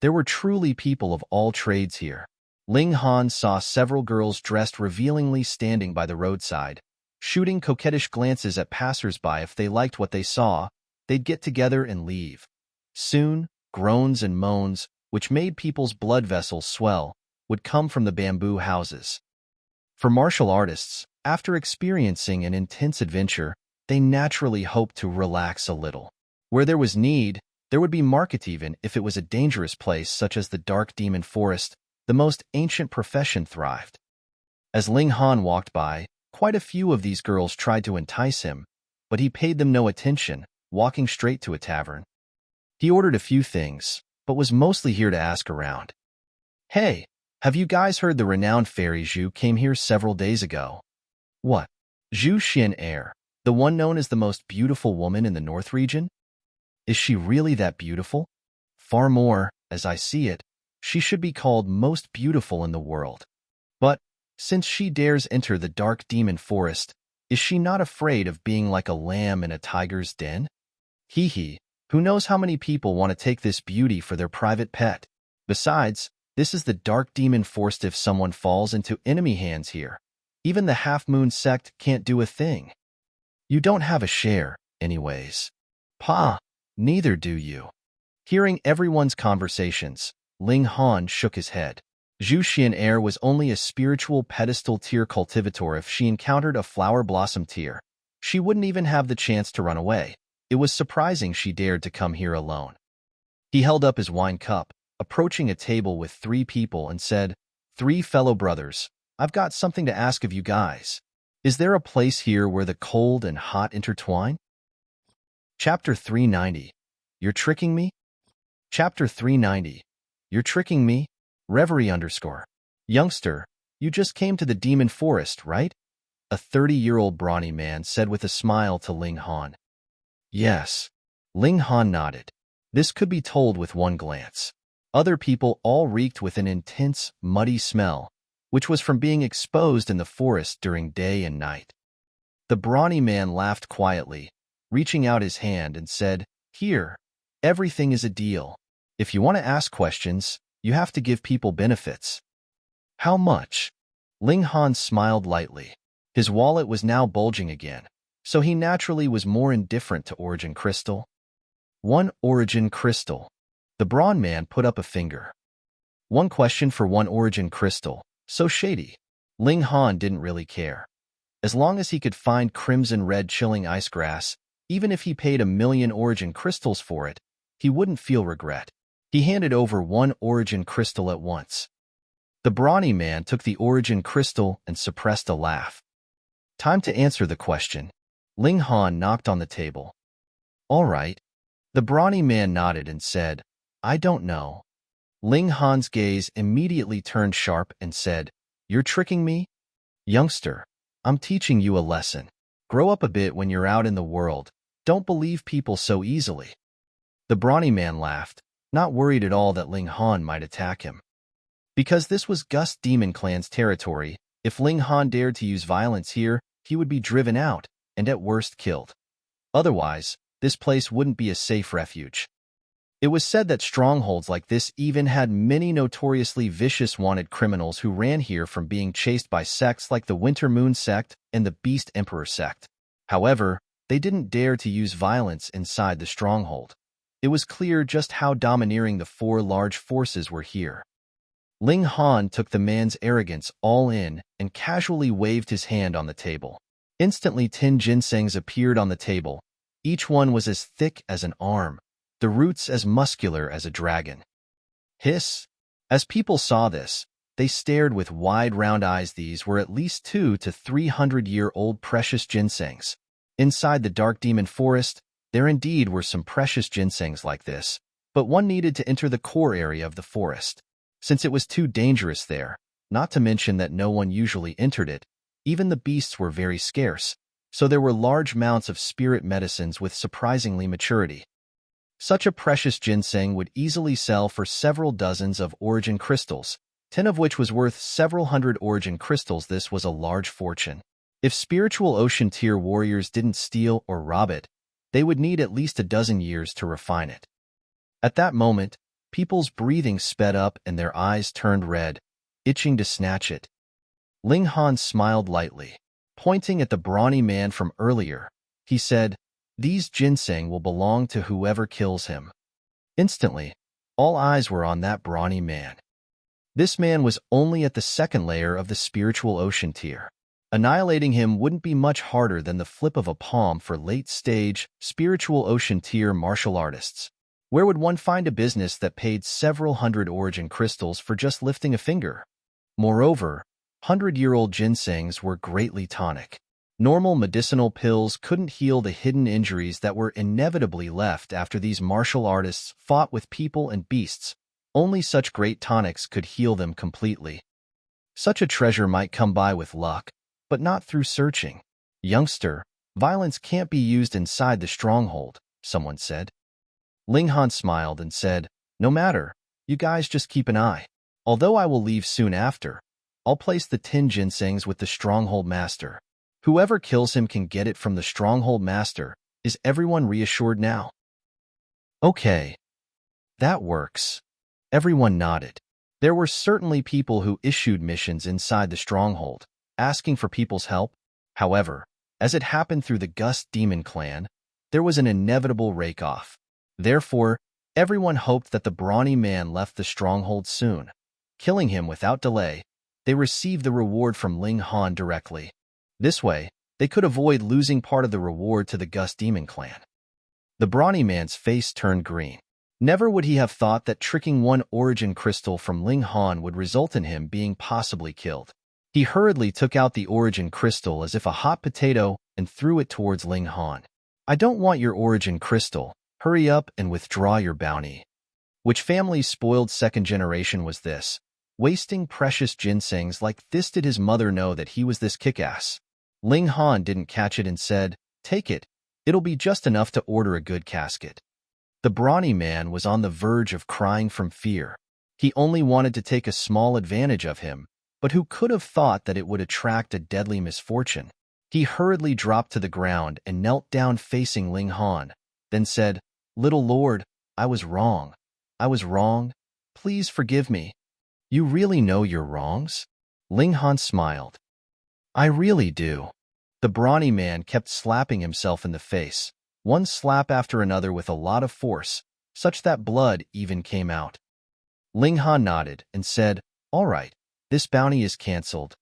There were truly people of all trades here. Ling Han saw several girls dressed revealingly standing by the roadside, shooting coquettish glances at passers-by. If they liked what they saw, they'd get together and leave. Soon, groans and moans, which made people's blood vessels swell, would come from the bamboo houses. For martial artists, after experiencing an intense adventure, they naturally hoped to relax a little. Where there was need, there would be market. Even if it was a dangerous place such as the Dark Demon Forest, the most ancient profession thrived. As Ling Han walked by, quite a few of these girls tried to entice him, but he paid them no attention, walking straight to a tavern. He ordered a few things, but was mostly here to ask around. Hey, have you guys heard the renowned fairy Zhu came here several days ago? What? Zhu Xuan Er, the one known as the most beautiful woman in the North region? Is she really that beautiful? Far more, as I see it, she should be called most beautiful in the world. But, since she dares enter the Dark Demon Forest, is she not afraid of being like a lamb in a tiger's den? Hee hee, who knows how many people want to take this beauty for their private pet? Besides, this is the Dark Demon Forest. If someone falls into enemy hands here, even the Half-Moon sect can't do a thing. You don't have a share, anyways. Pa, neither do you. Hearing everyone's conversations, Ling Han shook his head. Zhu Xuan Er was only a spiritual pedestal tier cultivator. If she encountered a flower blossom tier, she wouldn't even have the chance to run away. It was surprising she dared to come here alone. He held up his wine cup, approaching a table with 3 people, and said, 3 fellow brothers, I've got something to ask of you guys. Is there a place here where the cold and hot intertwine? Chapter 390. You're tricking me? Chapter 390. You're tricking me? Reverie _ Youngster, you just came to the Demon Forest, right? A 30-year-old brawny man said with a smile to Ling Han. Yes. Ling Han nodded. This could be told with one glance. Other people all reeked with an intense, muddy smell, which was from being exposed in the forest during day and night. The brawny man laughed quietly, reaching out his hand and said, Here, everything is a deal. If you want to ask questions, you have to give people benefits. How much? Ling Han smiled lightly. His wallet was now bulging again, so he naturally was more indifferent to origin crystal. 1 origin crystal. The brawn man put up a finger. 1 question for 1 origin crystal. So shady. Ling Han didn't really care. As long as he could find crimson red chilling ice grass, even if he paid 1,000,000 origin crystals for it, he wouldn't feel regret. He handed over 1 origin crystal at once. The brawny man took the origin crystal and suppressed a laugh. Time to answer the question. Ling Han knocked on the table. All right. The brawny man nodded and said, I don't know. Ling Han's gaze immediately turned sharp and said, You're tricking me? Youngster, I'm teaching you a lesson. Grow up a bit when you're out in the world. Don't believe people so easily. The brawny man laughed, not worried at all that Ling Han might attack him. Because this was Gust Demon Clan's territory, if Ling Han dared to use violence here, he would be driven out, and at worst killed. Otherwise, this place wouldn't be a safe refuge. It was said that strongholds like this even had many notoriously vicious wanted criminals who ran here from being chased by sects like the Winter Moon sect and the Beast Emperor sect. However, they didn't dare to use violence inside the stronghold. It was clear just how domineering the 4 large forces were here. Ling Han took the man's arrogance all in and casually waved his hand on the table. Instantly 10 ginsengs appeared on the table. Each one was as thick as an arm, the roots as muscular as a dragon. Hiss! As people saw this, they stared with wide round eyes. These were at least 200 to 300-year-old precious ginsengs. Inside the dark demon forest, there indeed were some precious ginsengs like this, but one needed to enter the core area of the forest, since it was too dangerous there, not to mention that no one usually entered it. Even the beasts were very scarce, so there were large amounts of spirit medicines with surprisingly maturity. Such a precious ginseng would easily sell for several dozens of origin crystals, 10 of which was worth several hundred origin crystals. This was a large fortune. If spiritual ocean tier warriors didn't steal or rob it, they would need at least a dozen years to refine it. At that moment, people's breathing sped up and their eyes turned red, itching to snatch it. Ling Han smiled lightly. Pointing at the brawny man from earlier, he said, "These ginseng will belong to whoever kills him." Instantly, all eyes were on that brawny man. This man was only at the second layer of the spiritual ocean tier. Annihilating him wouldn't be much harder than the flip of a palm for late-stage, spiritual ocean tier martial artists. Where would one find a business that paid several hundred origin crystals for just lifting a finger? Moreover, 100-year-old ginsengs were greatly tonic. Normal medicinal pills couldn't heal the hidden injuries that were inevitably left after these martial artists fought with people and beasts. Only such great tonics could heal them completely. Such a treasure might come by with luck, but not through searching. "Youngster, violence can't be used inside the stronghold," someone said. Ling Han smiled and said, "No matter, you guys just keep an eye. Although I will leave soon after, I'll place the 10 ginsengs with the stronghold master. Whoever kills him can get it from the stronghold master. Is everyone reassured now?" "Okay. That works." Everyone nodded. There were certainly people who issued missions inside the stronghold, asking for people's help. However, as it happened through the Gust Demon clan, there was an inevitable rake-off. Therefore, everyone hoped that the brawny man left the stronghold soon. Killing him without delay, they received the reward from Ling Han directly. This way, they could avoid losing part of the reward to the Gust Demon clan. The brawny man's face turned green. Never would he have thought that tricking one origin crystal from Ling Han would result in him being possibly killed. He hurriedly took out the origin crystal as if a hot potato and threw it towards Ling Han. "I don't want your origin crystal. Hurry up and withdraw your bounty." Which family's spoiled second generation was this? Wasting precious ginsengs like this? Did his mother know that he was this kick-ass? Ling Han didn't catch it and said, "Take it. It'll be just enough to order a good casket." The brawny man was on the verge of crying from fear. He only wanted to take a small advantage of him, but who could have thought that it would attract a deadly misfortune? He hurriedly dropped to the ground and knelt down facing Ling Han, then said, "Little lord, I was wrong. I was wrong. Please forgive me." "You really know your wrongs?" Ling Han smiled. "I really do." The brawny man kept slapping himself in the face, one slap after another with a lot of force, such that blood even came out. Ling Han nodded and said, "All right, this bounty is cancelled."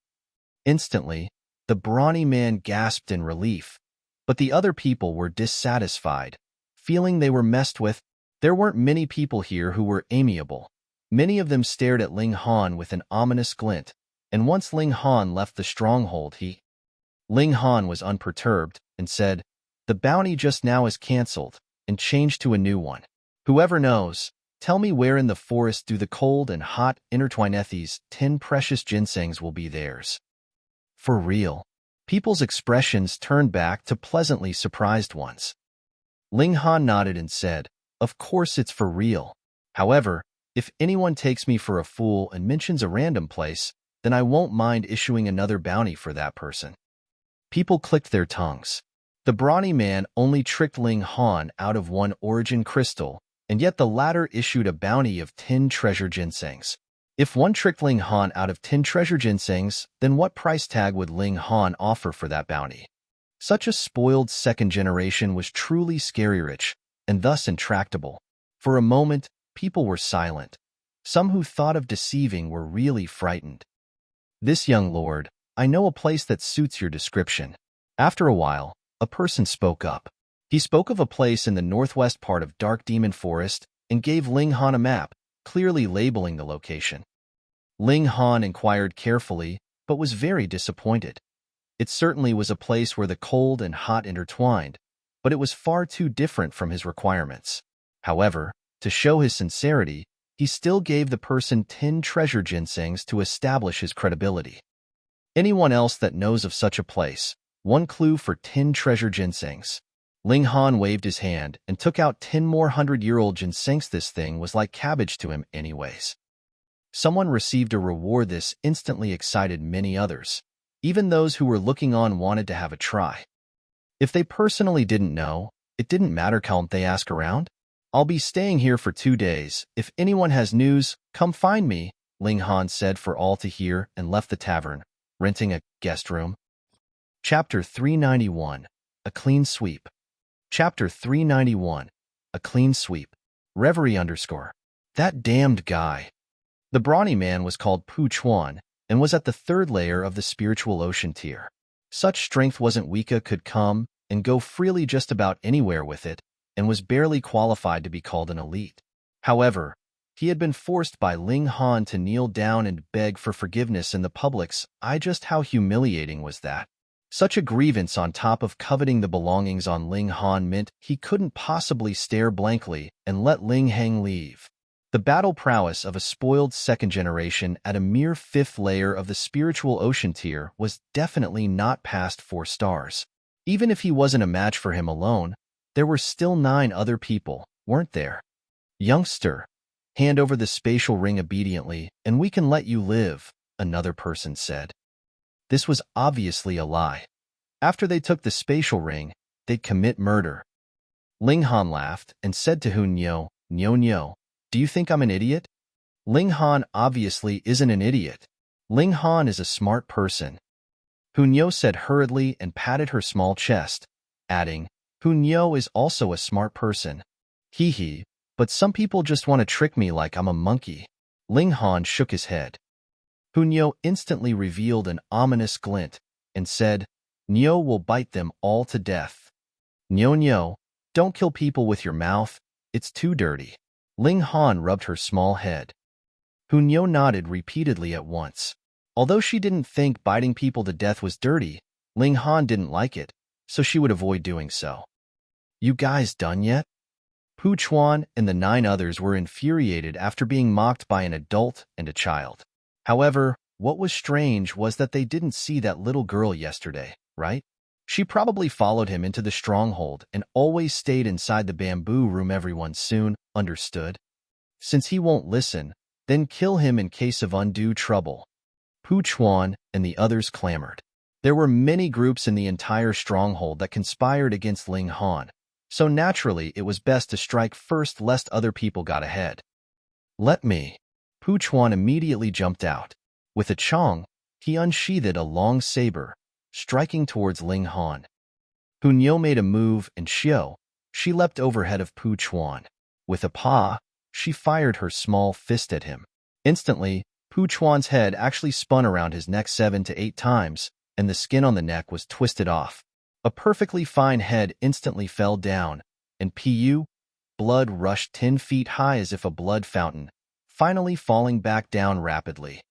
Instantly, the brawny man gasped in relief, but the other people were dissatisfied, feeling they were messed with. There weren't many people here who were amiable. Many of them stared at Ling Han with an ominous glint, and once Ling Han left the stronghold, Ling Han was unperturbed and said, "The bounty just now is cancelled and changed to a new one. Whoever knows, tell me where in the forest do the cold and hot intertwine these 10 precious ginsengs will be theirs." For real? People's expressions turned back to pleasantly surprised ones. Ling Han nodded and said, "Of course it's for real. However, if anyone takes me for a fool and mentions a random place, then I won't mind issuing another bounty for that person." People clicked their tongues. The brawny man only tricked Ling Han out of one origin crystal, and yet the latter issued a bounty of 10 treasure ginsengs. If one tricked Ling Han out of 10 treasure ginsengs, then what price tag would Ling Han offer for that bounty? Such a spoiled second generation was truly scary rich, and thus intractable. For a moment, people were silent. Some who thought of deceiving were really frightened. "This young lord, I know a place that suits your description." After a while, a person spoke up. He spoke of a place in the northwest part of Dark Demon Forest and gave Ling Han a map, clearly labeling the location. Ling Han inquired carefully, but was very disappointed. It certainly was a place where the cold and hot intertwined, but it was far too different from his requirements. However, to show his sincerity, he still gave the person 10 treasure ginsengs to establish his credibility. "Anyone else that knows of such a place, 1 clue for 10 treasure ginsengs." Ling Han waved his hand and took out 10 more 100-year-old ginsengs. This thing was like cabbage to him anyways. Someone received a reward. This instantly excited many others. Even those who were looking on wanted to have a try. If they personally didn't know, it didn't matter. Can't they ask around? "I'll be staying here for 2 days. If anyone has news, come find me," Ling Han said for all to hear and left the tavern, renting a guest room. Chapter 391. A Clean Sweep. Chapter 391. A Clean Sweep. Reverie _ That damned guy. The brawny man was called Pu Chuan and was at the 3rd layer of the spiritual ocean tier. Such strength wasn't weak, could come and go freely just about anywhere with it, and was barely qualified to be called an elite. However, he had been forced by Ling Han to kneel down and beg for forgiveness in the public's eye. Just how humiliating was that? Such a grievance on top of coveting the belongings on Ling Han meant he couldn't possibly stare blankly and let Ling Heng leave. The battle prowess of a spoiled 2nd generation at a mere 5th layer of the spiritual ocean tier was definitely not past 4 stars. Even if he wasn't a match for him alone, there were still 9 other people, weren't there? "Youngster, hand over the spatial ring obediently, and we can let you live," another person said. This was obviously a lie. After they took the spatial ring, they'd commit murder. Ling Han laughed and said to Hun Nyo, "Nyo, do you think I'm an idiot?" Ling Han obviously isn't an idiot. Ling Han is a smart person. Hun Nyo said hurriedly and patted her small chest, adding, "Hun Nyo is also a smart person. Hee, but some people just want to trick me like I'm a monkey." Ling Han shook his head. Hun Nyo instantly revealed an ominous glint and said, "Nyo will bite them all to death." Nyo, don't kill people with your mouth. It's too dirty." Ling Han rubbed her small head. Hun Nyo nodded repeatedly at once. Although she didn't think biting people to death was dirty, Ling Han didn't like it, so she would avoid doing so. "You guys done yet?" Pu Chuan and the 9 others were infuriated after being mocked by an adult and a child. However, what was strange was that they didn't see that little girl yesterday, right? She probably followed him into the stronghold and always stayed inside the bamboo room. Everyone soon understood. Since he won't listen, then kill him in case of undue trouble. Pu Chuan and the others clamored. There were many groups in the entire stronghold that conspired against Ling Han, so naturally it was best to strike first lest other people got ahead. "Let me." Pu Chuan immediately jumped out. With a chong, he unsheathed a long saber, striking towards Ling Han. Hun Nyo made a move and she leapt overhead of Pu Chuan. With a paw, she fired her small fist at him. Instantly, Pu Chuan's head actually spun around his neck 7 to 8 times, and the skin on the neck was twisted off. A perfectly fine head instantly fell down, and blood rushed 10 feet high as if a blood fountain, finally falling back down rapidly.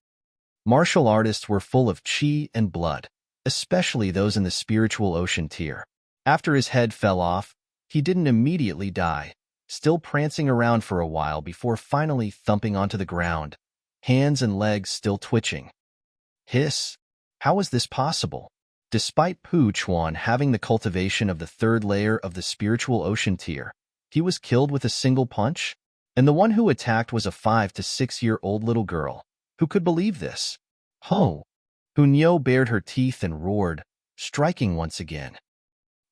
Martial artists were full of chi and blood, especially those in the spiritual ocean tier. After his head fell off, he didn't immediately die, still prancing around for a while before finally thumping onto the ground, hands and legs still twitching. Hiss! How was this possible? Despite Pu Chuan having the cultivation of the 3rd layer of the spiritual ocean tier, he was killed with a single punch? And the one who attacked was a 5 to 6-year-old little girl. Who could believe this? Ho! Hun Nyo bared her teeth and roared, striking once again.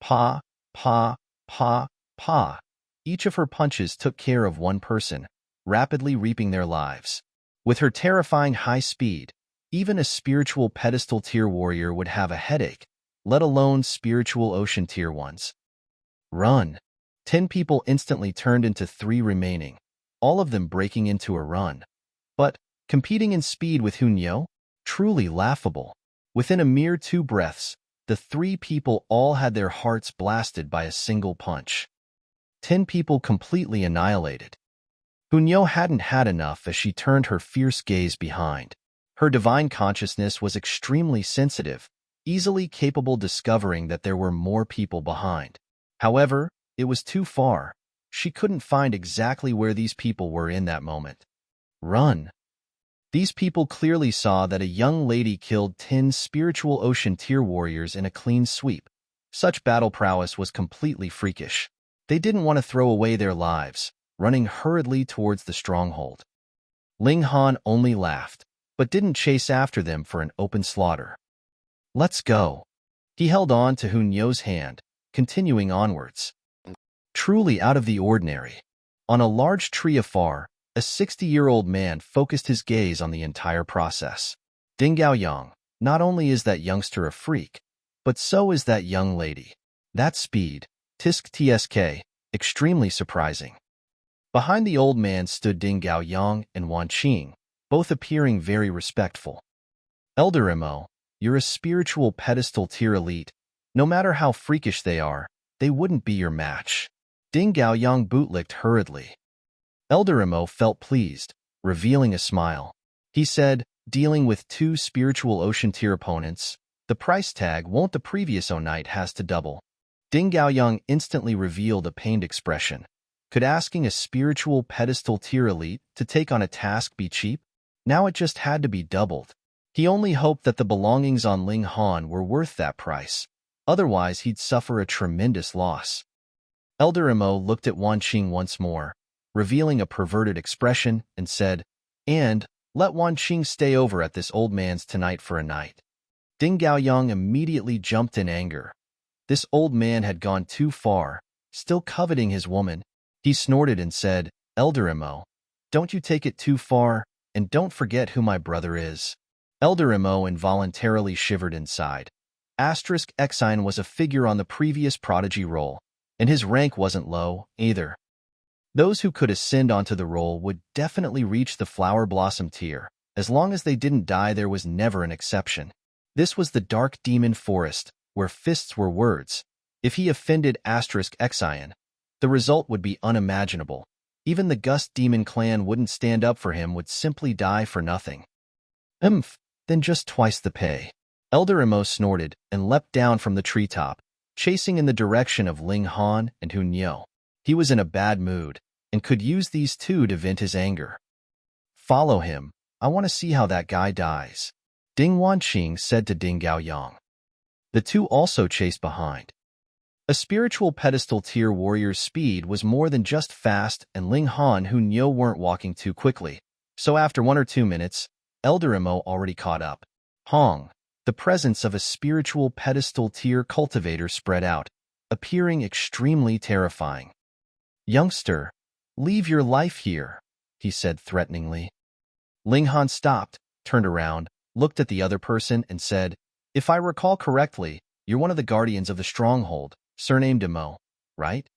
Pa, pa, pa, pa. Each of her punches took care of one person, rapidly reaping their lives. With her terrifying high speed, even a spiritual pedestal tier warrior would have a headache, let alone spiritual ocean tier ones. Run! 10 people instantly turned into 3 remaining, all of them breaking into a run. But competing in speed with Hunyo? Truly laughable. Within a mere 2 breaths, the 3 people all had their hearts blasted by a single punch. 10 people completely annihilated. Hunyo hadn't had enough as she turned her fierce gaze behind. Her divine consciousness was extremely sensitive, easily capable discovering that there were more people behind. However, it was too far. She couldn't find exactly where these people were in that moment. Run. These people clearly saw that a young lady killed 10 spiritual ocean tier warriors in a clean sweep. Such battle prowess was completely freakish. They didn't want to throw away their lives, running hurriedly towards the stronghold. Ling Han only laughed, but didn't chase after them for an open slaughter. Let's go. He held on to Hunyo's hand, continuing onwards. Truly out of the ordinary. On a large tree afar, a 60-year-old man focused his gaze on the entire process. Ding Gaoyang, not only is that youngster a freak, but so is that young lady. That speed, tisk tsk, extremely surprising. Behind the old man stood Ding Gaoyang and Wan Qing, both appearing very respectful. Elder Mo, you're a spiritual pedestal tier elite. No matter how freakish they are, they wouldn't be your match. Ding Gaoyang bootlicked hurriedly. Elder Mo felt pleased, revealing a smile. He said, dealing with 2 spiritual ocean tier opponents, the price tag won't the previous night has to double. Ding Gaoyang instantly revealed a pained expression. Could asking a spiritual pedestal tier elite to take on a task be cheap? Now it just had to be doubled. He only hoped that the belongings on Ling Han were worth that price. Otherwise, he'd suffer a tremendous loss. Elder Mo looked at Wan Qing once more, revealing a perverted expression, and said, "And let Wan Qing stay over at this old man's tonight for a night." Ding Gaoyang immediately jumped in anger. This old man had gone too far, still coveting his woman. He snorted and said, "Elder Mo, don't you take it too far, and don't forget who my brother is." Elder Mo involuntarily shivered inside. Xine was a figure on the previous prodigy roll, and his rank wasn't low, either. Those who could ascend onto the roll would definitely reach the flower blossom tier. As long as they didn't die, there was never an exception. This was the dark demon forest, where fists were words. If he offended Xine, the result would be unimaginable. Even the Gust demon clan wouldn't stand up for him, would simply die for nothing. Then just twice the pay. Elder Mo snorted and leapt down from the treetop, chasing in the direction of Ling Han and Hunyo. He was in a bad mood, and could use these 2 to vent his anger. Follow him. I want to see how that guy dies. Ding Wanqing said to Ding Gaoyang. The 2 also chased behind. A spiritual pedestal tier warrior's speed was more than just fast, and Ling Han and Hunyo weren't walking too quickly. So after 1 or 2 minutes, Elder Mo already caught up. Hong, the presence of a spiritual pedestal tier cultivator spread out, appearing extremely terrifying. "Youngster, leave your life here," he said threateningly. Ling Han stopped, turned around, looked at the other person, and said, "If I recall correctly, you're one of the guardians of the stronghold, surnamed Mo, right?"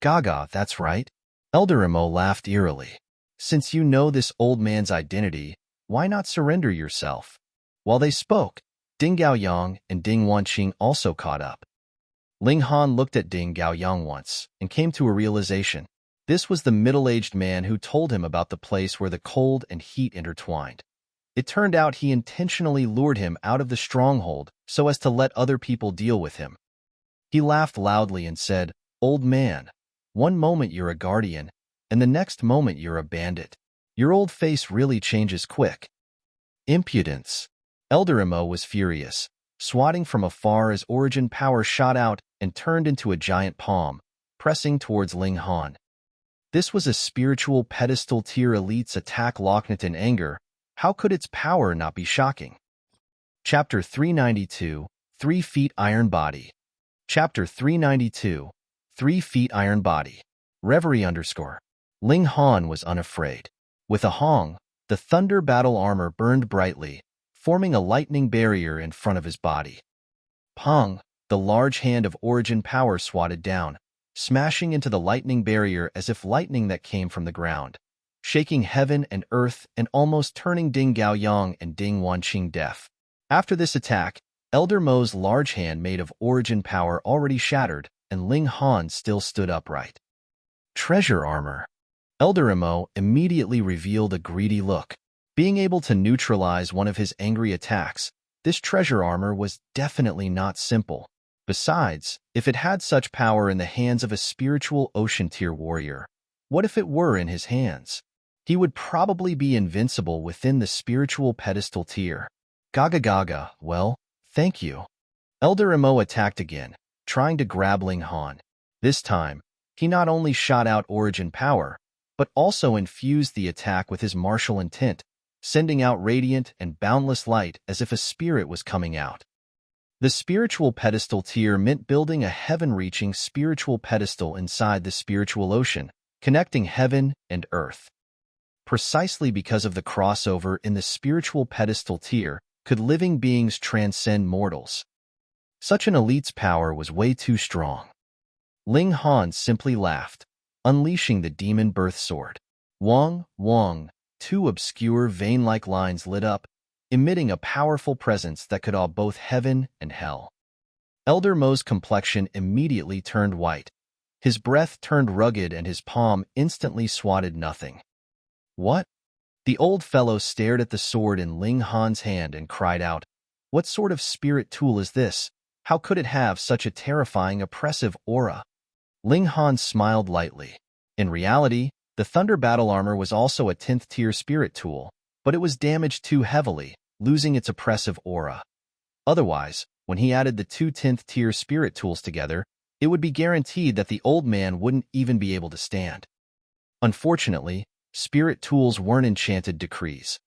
"Gaga, that's right." Elder Mo laughed eerily. "Since you know this old man's identity, why not surrender yourself?" While they spoke, Ding Gaoyang and Ding Wanqing also caught up. Ling Han looked at Ding Gaoyang once and came to a realization. This was the middle-aged man who told him about the place where the cold and heat intertwined. It turned out he intentionally lured him out of the stronghold so as to let other people deal with him. He laughed loudly and said, "Old man, one moment you're a guardian, and the next moment you're a bandit. Your old face really changes quick." Impudence. Elder Mo was furious, swatting from afar as origin power shot out and turned into a giant palm, pressing towards Ling Han. This was a spiritual pedestal tier elite's attack locked in anger. How could its power not be shocking? Chapter 392, 3 Feet Iron Body. Chapter 392, 3 Feet Iron Body. Reverie _ Ling Han was unafraid. With a hong, the thunder battle armor burned brightly, forming a lightning barrier in front of his body. Pong, the large hand of origin power swatted down, smashing into the lightning barrier as if lightning that came from the ground. shaking heaven and earth and almost turning Ding Gaoyang and Ding Wanqing deaf. After this attack, Elder Mo's large hand made of origin power already shattered, and Ling Han still stood upright. Treasure armor. Elder Mo immediately revealed a greedy look. Being able to neutralize one of his angry attacks, this treasure armor was definitely not simple. Besides, if it had such power in the hands of a spiritual ocean tier warrior, what if it were in his hands? He would probably be invincible within the spiritual pedestal tier. Gaga Gaga, well, thank you. Elder Mo attacked again, trying to grab Ling Han. This time, he not only shot out origin power, but also infused the attack with his martial intent, sending out radiant and boundless light as if a spirit was coming out. The spiritual pedestal tier meant building a heaven-reaching spiritual pedestal inside the spiritual ocean, connecting heaven and earth. Precisely because of the crossover in the spiritual pedestal tier, could living beings transcend mortals. Such an elite's power was way too strong. Ling Han simply laughed, unleashing the demon birth sword. Wong, Wong, two obscure vein-like lines lit up, emitting a powerful presence that could awe both heaven and hell. Elder Mo's complexion immediately turned white. His breath turned rugged and his palm instantly swatted nothing. What? The old fellow stared at the sword in Ling Han's hand and cried out, "What sort of spirit tool is this? How could it have such a terrifying, oppressive aura?" Ling Han smiled lightly. In reality, the Thunder Battle Armor was also a 10th tier spirit tool, but it was damaged too heavily, losing its oppressive aura. Otherwise, when he added the two 10th tier spirit tools together, it would be guaranteed that the old man wouldn't even be able to stand. Unfortunately, spirit tools weren't enchanted decrees.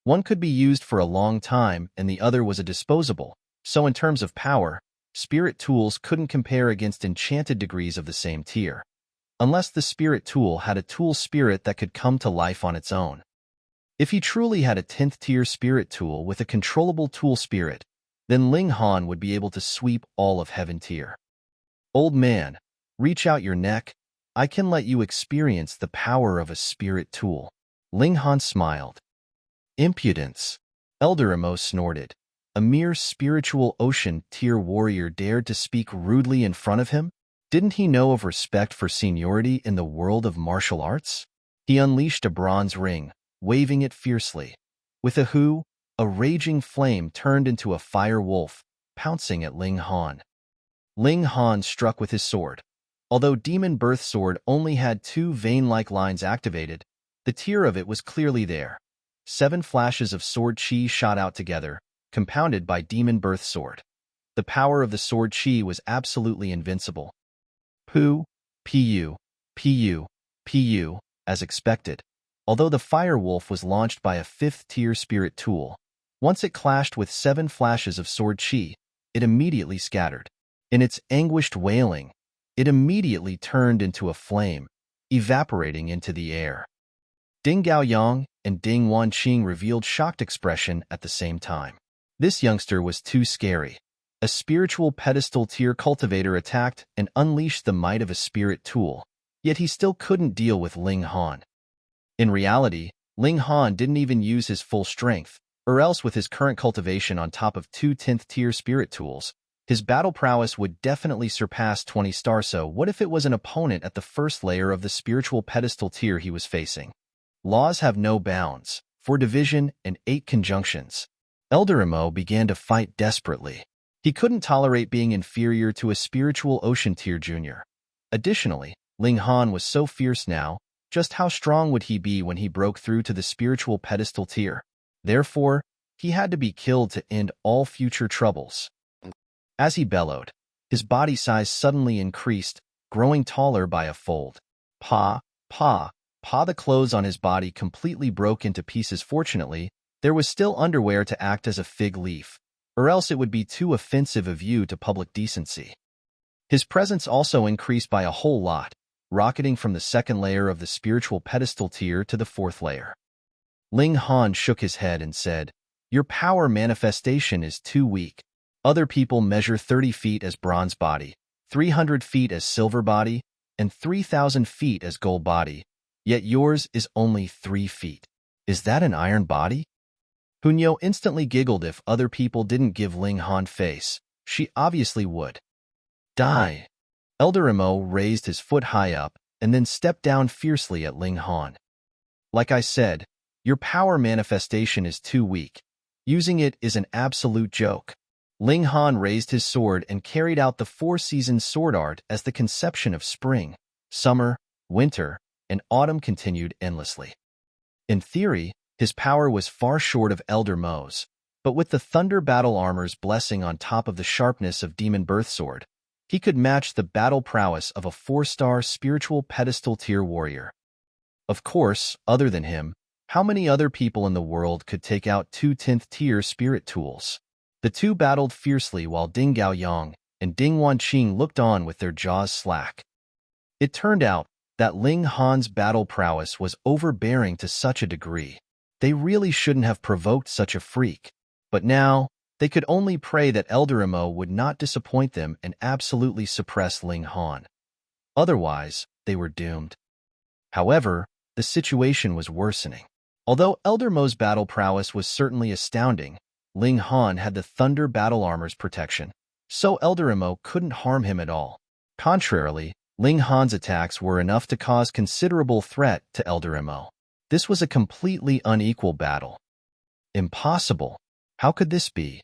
One could be used for a long time and the other was a disposable, so in terms of power, spirit tools couldn't compare against enchanted degrees of the same tier, unless the spirit tool had a tool spirit that could come to life on its own. If he truly had a 10th tier spirit tool with a controllable tool spirit, then Ling Han would be able to sweep all of heaven tier. Old man, reach out your neck. I can let you experience the power of a spirit tool. Ling Han smiled. Impudence. Elder Mo snorted. A mere spiritual ocean tier warrior dared to speak rudely in front of him? Didn't he know of respect for seniority in the world of martial arts? He unleashed a bronze ring, waving it fiercely. With a hoo, a raging flame turned into a fire wolf, pouncing at Ling Han. Ling Han struck with his sword. Although Demon Birth Sword only had two vein-like lines activated, the tier of it was clearly there. 7 flashes of sword chi shot out together, compounded by Demon Birth Sword. The power of the sword chi was absolutely invincible. Pu, Pu, Pu, Pu, as expected. Although the Fire Wolf was launched by a 5th tier spirit tool, once it clashed with 7 flashes of sword chi, it immediately scattered. In its anguished wailing, it immediately turned into a flame, evaporating into the air. Ding Gaoyang and Ding Wanqing revealed shocked expression at the same time. This youngster was too scary. A spiritual pedestal tier cultivator attacked and unleashed the might of a spirit tool, yet he still couldn't deal with Ling Han. In reality, Ling Han didn't even use his full strength, or else with his current cultivation on top of 2 10th tier spirit tools, his battle prowess would definitely surpass 20 stars. So what if it was an opponent at the first layer of the spiritual pedestal tier he was facing? Laws have no bounds, 4 division and 8 conjunctions. Elder Mo began to fight desperately. He couldn't tolerate being inferior to a spiritual ocean tier junior. Additionally, Ling Han was so fierce now, just how strong would he be when he broke through to the spiritual pedestal tier? Therefore, he had to be killed to end all future troubles. As he bellowed, his body size suddenly increased, growing taller by a fold. Pa, pa, pa. The clothes on his body completely broke into pieces. Fortunately, there was still underwear to act as a fig leaf, or else it would be too offensive a view to public decency. His presence also increased by a whole lot, rocketing from the 2nd layer of the spiritual pedestal tier to the 4th layer. Ling Han shook his head and said, "Your power manifestation is too weak. Other people measure 30 feet as bronze body, 300 feet as silver body, and 3,000 feet as gold body. Yet yours is only 3 feet. Is that an iron body? Hunyo instantly giggled. If other people didn't give Ling Han face, she obviously would. Die. Elder Imo raised his foot high up and then stepped down fiercely at Ling Han. Like I said, your power manifestation is too weak. Using it is an absolute joke. Ling Han raised his sword and carried out the 4-season sword art as the conception of spring, summer, winter, and autumn continued endlessly. In theory, his power was far short of Elder Mo's, but with the Thunder Battle Armor's blessing on top of the sharpness of Demon Birth Sword, he could match the battle prowess of a 4-star spiritual pedestal tier warrior. Of course, other than him, how many other people in the world could take out 2 10th tier spirit tools? The two battled fiercely while Ding Gaoyang and Ding Wanqing looked on with their jaws slack. It turned out that Ling Han's battle prowess was overbearing to such a degree. They really shouldn't have provoked such a freak, but now they could only pray that Elder Imo would not disappoint them and absolutely suppress Ling Han. Otherwise, they were doomed. However, the situation was worsening. Although Elder Mo's battle prowess was certainly astounding, Ling Han had the Thunder Battle Armor's protection, so Elder Imo couldn't harm him at all. Contrarily, Ling Han's attacks were enough to cause considerable threat to Elder Imo. This was a completely unequal battle. Impossible. How could this be?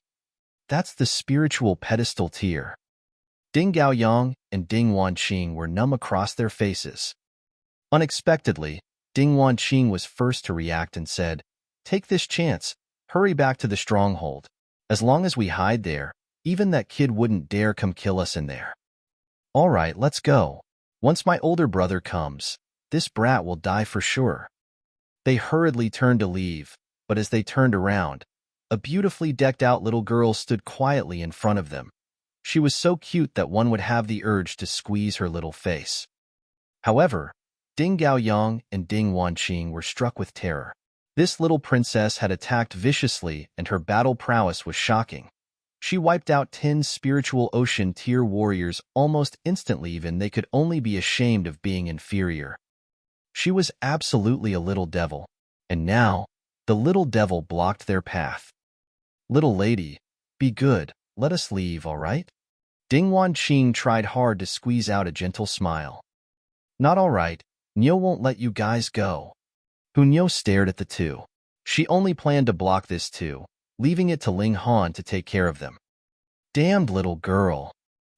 That's the spiritual pedestal tier. Ding Gaoyang and Ding Wanqing were numb across their faces. Unexpectedly, Ding Wanqing was first to react and said, "Take this chance. Hurry back to the stronghold. As long as we hide there, even that kid wouldn't dare come kill us in there." "All right, let's go. Once my older brother comes, this brat will die for sure." They hurriedly turned to leave, but as they turned around, a beautifully decked-out little girl stood quietly in front of them. She was so cute that one would have the urge to squeeze her little face. However, Ding Gaoyang and Ding Wanqing were struck with terror. This little princess had attacked viciously and her battle prowess was shocking. She wiped out 10 spiritual ocean tier warriors almost instantly. Even they could only be ashamed of being inferior. She was absolutely a little devil, and now the little devil blocked their path. "Little lady, be good, let us leave, all right?" Ding Wanqing tried hard to squeeze out a gentle smile. "Not all right, Nyo won't let you guys go." Hunyo stared at the two. She only planned to block this too, leaving it to Ling Han to take care of them. "Damned little girl."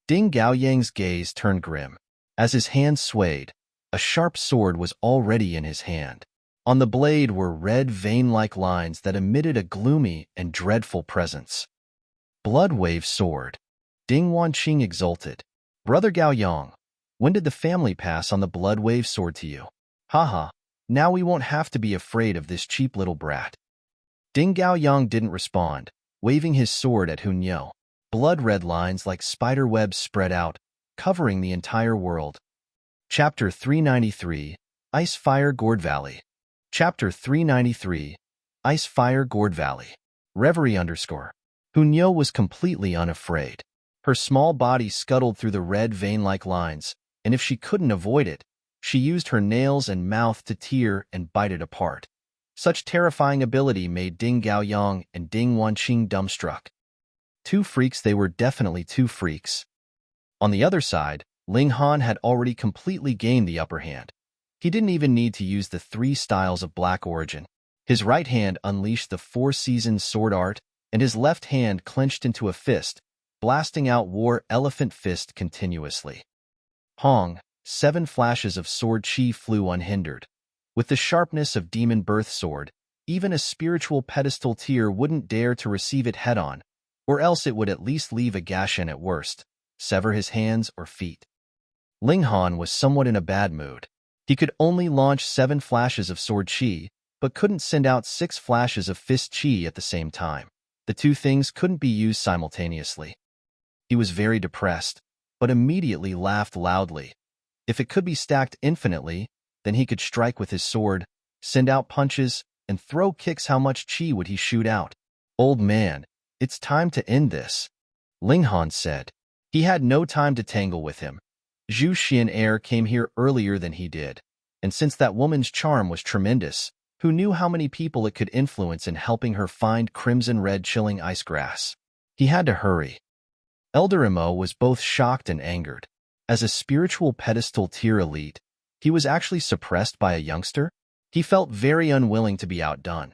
Ding Gaoyang's gaze turned grim. As his hand swayed, a sharp sword was already in his hand. On the blade were red vein-like lines that emitted a gloomy and dreadful presence. "Blood Wave Sword." Ding Wanqing exulted. "Brother Gaoyang, when did the family pass on the Blood Wave Sword to you? Haha, now we won't have to be afraid of this cheap little brat." Ding Gaoyang didn't respond, waving his sword at Hunyo. Blood-red lines like spider webs spread out, covering the entire world. Chapter 393, Ice Fire Gourd Valley. Chapter 393, Ice Fire Gourd Valley. Reverie _ Hunyo was completely unafraid. Her small body scuttled through the red vein-like lines, and if she couldn't avoid it, she used her nails and mouth to tear and bite it apart. Such terrifying ability made Ding Gaoyang and Ding Wanqing dumbstruck. Two freaks, they were definitely two freaks. On the other side, Ling Han had already completely gained the upper hand. He didn't even need to use the 3 styles of black origin. His right hand unleashed the 4-season sword art, and his left hand clenched into a fist, blasting out War Elephant Fist continuously. Hong, 7 flashes of sword chi flew unhindered. With the sharpness of Demon Birth Sword, even a spiritual pedestal tier wouldn't dare to receive it head-on, or else it would at least leave a gash and at worst, sever his hands or feet. Ling Han was somewhat in a bad mood. He could only launch 7 flashes of sword chi, but couldn't send out 6 flashes of fist chi at the same time. The two things couldn't be used simultaneously. He was very depressed, but immediately laughed loudly. If it could be stacked infinitely, then he could strike with his sword, send out punches, and throw kicks. How much chi would he shoot out? "Old man, it's time to end this," Ling Han said. He had no time to tangle with him. Zhu Xuan Er came here earlier than he did. and since that woman's charm was tremendous, who knew how many people it could influence in helping her find crimson-red chilling ice grass? He had to hurry. Elder Imo was both shocked and angered. As a spiritual pedestal tier elite, he was actually suppressed by a youngster? He felt very unwilling to be outdone.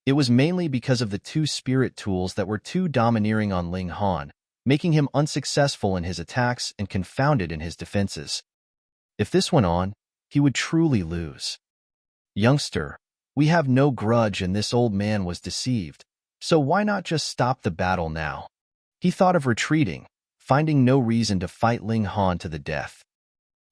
It was mainly because of the two spirit tools that were too domineering on Ling Han, making him unsuccessful in his attacks and confounded in his defenses. If this went on, he would truly lose. Youngster, we have no grudge and this old man was deceived, so why not just stop the battle now? He thought of retreating, finding no reason to fight Ling Han to the death.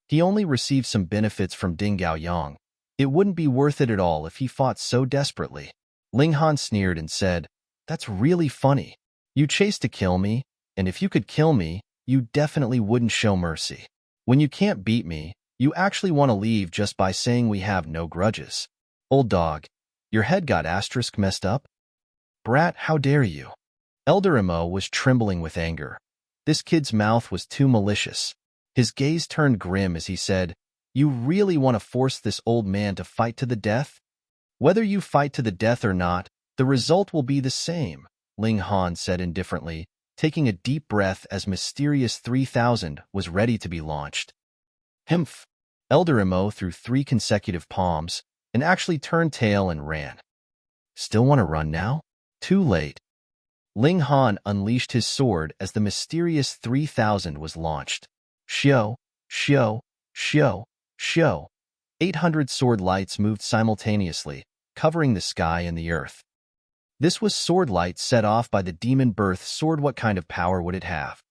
He only received some benefits from Ding Gaoyang. It wouldn't be worth it at all if he fought so desperately. Ling Han sneered and said, "That's really funny. You chased to kill me, and if you could kill me, you definitely wouldn't show mercy. When you can't beat me, you actually want to leave just by saying we have no grudges. Old dog, your head got asterisk messed up? Brat, how dare you?" Elder Imo was trembling with anger. This kid's mouth was too malicious. His gaze turned grim as he said, "You really want to force this old man to fight to the death? Whether you fight to the death or not, the result will be the same," Ling Han said indifferently, taking a deep breath as Mysterious 3000 was ready to be launched. Humph! Elder Imo threw 3 consecutive palms and actually turned tail and ran. Still want to run now? Too late. Ling Han unleashed his sword as the Mysterious 3000 was launched. Shio, shio, shio, shio. 800 sword lights moved simultaneously, covering the sky and the earth. This was sword light set off by the demon birth sword. What kind of power would it have?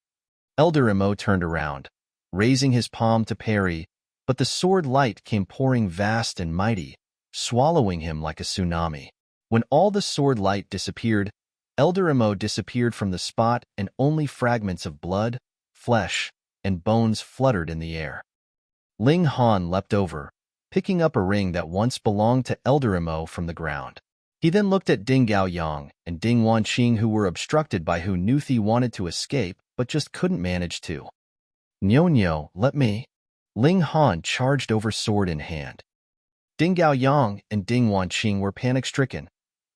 Elder Imo turned around, raising his palm to parry, but the sword light came pouring vast and mighty, swallowing him like a tsunami. When all the sword light disappeared, Elder Imo disappeared from the spot and only fragments of blood, flesh, and bones fluttered in the air. Ling Han leapt over, picking up a ring that once belonged to Elder Imo from the ground. He then looked at Ding Gaoyang and Ding Wanqing, who were obstructed by who Nuthi wanted to escape but just couldn't manage to. "Nyo, let me." Ling Han charged over sword in hand. Ding Gaoyang and Ding Wanqing were panic-stricken.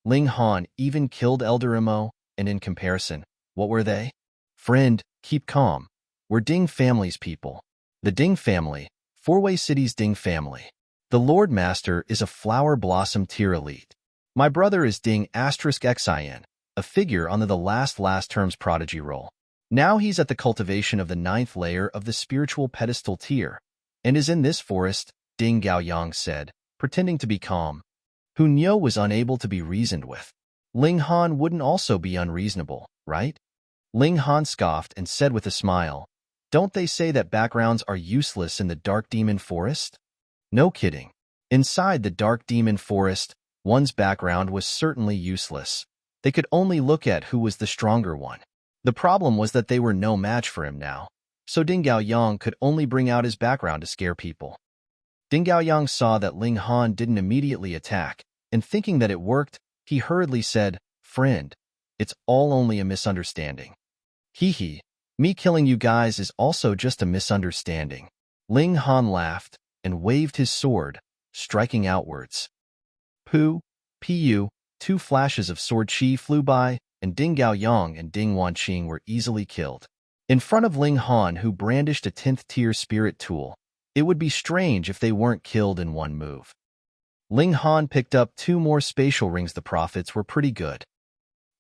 Ling Han even killed Elder Imo, and in comparison, what were they? Friend, keep calm. We're Ding family's people. The Ding family, Four-Way City's Ding family. The Lord Master is a flower blossom tier elite. My brother is Ding *xin, a figure on the last term's prodigy roll. Now he's at the cultivation of the 9th layer of the spiritual pedestal tier, and is in this forest, Ding Gaoyang said, pretending to be calm. Hu Nyo was unable to be reasoned with. Ling Han wouldn't also be unreasonable, right? Ling Han scoffed and said with a smile, "Don't they say that backgrounds are useless in the Dark Demon Forest?" No kidding. Inside the Dark Demon Forest, one's background was certainly useless. They could only look at who was the stronger one. The problem was that they were no match for him now, so Ding Gaoyang could only bring out his background to scare people. Ding Gaoyang saw that Ling Han didn't immediately attack, and thinking that it worked, he hurriedly said, "Friend, it's all only a misunderstanding." "Hee, me killing you guys is also just a misunderstanding." Ling Han laughed and waved his sword, striking outwards. Pu, 2 flashes of sword chi flew by, and Ding Gaoyang and Ding Wanqing were easily killed. In front of Ling Han, who brandished a 10th tier spirit tool, it would be strange if they weren't killed in one move. Ling Han picked up 2 more spatial rings. The profits were pretty good.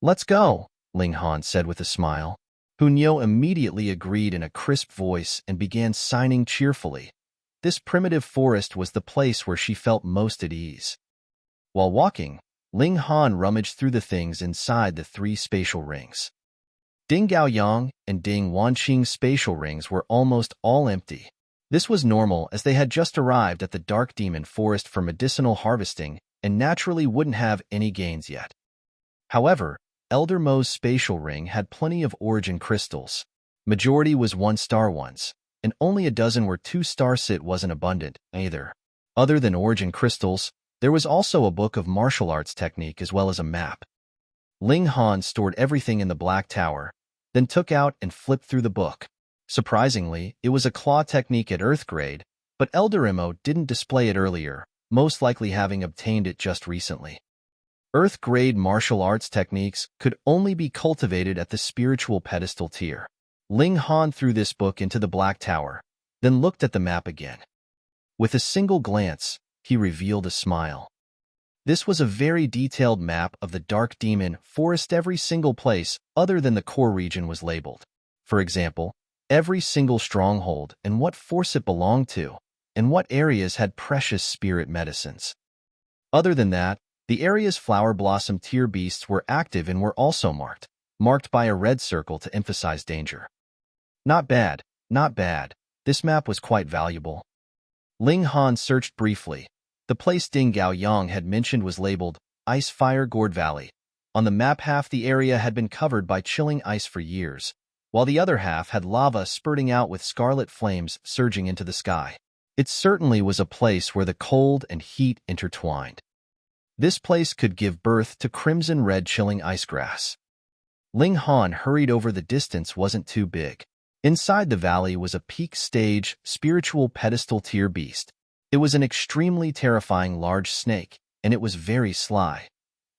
"Let's go," Ling Han said with a smile. Hu Nyo immediately agreed in a crisp voice and began signing cheerfully. This primitive forest was the place where she felt most at ease. While walking, Ling Han rummaged through the things inside the 3 spatial rings. Ding Gaoyang and Ding Wanqing's spatial rings were almost all empty. This was normal as they had just arrived at the Dark Demon Forest for medicinal harvesting and naturally wouldn't have any gains yet. However, Elder Mo's spatial ring had plenty of origin crystals. Majority was 1-star ones, and only a dozen were 2-star. It wasn't abundant, either. Other than origin crystals, there was also a book of martial arts technique as well as a map. Ling Han stored everything in the Black Tower, then took out and flipped through the book. Surprisingly, it was a claw technique at Earth grade, But Elder Imo didn't display it earlier, most likely having obtained it just recently. Earth-grade martial arts techniques could only be cultivated at the spiritual pedestal tier. Ling Han threw this book into the Black Tower, then looked at the map again. With a single glance, he revealed a smile. This was a very detailed map of the Dark Demon Forest. Every single place other than the core region was labeled. For example, every single stronghold and what force it belonged to, and what areas had precious spirit medicines. Other than that, the area's flower blossom tier beasts were active and were also marked by a red circle to emphasize danger. Not bad, not bad. This map was quite valuable. Ling Han searched briefly. The place Ding Gaoyang had mentioned was labeled Ice Fire Gourd Valley. On the map, half the area had been covered by chilling ice for years, while the other half had lava spurting out with scarlet flames surging into the sky. It certainly was a place where the cold and heat intertwined. This place could give birth to crimson-red chilling ice grass. Ling Han hurried over. The distance wasn't too big. Inside the valley was a peak stage, spiritual pedestal tier beast. It was an extremely terrifying large snake, and it was very sly.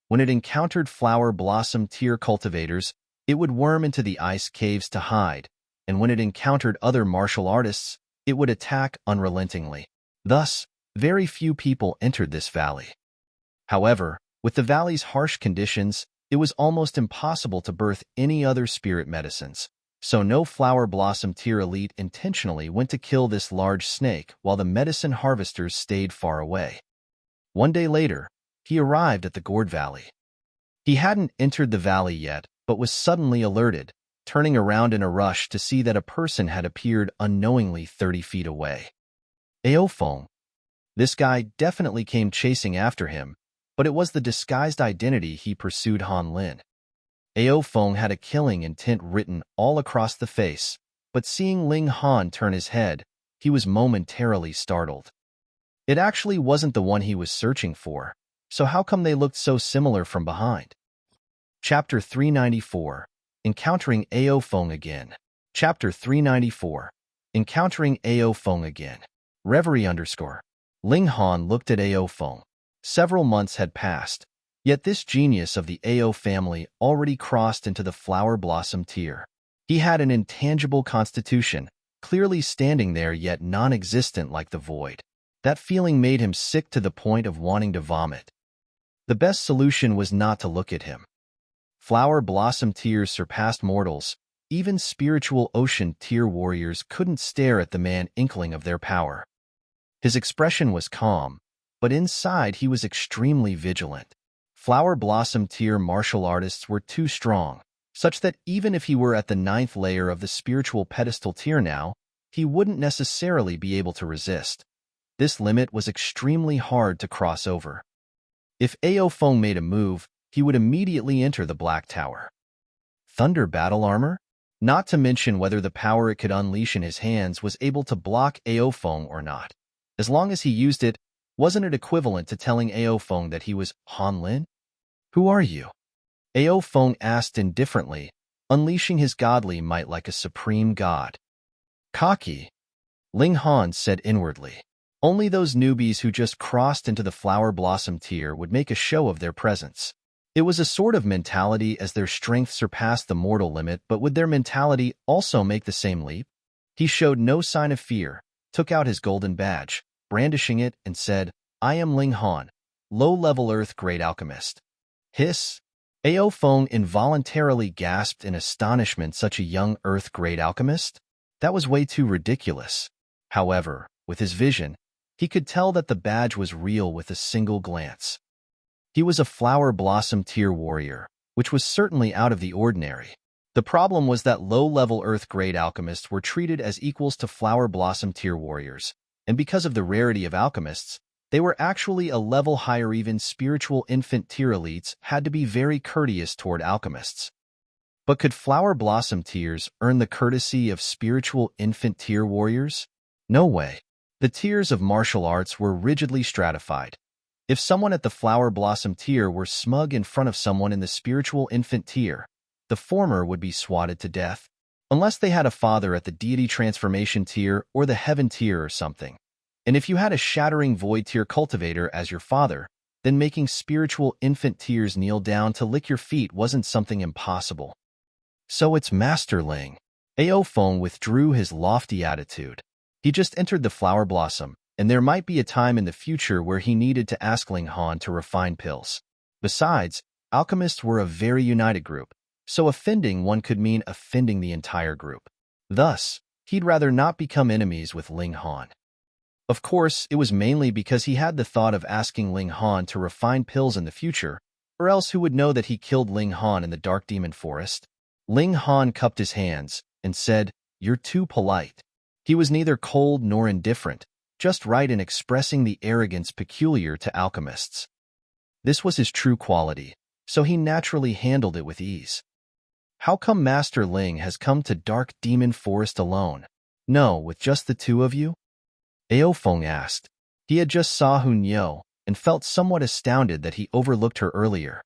When it encountered flower blossom tier cultivators, it would worm into the ice caves to hide, and when it encountered other martial artists, it would attack unrelentingly. Thus, very few people entered this valley. However, with the valley's harsh conditions, it was almost impossible to birth any other spirit medicines. So no flower blossom tier elite intentionally went to kill this large snake while the medicine harvesters stayed far away. One day later, he arrived at the Gourd Valley. He hadn't entered the valley yet, but was suddenly alerted, turning around in a rush to see that a person had appeared unknowingly 30 feet away. Feng. This guy definitely came chasing after him, but it was the disguised identity he pursued. Han Lin. Feng had a killing intent written all across the face, but seeing Ling Han turn his head, he was momentarily startled. It actually wasn't the one he was searching for, so how come they looked so similar from behind? Chapter 394. Encountering Feng again. Chapter 394. Encountering Feng again. Reverie _ Ling Han looked at Feng. Several months had passed, yet this genius of the family already crossed into the flower blossom tier. He had an intangible constitution, clearly standing there yet non-existent like the void. That feeling made him sick to the point of wanting to vomit. The best solution was not to look at him. Flower blossom tiers surpassed mortals. Even spiritual ocean tier warriors couldn't stare at the man inkling of their power. His expression was calm, but inside he was extremely vigilant. Flower blossom tier martial artists were too strong, such that even if he were at the 9th layer of the spiritual pedestal tier now, he wouldn't necessarily be able to resist. This limit was extremely hard to cross over. If Feng made a move, he would immediately enter the Black Tower. Thunder battle armor? Not to mention whether the power it could unleash in his hands was able to block Feng or not. As long as he used it, wasn't it equivalent to telling Feng that he was Han Lin? Who are you? Feng asked indifferently, unleashing his godly might like a supreme god. Cocky, Ling Han said inwardly. Only those newbies who just crossed into the flower blossom tier would make a show of their presence. It was a sort of mentality as their strength surpassed the mortal limit, but would their mentality also make the same leap? He showed no sign of fear, took out his golden badge, brandishing it, and said, I am Ling Han, low-level Earth-grade alchemist. Hiss! Feng involuntarily gasped in astonishment. Such a young Earth-grade alchemist? That was way too ridiculous. However, with his vision, he could tell that the badge was real with a single glance. He was a flower blossom tier warrior, which was certainly out of the ordinary. The problem was that low-level Earth-grade alchemists were treated as equals to flower blossom tier warriors, and because of the rarity of alchemists, they were actually a level higher. Even spiritual infant tier elites had to be very courteous toward alchemists. But could flower blossom tiers earn the courtesy of spiritual infant tier warriors? No way. The tiers of martial arts were rigidly stratified. If someone at the flower blossom tier were smug in front of someone in the spiritual infant tier, the former would be swatted to death, unless they had a father at the deity transformation tier or the heaven tier or something. And if you had a shattering void tier cultivator as your father, then making spiritual infant tears kneel down to lick your feet wasn't something impossible. So it's Master Ling. Ao Feng withdrew his lofty attitude. He just entered the flower blossom, and there might be a time in the future where he needed to ask Ling Han to refine pills. Besides, alchemists were a very united group, so offending one could mean offending the entire group. Thus, he'd rather not become enemies with Ling Han. Of course, it was mainly because he had the thought of asking Ling Han to refine pills in the future, or else who would know that he killed Ling Han in the Dark Demon Forest? Ling Han cupped his hands and said, "You're too polite." He was neither cold nor indifferent, just right in expressing the arrogance peculiar to alchemists. This was his true quality, so he naturally handled it with ease. How come Master Ling has come to Dark Demon Forest alone? No, with just the two of you? Ao Feng asked. He had just saw Hunyou and felt somewhat astounded that he overlooked her earlier.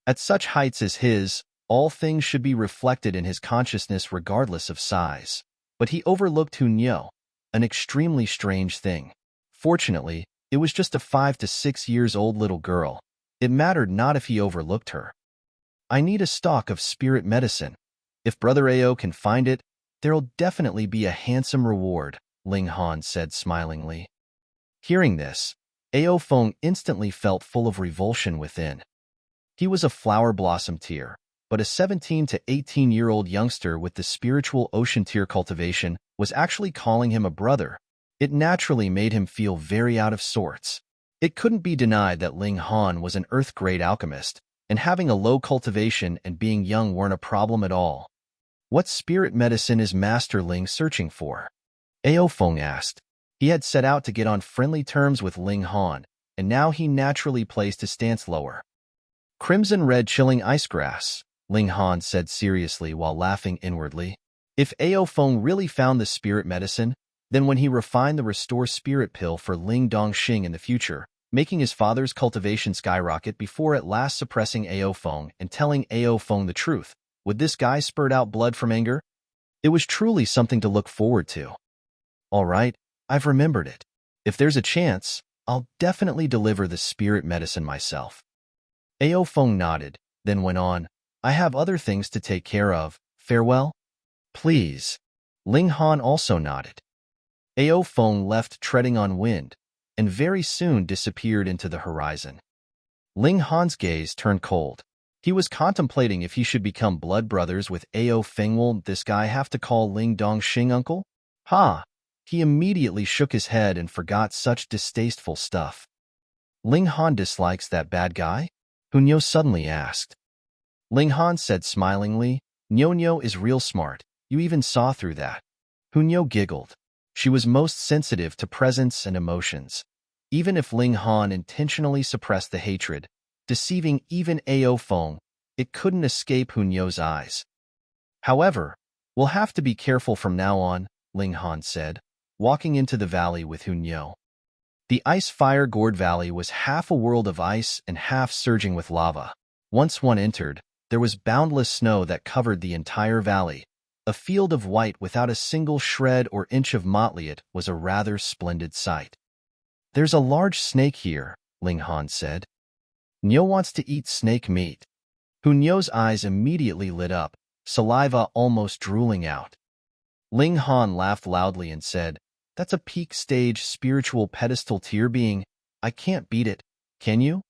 At such heights as his, all things should be reflected in his consciousness regardless of size. But he overlooked Hunyou, an extremely strange thing. Fortunately, it was just a 5 to 6 years old little girl. It mattered not if he overlooked her. I need a stock of spirit medicine. If Brother Ao can find it, there'll definitely be a handsome reward, Ling Han said smilingly. Hearing this, Ao Feng instantly felt full of revulsion within. He was a flower blossom tier, but a 17 to 18-year-old youngster with the spiritual ocean tier cultivation was actually calling him a brother. It naturally made him feel very out of sorts. It couldn't be denied that Ling Han was an earth-grade alchemist, and having a low cultivation and being young weren't a problem at all. What spirit medicine is Master Ling searching for? Ao Feng asked. He had set out to get on friendly terms with Ling Han, and now he naturally placed his stance lower. Crimson red chilling ice grass, Ling Han said seriously while laughing inwardly. If Ao Feng really found the spirit medicine, then when he refined the restore spirit pill for Ling Dongxing in the future, making his father's cultivation skyrocket before at last suppressing Ao Feng and telling Ao Feng the truth, would this guy spurt out blood from anger? It was truly something to look forward to. All right, I've remembered it. If there's a chance, I'll definitely deliver the spirit medicine myself. Ao Feng nodded, then went on, I have other things to take care of. Farewell? Please. Ling Han also nodded. Ao Feng left treading on wind, and very soon disappeared into the horizon. Ling Han's gaze turned cold. He was contemplating if he should become blood brothers with Ao Feng. Will this guy have to call Ling Dongxing uncle? Ha! He immediately shook his head and forgot such distasteful stuff. Ling Han dislikes that bad guy? Hunyou suddenly asked. Ling Han said smilingly, Nyonyo is real smart. You even saw through that. Hunyou giggled. She was most sensitive to presence and emotions. Even if Ling Han intentionally suppressed the hatred, deceiving even Ao Feng, it couldn't escape Hunyou's eyes. However, we'll have to be careful from now on, Ling Han said, walking into the valley with Hunyou. The ice-fire Gourd Valley was half a world of ice and half surging with lava. Once one entered, there was boundless snow that covered the entire valley. A field of white without a single shred or inch of mottliet was a rather splendid sight. There's a large snake here, Ling Han said. Nyo wants to eat snake meat. Hunyou's eyes immediately lit up, saliva almost drooling out. Ling Han laughed loudly and said, That's a peak stage spiritual pedestal tier being. I can't beat it, can you?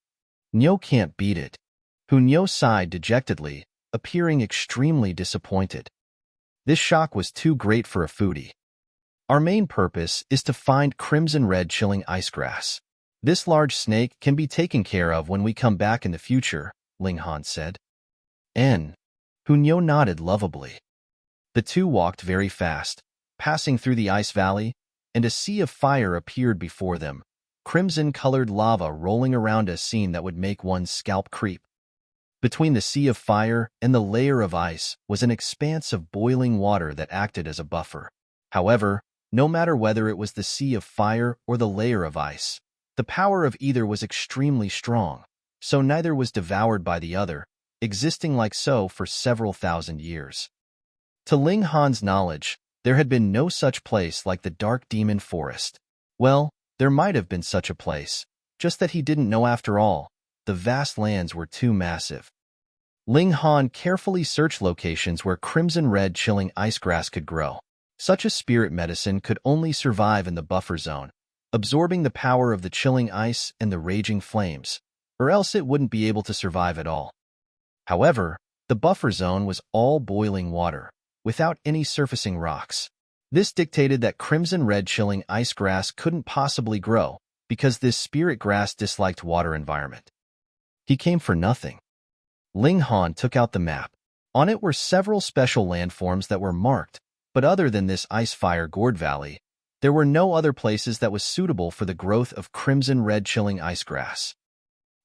Nyo can't beat it. Hunyou sighed dejectedly, appearing extremely disappointed. This shock was too great for a foodie. Our main purpose is to find crimson red chilling ice grass. This large snake can be taken care of when we come back in the future, Ling Han said. Hunyou nodded lovably. The two walked very fast, passing through the ice valley, and a sea of fire appeared before them, crimson-colored lava rolling around a scene that would make one's scalp creep. Between the sea of fire and the layer of ice was an expanse of boiling water that acted as a buffer. However, no matter whether it was the sea of fire or the layer of ice, the power of either was extremely strong, so neither was devoured by the other, existing like so for several thousand years. To Ling Han's knowledge, there had been no such place like the Dark Demon Forest. Well, there might have been such a place, just that he didn't know after all. The vast lands were too massive. Ling Han carefully searched locations where crimson-red chilling ice grass could grow. Such a spirit medicine could only survive in the buffer zone, absorbing the power of the chilling ice and the raging flames, or else it wouldn't be able to survive at all. However, the buffer zone was all boiling water, without any surfacing rocks. This dictated that crimson-red chilling ice grass couldn't possibly grow, because this spirit grass disliked water environment. He came for nothing. Ling Han took out the map. On it were several special landforms that were marked, but other than this ice-fire Gourd Valley, there were no other places that was suitable for the growth of crimson-red chilling ice grass.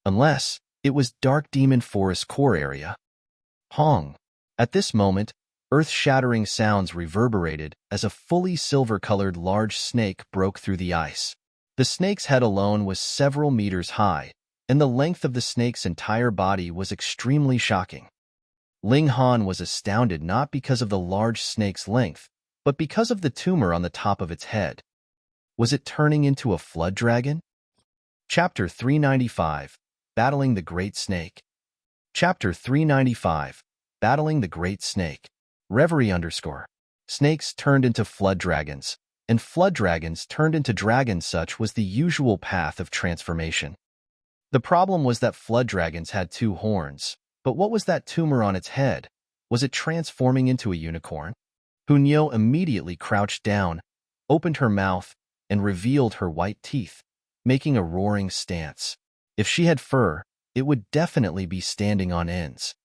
Unless it was Dark Demon Forest core area. Hong. At this moment, earth-shattering sounds reverberated as a fully silver-colored large snake broke through the ice. The snake's head alone was several meters high, and the length of the snake's entire body was extremely shocking. Ling Han was astounded not because of the large snake's length, but because of the tumor on the top of its head. Was it turning into a flood dragon? Chapter 395, Battling the Great Snake. Chapter 395, Battling the Great Snake. Reverie _ Snakes turned into flood dragons, and flood dragons turned into dragons. Such was the usual path of transformation. The problem was that flood dragons had 2 horns, but what was that tumor on its head? Was it transforming into a unicorn? Hunyeo immediately crouched down, opened her mouth, and revealed her white teeth, making a roaring stance. If she had fur, it would definitely be standing on ends.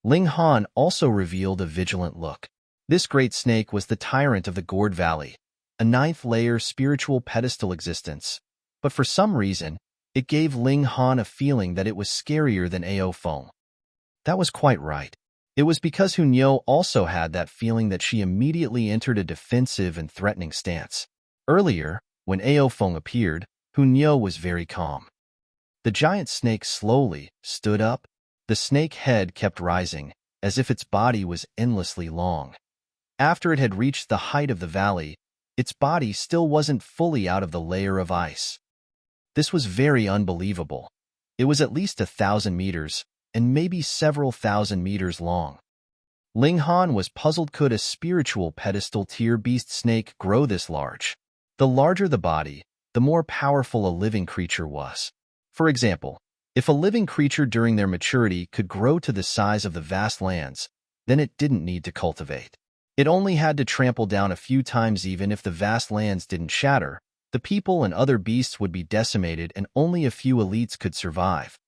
Ling Han also revealed a vigilant look. This great snake was the tyrant of the Gourd Valley, a 9th-layer spiritual pedestal existence, but for some reason, it gave Ling Han a feeling that it was scarier than Feng. That was quite right. It was because Hunyeo also had that feeling that she immediately entered a defensive and threatening stance. Earlier, when Feng appeared, Hunyeo was very calm. The giant snake slowly stood up. The snake head kept rising, as if its body was endlessly long. After it had reached the height of the valley, its body still wasn't fully out of the layer of ice. This was very unbelievable. It was at least 1,000 meters, and maybe several thousand meters long. Ling Han was puzzled. Could a spiritual pedestal tier beast snake grow this large? The larger the body, the more powerful a living creature was. For example, if a living creature during their maturity could grow to the size of the vast lands, then it didn't need to cultivate. It only had to trample down a few times. Even if the vast lands didn't shatter, the people and other beasts would be decimated and only a few elites could survive.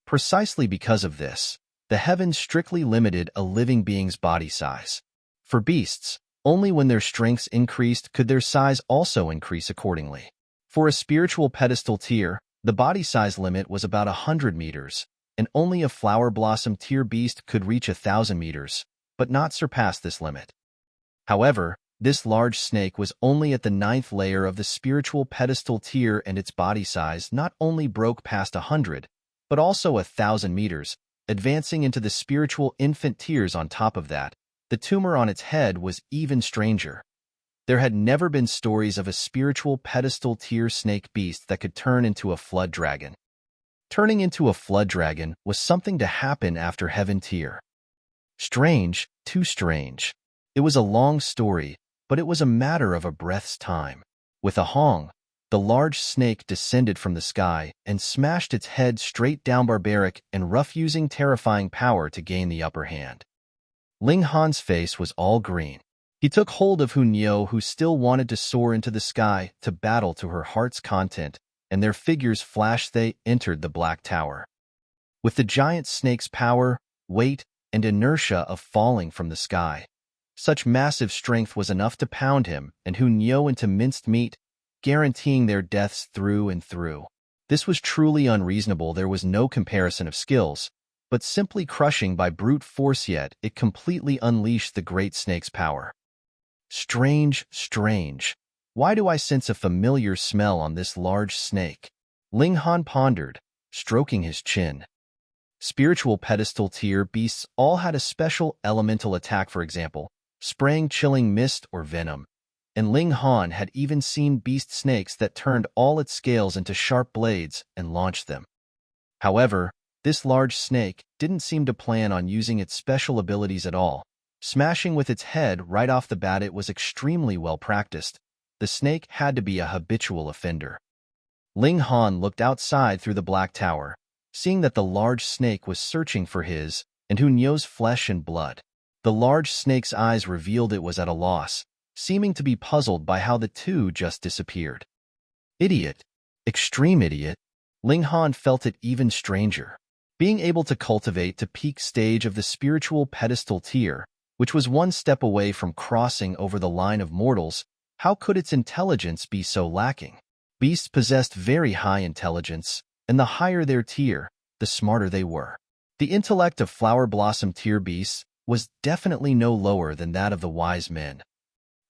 Precisely because of this, the heavens strictly limited a living being's body size. For beasts, only when their strengths increased could their size also increase accordingly. For a spiritual pedestal tier, the body size limit was about 100 meters, and only a flower blossom tier beast could reach 1,000 meters, but not surpass this limit. However, this large snake was only at the 9th layer of the spiritual pedestal tier, and its body size not only broke past 100, but also 1,000 meters, advancing into the spiritual infant tiers. On top of that, the tumor on its head was even stranger. There had never been stories of a spiritual pedestal tier snake beast that could turn into a flood dragon. Turning into a flood dragon was something to happen after heaven tier. Strange, too strange. It was a long story, but it was a matter of a breath's time. With a hong, the large snake descended from the sky and smashed its head straight down, barbaric and rough, using terrifying power to gain the upper hand. Ling Han's face was all green. He took hold of Hunyeo, who still wanted to soar into the sky to battle to her heart's content, and their figures flashed. They entered the Black Tower. With the giant snake's power, weight, and inertia of falling from the sky, such massive strength was enough to pound him and Hunyeo into minced meat, guaranteeing their deaths through and through. This was truly unreasonable. There was no comparison of skills, but simply crushing by brute force, yet it completely unleashed the great snake's power. Strange, strange. Why do I sense a familiar smell on this large snake? Ling Han pondered, stroking his chin. Spiritual pedestal tier beasts all had a special elemental attack, for example, spraying chilling mist or venom, and Ling Han had even seen beast snakes that turned all its scales into sharp blades and launched them. However, this large snake didn't seem to plan on using its special abilities at all. Smashing with its head right off the bat, it was extremely well practiced. The snake had to be a habitual offender. Ling Han looked outside through the black tower, seeing that the large snake was searching for his, and who knows, flesh and blood. The large snake's eyes revealed it was at a loss, seeming to be puzzled by how the two just disappeared. Idiot. Extreme idiot. Ling Han felt it even stranger. Being able to cultivate to peak stage of the spiritual pedestal tier, which was one step away from crossing over the line of mortals, how could its intelligence be so lacking? Beasts possessed very high intelligence, and the higher their tier, the smarter they were. The intellect of flower blossom tier beasts was definitely no lower than that of the wise men.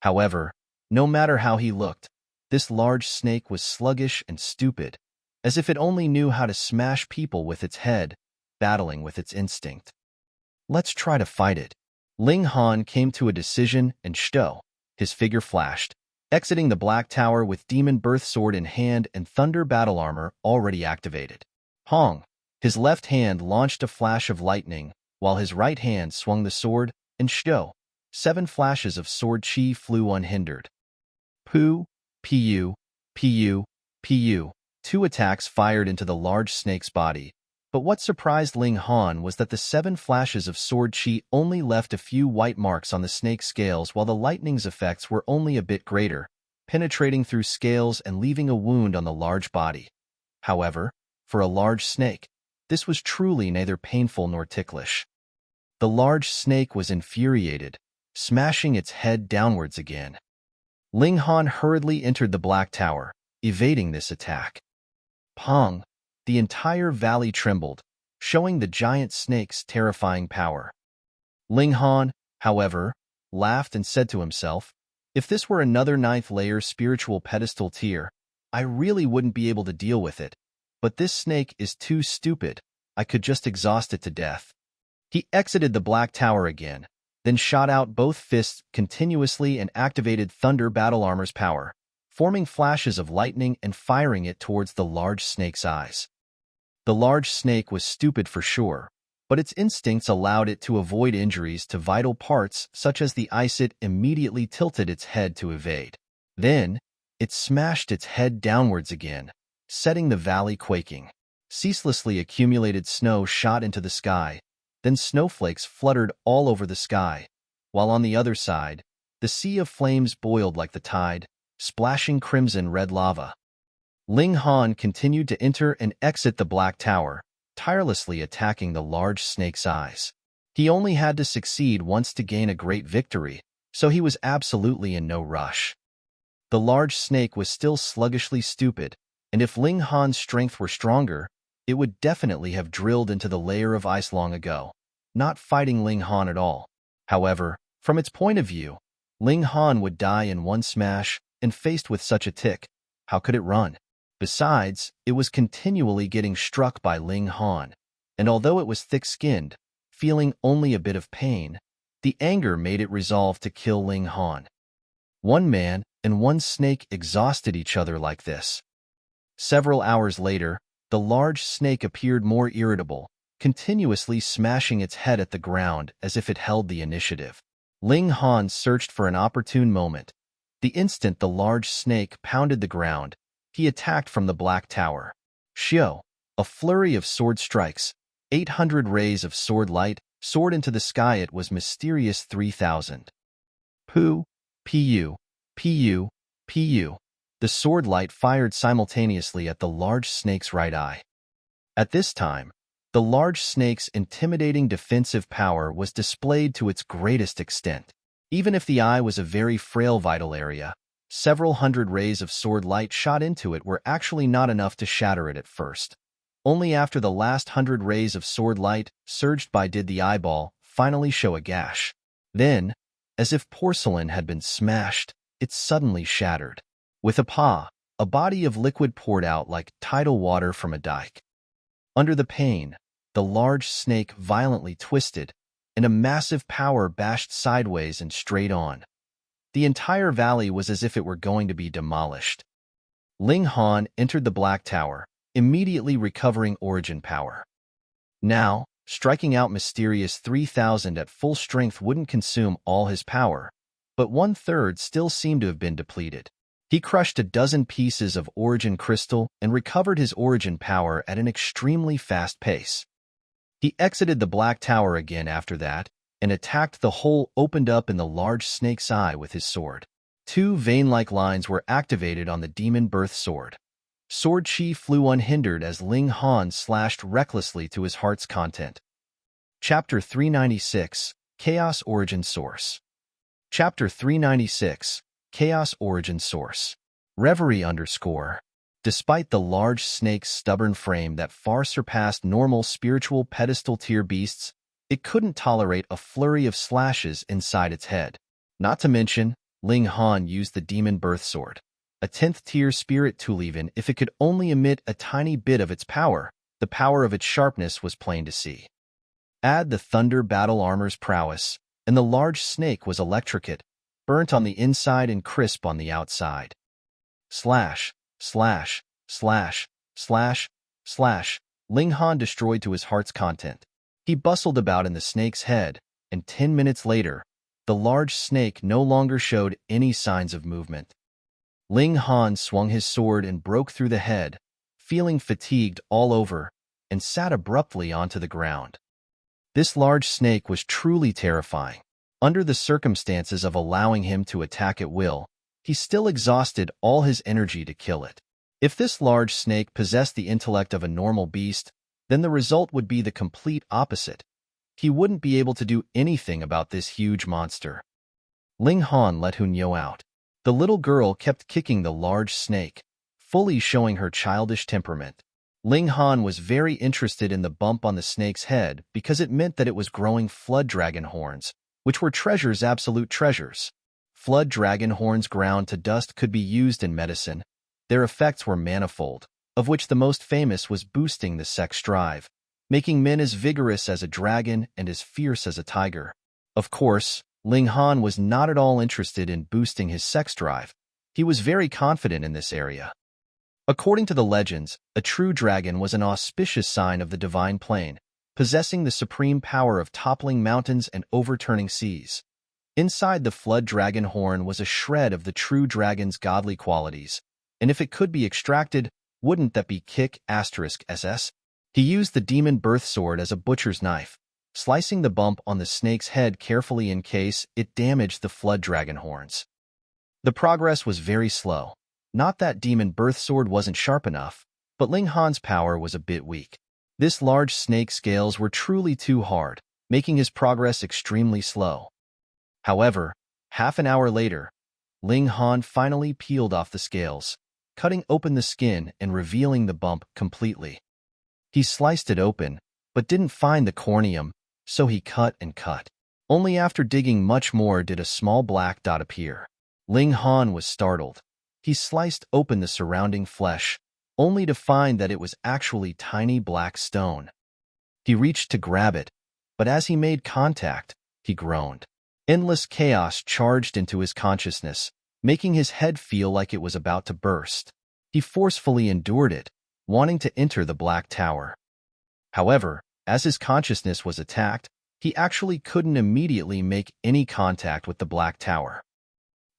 However, no matter how he looked, this large snake was sluggish and stupid, as if it only knew how to smash people with its head, battling with its instinct. Let's try to fight it. Ling Han came to a decision, and Shto, his figure flashed, exiting the black tower with demon birth sword in hand and thunder battle armor already activated. Hong, his left hand launched a flash of lightning, while his right hand swung the sword, and Shto, 7 flashes of sword chi flew unhindered. Pu, pu, pu, pu. 2 attacks fired into the large snake's body, but what surprised Ling Han was that the 7 flashes of sword chi only left a few white marks on the snake's scales, while the lightning's effects were only a bit greater, penetrating through scales and leaving a wound on the large body. However, for a large snake, this was truly neither painful nor ticklish. The large snake was infuriated, smashing its head downwards again. Ling Han hurriedly entered the black tower, evading this attack. Pong! The entire valley trembled, showing the giant snake's terrifying power. Ling Han, however, laughed and said to himself, if this were another 9th layer spiritual pedestal tier, I really wouldn't be able to deal with it, but this snake is too stupid. I could just exhaust it to death. He exited the black tower again, then shot out both fists continuously and activated thunder battle armor's power, forming flashes of lightning and firing it towards the large snake's eyes. The large snake was stupid for sure, but its instincts allowed it to avoid injuries to vital parts such as the eyes. It immediately tilted its head to evade. Then, it smashed its head downwards again, setting the valley quaking. Ceaselessly accumulated snow shot into the sky, then snowflakes fluttered all over the sky, while on the other side, the sea of flames boiled like the tide, splashing crimson-red lava. Ling Han continued to enter and exit the black tower, tirelessly attacking the large snake's eyes. He only had to succeed once to gain a great victory, so he was absolutely in no rush. The large snake was still sluggishly stupid, and if Ling Han's strength were stronger, it would definitely have drilled into the layer of ice long ago, not fighting Ling Han at all. However, from its point of view, Ling Han would die in one smash, and faced with such a tick, how could it run? Besides, it was continually getting struck by Ling Han, and although it was thick-skinned, feeling only a bit of pain, the anger made it resolve to kill Ling Han. One man and one snake exhausted each other like this. Several hours later, the large snake appeared more irritable, continuously smashing its head at the ground as if it held the initiative. Ling Han searched for an opportune moment. The instant the large snake pounded the ground, he attacked from the black tower. Shio, a flurry of sword strikes, 800 rays of sword light, soared into the sky. It was mysterious 3000. Pu, pu, pu, pu. The sword light fired simultaneously at the large snake's right eye. At this time, the large snake's intimidating defensive power was displayed to its greatest extent. Even if the eye was a very frail vital area, several hundred rays of sword light shot into it were actually not enough to shatter it at first. Only after the last 100 rays of sword light surged by did the eyeball finally show a gash. Then, as if porcelain had been smashed, it suddenly shattered. With a body of liquid poured out like tidal water from a dike. Under the pain, the large snake violently twisted, and a massive power bashed sideways and straight on. The entire valley was as if it were going to be demolished. Ling Han entered the Black Tower, immediately recovering origin power. Now, striking out mysterious 3,000 at full strength wouldn't consume all his power, but 1/3 still seemed to have been depleted. He crushed a dozen pieces of origin crystal and recovered his origin power at an extremely fast pace. He exited the Black Tower again after that and attacked the hole opened up in the large snake's eye with his sword. 2 vein-like lines were activated on the demon birth sword. Sword chi flew unhindered as Ling Han slashed recklessly to his heart's content. Chapter 396, Chaos Origin Source. Chapter 396, Chaos Origin Source. Reverie _ Despite the large snake's stubborn frame that far surpassed normal spiritual pedestal tier beasts, it couldn't tolerate a flurry of slashes inside its head. Not to mention, Ling Han used the demon birth sword, a 10th tier spirit tool. Even if it could only emit a tiny bit of its power, the power of its sharpness was plain to see. Add the thunder battle armor's prowess, and the large snake was electrocute, burnt on the inside and crisp on the outside. Slash, slash, slash, slash, slash. Ling Han destroyed to his heart's content. He bustled about in the snake's head, and 10 minutes later, the large snake no longer showed any signs of movement. Ling Han swung his sword and broke through the head, feeling fatigued all over, and sat abruptly onto the ground. This large snake was truly terrifying. Under the circumstances of allowing him to attack at will, he still exhausted all his energy to kill it. If this large snake possessed the intellect of a normal beast, then the result would be the complete opposite. He wouldn't be able to do anything about this huge monster. Ling Han let Hunyou out. The little girl kept kicking the large snake, fully showing her childish temperament. Ling Han was very interested in the bump on the snake's head because it meant that it was growing flood dragon horns, which were treasures, absolute treasures. Flood dragon horns ground to dust could be used in medicine. Their effects were manifold, of which the most famous was boosting the sex drive, making men as vigorous as a dragon and as fierce as a tiger. Of course, Ling Han was not at all interested in boosting his sex drive. He was very confident in this area. According to the legends, a true dragon was an auspicious sign of the divine plane, possessing the supreme power of toppling mountains and overturning seas. Inside the flood dragon horn was a shred of the true dragon's godly qualities, and if it could be extracted, wouldn't that be kick *SS? He used the demon birth sword as a butcher's knife, slicing the bump on the snake's head carefully in case it damaged the flood dragon horns. The progress was very slow. Not that demon birth sword wasn't sharp enough, but Ling Han's power was a bit weak. This large snake's scales were truly too hard, making his progress extremely slow. However, half an hour later, Ling Han finally peeled off the scales, cutting open the skin and revealing the bump completely. He sliced it open, but didn't find the corneum, so he cut and cut. Only after digging much more did a small black dot appear. Ling Han was startled. He sliced open the surrounding flesh, only to find that it was actually tiny black stone. He reached to grab it, but as he made contact, he groaned. Endless chaos charged into his consciousness, making his head feel like it was about to burst. He forcefully endured it, wanting to enter the Black Tower. However, as his consciousness was attacked, he actually couldn't immediately make any contact with the Black Tower.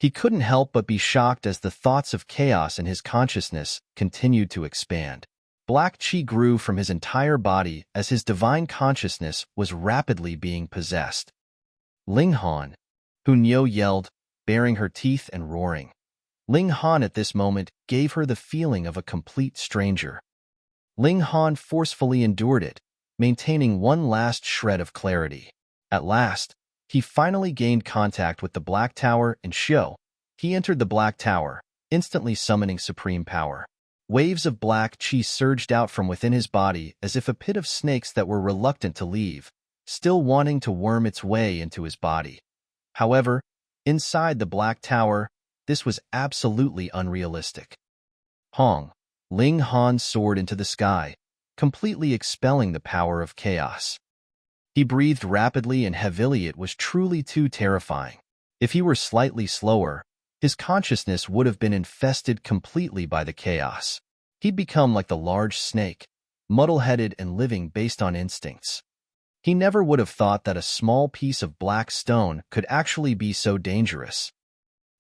He couldn't help but be shocked as the thoughts of chaos in his consciousness continued to expand. Black chi grew from his entire body as his divine consciousness was rapidly being possessed. Ling Han, Hunyou yelled, baring her teeth and roaring. Ling Han at this moment gave her the feeling of a complete stranger. Ling Han forcefully endured it, maintaining one last shred of clarity. At last, he finally gained contact with the Black Tower and Xiu. He entered the Black Tower, instantly summoning supreme power. Waves of black chi surged out from within his body as if a pit of snakes that were reluctant to leave, still wanting to worm its way into his body. However, inside the Black Tower, this was absolutely unrealistic. Hong, Ling Han soared into the sky, completely expelling the power of chaos. He breathed rapidly and heavily. It was truly too terrifying. If he were slightly slower, his consciousness would have been infested completely by the chaos. He'd become like the large snake, muddle-headed and living based on instincts. He never would have thought that a small piece of black stone could actually be so dangerous.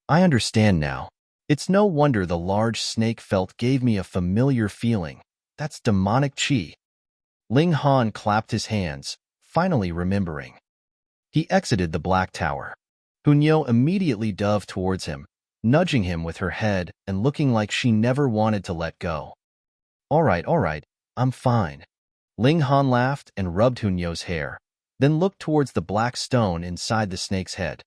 I understand now. It's no wonder the large snake felt gave me a familiar feeling. That's demonic qi. Ling Han clapped his hands, finally remembering. He exited the black tower. Hunyo immediately dove towards him, nudging him with her head and looking like she never wanted to let go. All right, I'm fine. Ling Han laughed and rubbed Hunyo's hair, then looked towards the black stone inside the snake's head.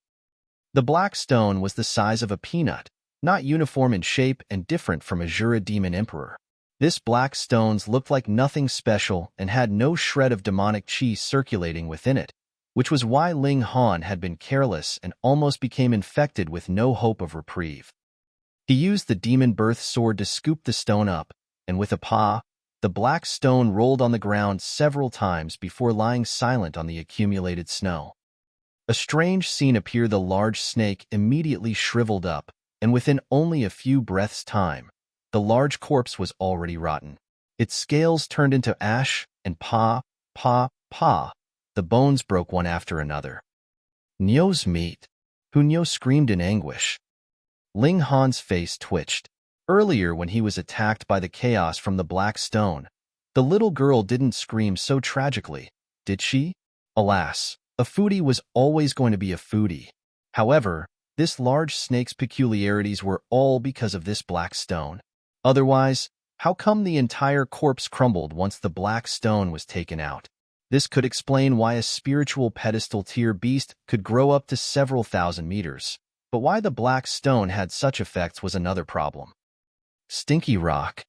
The black stone was the size of a peanut, not uniform in shape and different from Azura Demon Emperor. This black stones looked like nothing special and had no shred of demonic qi circulating within it, which was why Ling Han had been careless and almost became infected with no hope of reprieve. He used the demon birth sword to scoop the stone up, and with a paw, the black stone rolled on the ground several times before lying silent on the accumulated snow. A strange scene appeared. The large snake immediately shriveled up, and within only a few breaths' time, the large corpse was already rotten. Its scales turned into ash, and the bones broke one after another. Nyo's meat. Hunyo screamed in anguish. Ling Han's face twitched. Earlier, when he was attacked by the chaos from the black stone, the little girl didn't scream so tragically, did she? Alas, a foodie was always going to be a foodie. However, this large snake's peculiarities were all because of this black stone. Otherwise, how come the entire corpse crumbled once the black stone was taken out? This could explain why a spiritual pedestal tier beast could grow up to several thousand meters, but why the black stone had such effects was another problem. Stinky rock.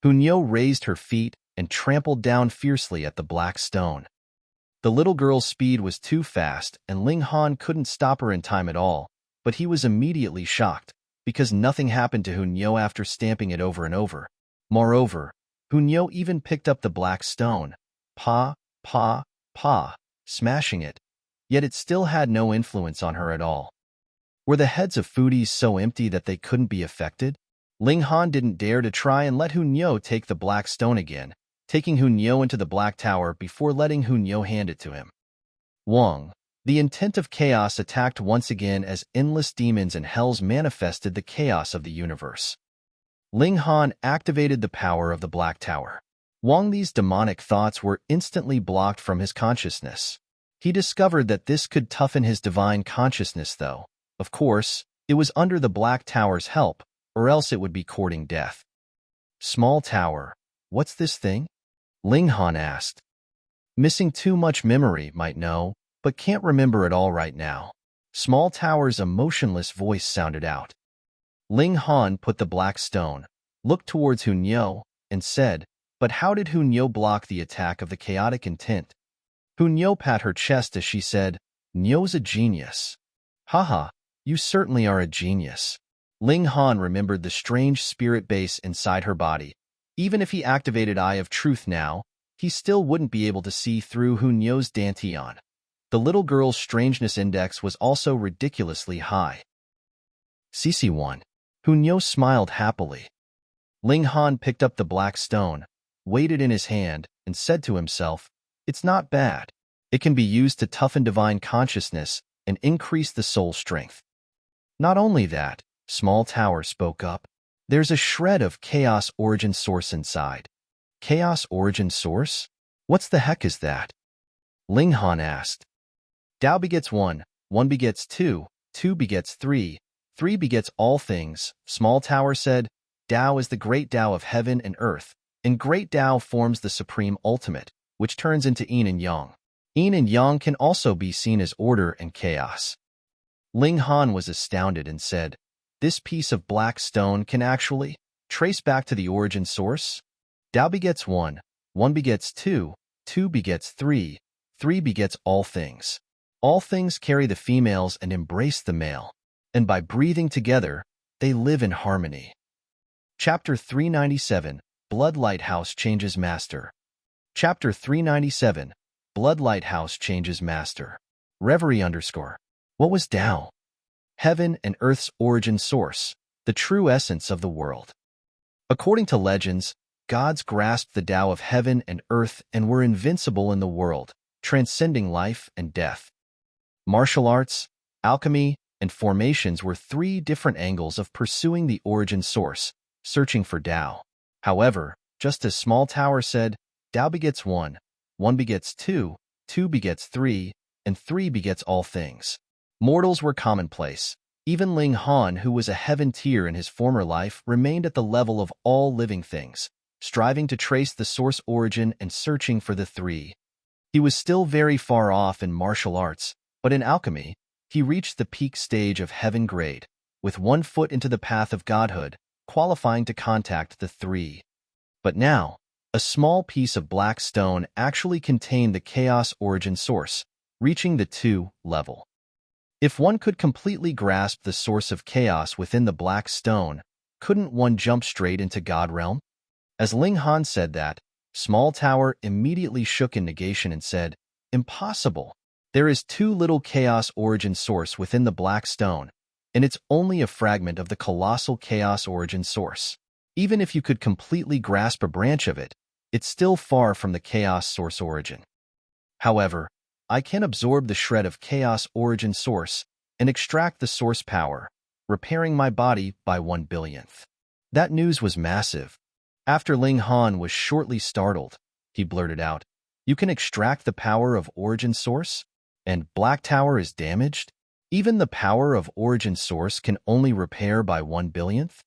Hunyo raised her feet and trampled down fiercely at the black stone. The little girl's speed was too fast, and Ling Han couldn't stop her in time at all, but he was immediately shocked, because nothing happened to Hunyo after stamping it over and over. Moreover, Hunyo even picked up the black stone, smashing it, yet it still had no influence on her at all. Were the heads of foodies so empty that they couldn't be affected? Ling Han didn't dare to try and let Hunyo take the black stone again, taking Hunyo into the black tower before letting Hunyo hand it to him. Wang, the intent of chaos, attacked once again as endless demons and hells manifested the chaos of the universe. Ling Han activated the power of the black tower. These demonic thoughts were instantly blocked from his consciousness. He discovered that this could toughen his divine consciousness, though. Of course, it was under the black tower's help, or else it would be courting death. Small tower. What's this thing? Ling Han asked. Missing too much memory, might know, but can't remember it all right now. Small tower's emotionless voice sounded out. Ling Han put the black stone, looked towards Hunyo, and said, but how did Hunyo block the attack of the chaotic intent? Hunyo pat her chest as she said, Nyo's a genius. Haha, you certainly are a genius. Ling Han remembered the strange spirit base inside her body. Even if he activated Eye of Truth now, he still wouldn't be able to see through Hunyo's dantian. The little girl's strangeness index was also ridiculously high. CC1. Hunyo smiled happily. Ling Han picked up the black stone, weighed it in his hand, and said to himself, it's not bad. It can be used to toughen divine consciousness and increase the soul strength. Not only that, Small Tower spoke up. There's a shred of Chaos Origin Source inside. Chaos Origin Source? What's the heck is that? Ling Han asked. Tao begets 1, 1 begets 2, 2 begets 3, 3 begets all things, Small Tower said. Tao is the great Tao of heaven and earth, and great Tao forms the supreme ultimate, which turns into yin and yang. Yin and yang can also be seen as order and chaos. Ling Han was astounded and said, this piece of black stone can actually trace back to the origin source? Tao begets 1, 1 begets 2, 2 begets 3, 3 begets all things. All things carry the females and embrace the male, and by breathing together, they live in harmony. Chapter 397, Blood Lighthouse Changes Master. Chapter 397, Blood Lighthouse Changes Master. Reverie_. What was Tao? heaven and earth's origin source, the true essence of the world. According to legends, gods grasped the Tao of heaven and earth and were invincible in the world, transcending life and death. Martial arts, alchemy, and formations were three different angles of pursuing the origin source, searching for Tao. However, just as Small Tower said, Tao begets one, one begets two, two begets three, and three begets all things. Mortals were commonplace. Even Ling Han, who was a heaven tier in his former life, remained at the level of all living things, striving to trace the source origin and searching for the three. He was still very far off in martial arts, but in alchemy, he reached the peak stage of heaven grade, with one foot into the path of godhood, qualifying to contact the three. But now, a small piece of black stone actually contained the chaos origin source, reaching the 2 level. If one could completely grasp the source of chaos within the black stone, couldn't one jump straight into God realm? As Ling Han said that, Small Tower immediately shook in negation and said, "Impossible. There is too little chaos origin source within the black stone, and it's only a fragment of the colossal chaos origin source. Even if you could completely grasp a branch of it, it's still far from the chaos source origin. However, I can absorb the shred of chaos origin source and extract the source power, repairing my body by 1/1000th. That news was massive. After Ling Han was shortly startled, he blurted out, "You can extract the power of origin source? And Black Tower is damaged? Even the power of origin source can only repair by 1/1000th?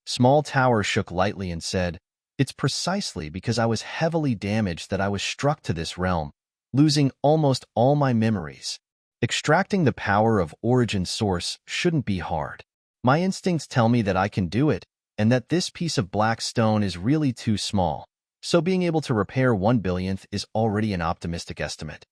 Small Tower shook lightly and said, "It's precisely because I was heavily damaged that I was struck to this realm, losing almost all my memories. Extracting the power of origin source shouldn't be hard. My instincts tell me that I can do it, and that this piece of black stone is really too small, so being able to repair 1/1000th is already an optimistic estimate."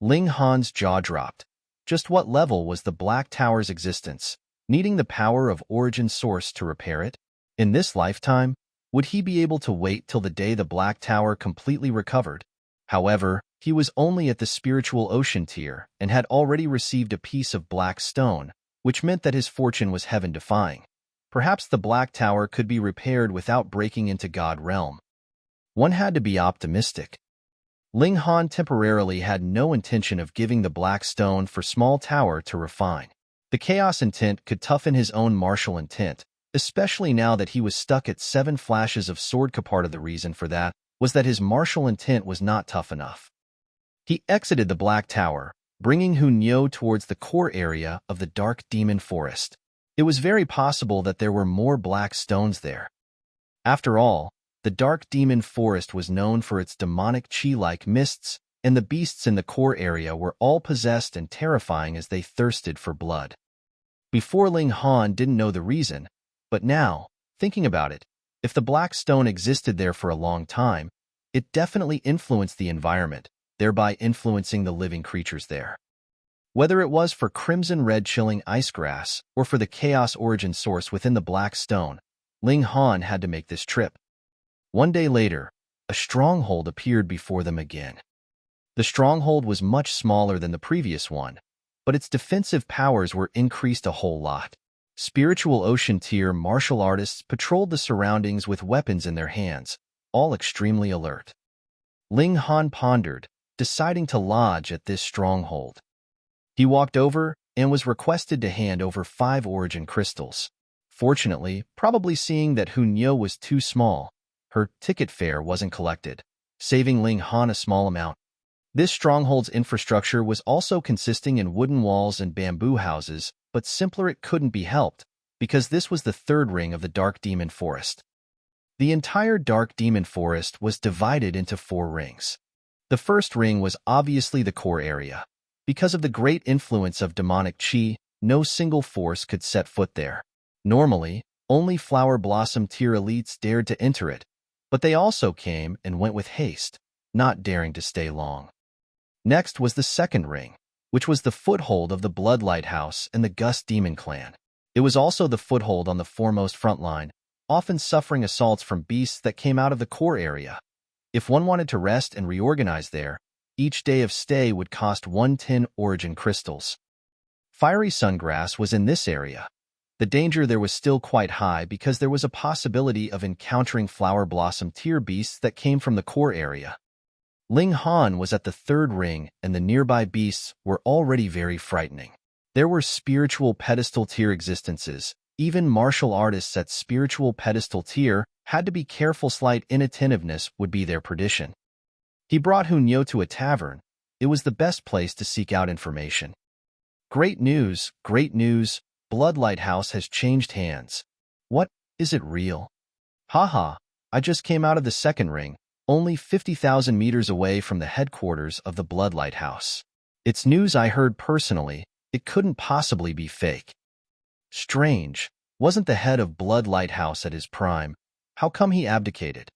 Ling Han's jaw dropped. Just what level was the Black Tower's existence, needing the power of origin source to repair it? In this lifetime, would he be able to wait till the day the Black Tower completely recovered? However, he was only at the spiritual ocean tier and had already received a piece of black stone, which meant that his fortune was heaven-defying. Perhaps the Black Tower could be repaired without breaking into God realm. One had to be optimistic. Ling Han temporarily had no intention of giving the black stone for Small Tower to refine. The chaos intent could toughen his own martial intent, especially now that he was stuck at 7 flashes of sword. Part of the reason for that was that his martial intent was not tough enough. He exited the Black Tower, bringing Hunyo towards the core area of the Dark Demon Forest. It was very possible that there were more black stones there. After all, the Dark Demon Forest was known for its demonic chi-like mists, and the beasts in the core area were all possessed and terrifying as they thirsted for blood. Before, Ling Han didn't know the reason, but now, thinking about it, if the black stone existed there for a long time, it definitely influenced the environment, thereby influencing the living creatures there. Whether it was for crimson-red chilling ice grass or for the chaos origin source within the black stone, Ling Han had to make this trip. One day later, a stronghold appeared before them again. The stronghold was much smaller than the previous one, but its defensive powers were increased a whole lot. Spiritual ocean tier martial artists patrolled the surroundings with weapons in their hands, all extremely alert. Ling Han pondered, deciding to lodge at this stronghold. He walked over and was requested to hand over 5 origin crystals. Fortunately, probably seeing that Hunyo was too small, her ticket fare wasn't collected, saving Ling Han a small amount. This stronghold's infrastructure was also consisting in wooden walls and bamboo houses, but simpler it couldn't be helped, because this was the 3rd ring of the Dark Demon Forest. The entire Dark Demon Forest was divided into 4 rings. The first ring was obviously the core area. Because of the great influence of demonic chi, no single force could set foot there. Normally, only flower blossom tier elites dared to enter it, but they also came and went with haste, not daring to stay long. Next was the second ring, which was the foothold of the Blood Lighthouse and the Gust Demon Clan. It was also the foothold on the foremost front line, often suffering assaults from beasts that came out of the core area. If one wanted to rest and reorganize there, each day of stay would cost 110 origin crystals. Fiery sungrass was in this area. The danger there was still quite high because there was a possibility of encountering flower blossom tier beasts that came from the core area. Ling Han was at the third ring, and the nearby beasts were already very frightening. There were spiritual pedestal tier existences. Even martial artists at spiritual pedestal tier had to be careful. Slight inattentiveness would be their perdition. He brought Hunyo to a tavern. It was the best place to seek out information. Great news, great news. Blood Lighthouse has changed hands. What? Is it real? Haha, I just came out of the second ring, only 50,000 meters away from the headquarters of the Blood Lighthouse. It's news I heard personally. It couldn't possibly be fake. Strange. Wasn't the head of Blood Lighthouse at his prime? How come he abdicated?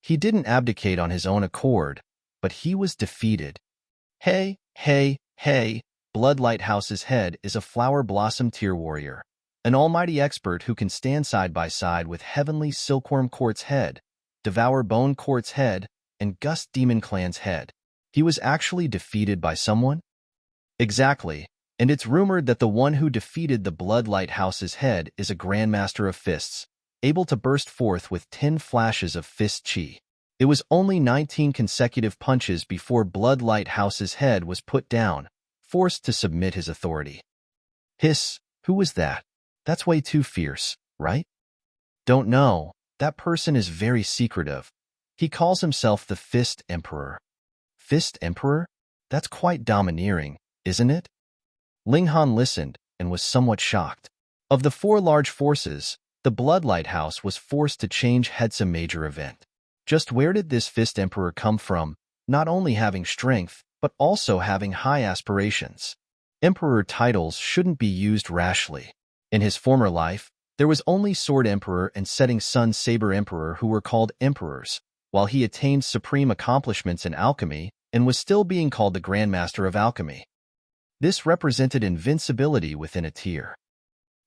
He didn't abdicate on his own accord, but he was defeated. Hey, Blood Lighthouse's head is a flower blossom tier warrior, an almighty expert who can stand side by side with Heavenly Silkworm Court's head, Devour Bone Court's head, and Gust Demon Clan's head. He was actually defeated by someone? Exactly, and it's rumored that the one who defeated the Blood Lighthouse's head is a Grandmaster of Fists, able to burst forth with 10 flashes of fist chi. It was only 19 consecutive punches before Blood Lighthouse's head was put down, forced to submit his authority. Hiss, who was that? That's way too fierce, right? Don't know. That person is very secretive. He calls himself the Fist Emperor. Fist Emperor? That's quite domineering, isn't it? Ling Han listened and was somewhat shocked. Of the 4 large forces, the Blood Lighthouse was forced to change heads a major event. Just where did this Fist Emperor come from, not only having strength, but also having high aspirations? Emperor titles shouldn't be used rashly. In his former life, there was only Sword Emperor and Setting Sun Saber Emperor who were called emperors, while he attained supreme accomplishments in alchemy and was still being called the Grandmaster of Alchemy. This represented invincibility within a tier.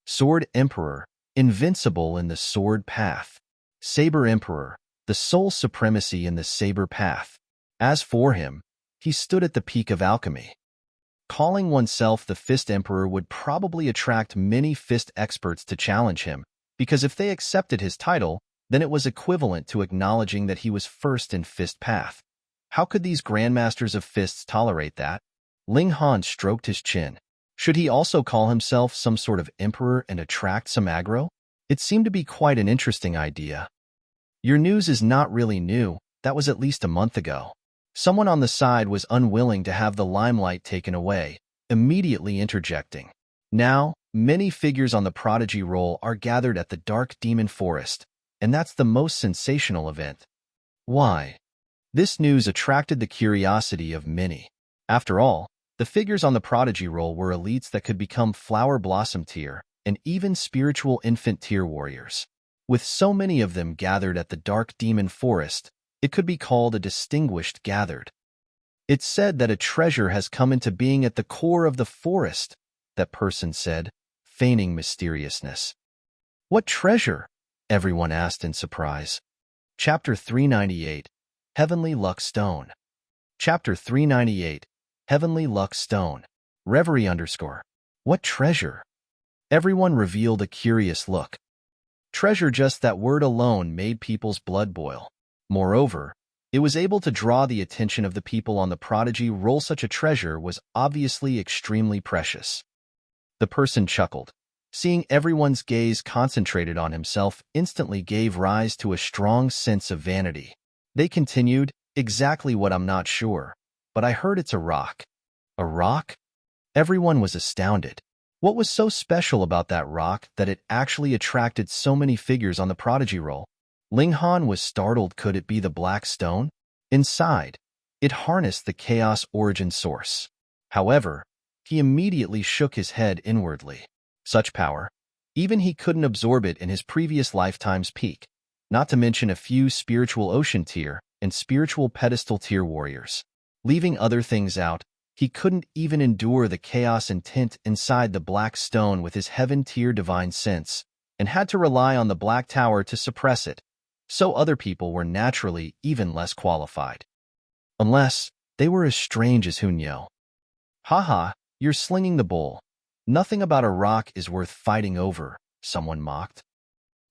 Sword Emperor, invincible in the sword path. Saber Emperor, the sole supremacy in the saber path. As for him, he stood at the peak of alchemy. Calling oneself the Fist Emperor would probably attract many fist experts to challenge him, because if they accepted his title, then it was equivalent to acknowledging that he was first in fist path. How could these Grandmasters of Fists tolerate that? Ling Han stroked his chin. Should he also call himself some sort of emperor and attract some aggro? It seemed to be quite an interesting idea. Your news is not really new. That was at least a month ago. Someone on the side was unwilling to have the limelight taken away, immediately interjecting. Now, many figures on the Prodigy roll are gathered at the Dark Demon Forest, and that's the most sensational event. Why? This news attracted the curiosity of many. After all, the figures on the Prodigy roll were elites that could become Flower Blossom tier and even spiritual infant tier warriors. With so many of them gathered at the Dark Demon Forest, it could be called a distinguished gathered. It's said that a treasure has come into being at the core of the forest, that person said, feigning mysteriousness. What treasure? Everyone asked in surprise. Chapter 398, Heavenly Luck Stone. Chapter 398, Heavenly Luck Stone. Reverie _ What treasure? Everyone revealed a curious look. Treasure, just that word alone made people's blood boil. Moreover, it was able to draw the attention of the people on the Prodigy roll. Such a treasure was obviously extremely precious. The person chuckled. Seeing everyone's gaze concentrated on himself instantly gave rise to a strong sense of vanity. They continued, exactly what I'm not sure, but I heard it's a rock. A rock? Everyone was astounded. What was so special about that rock that it actually attracted so many figures on the Prodigy roll? Ling Han was startled. Could it be the Black Stone? Inside, it harnessed the Chaos origin source. However, he immediately shook his head inwardly. Such power, even he couldn't absorb it in his previous lifetime's peak, not to mention a few spiritual ocean tier and spiritual pedestal tier warriors. Leaving other things out, he couldn't even endure the chaos intent inside the Black Stone with his heaven tier divine sense, and had to rely on the Black Tower to suppress it. So other people were naturally even less qualified. Unless they were as strange as Hunyo. Haha, you're slinging the bowl. Nothing about a rock is worth fighting over, someone mocked.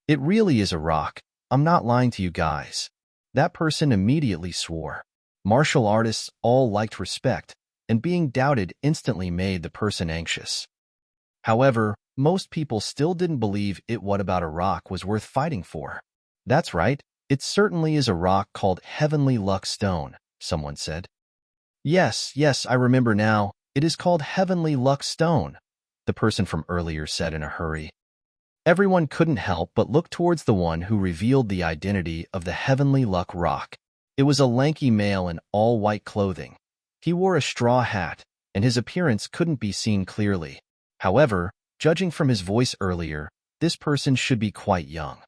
It really is a rock. I'm not lying to you guys. That person immediately swore. Martial artists all liked respect, and being doubted instantly made the person anxious. However, most people still didn't believe it. What about a rock was worth fighting for? That's right, it certainly is a rock called Heavenly Luck Stone, someone said. Yes, I remember now. It is called Heavenly Luck Stone, the person from earlier said in a hurry. Everyone couldn't help but look towards the one who revealed the identity of the Heavenly Luck Rock. It was a lanky male in all-white clothing. He wore a straw hat, and his appearance couldn't be seen clearly. However, judging from his voice earlier, this person should be quite young.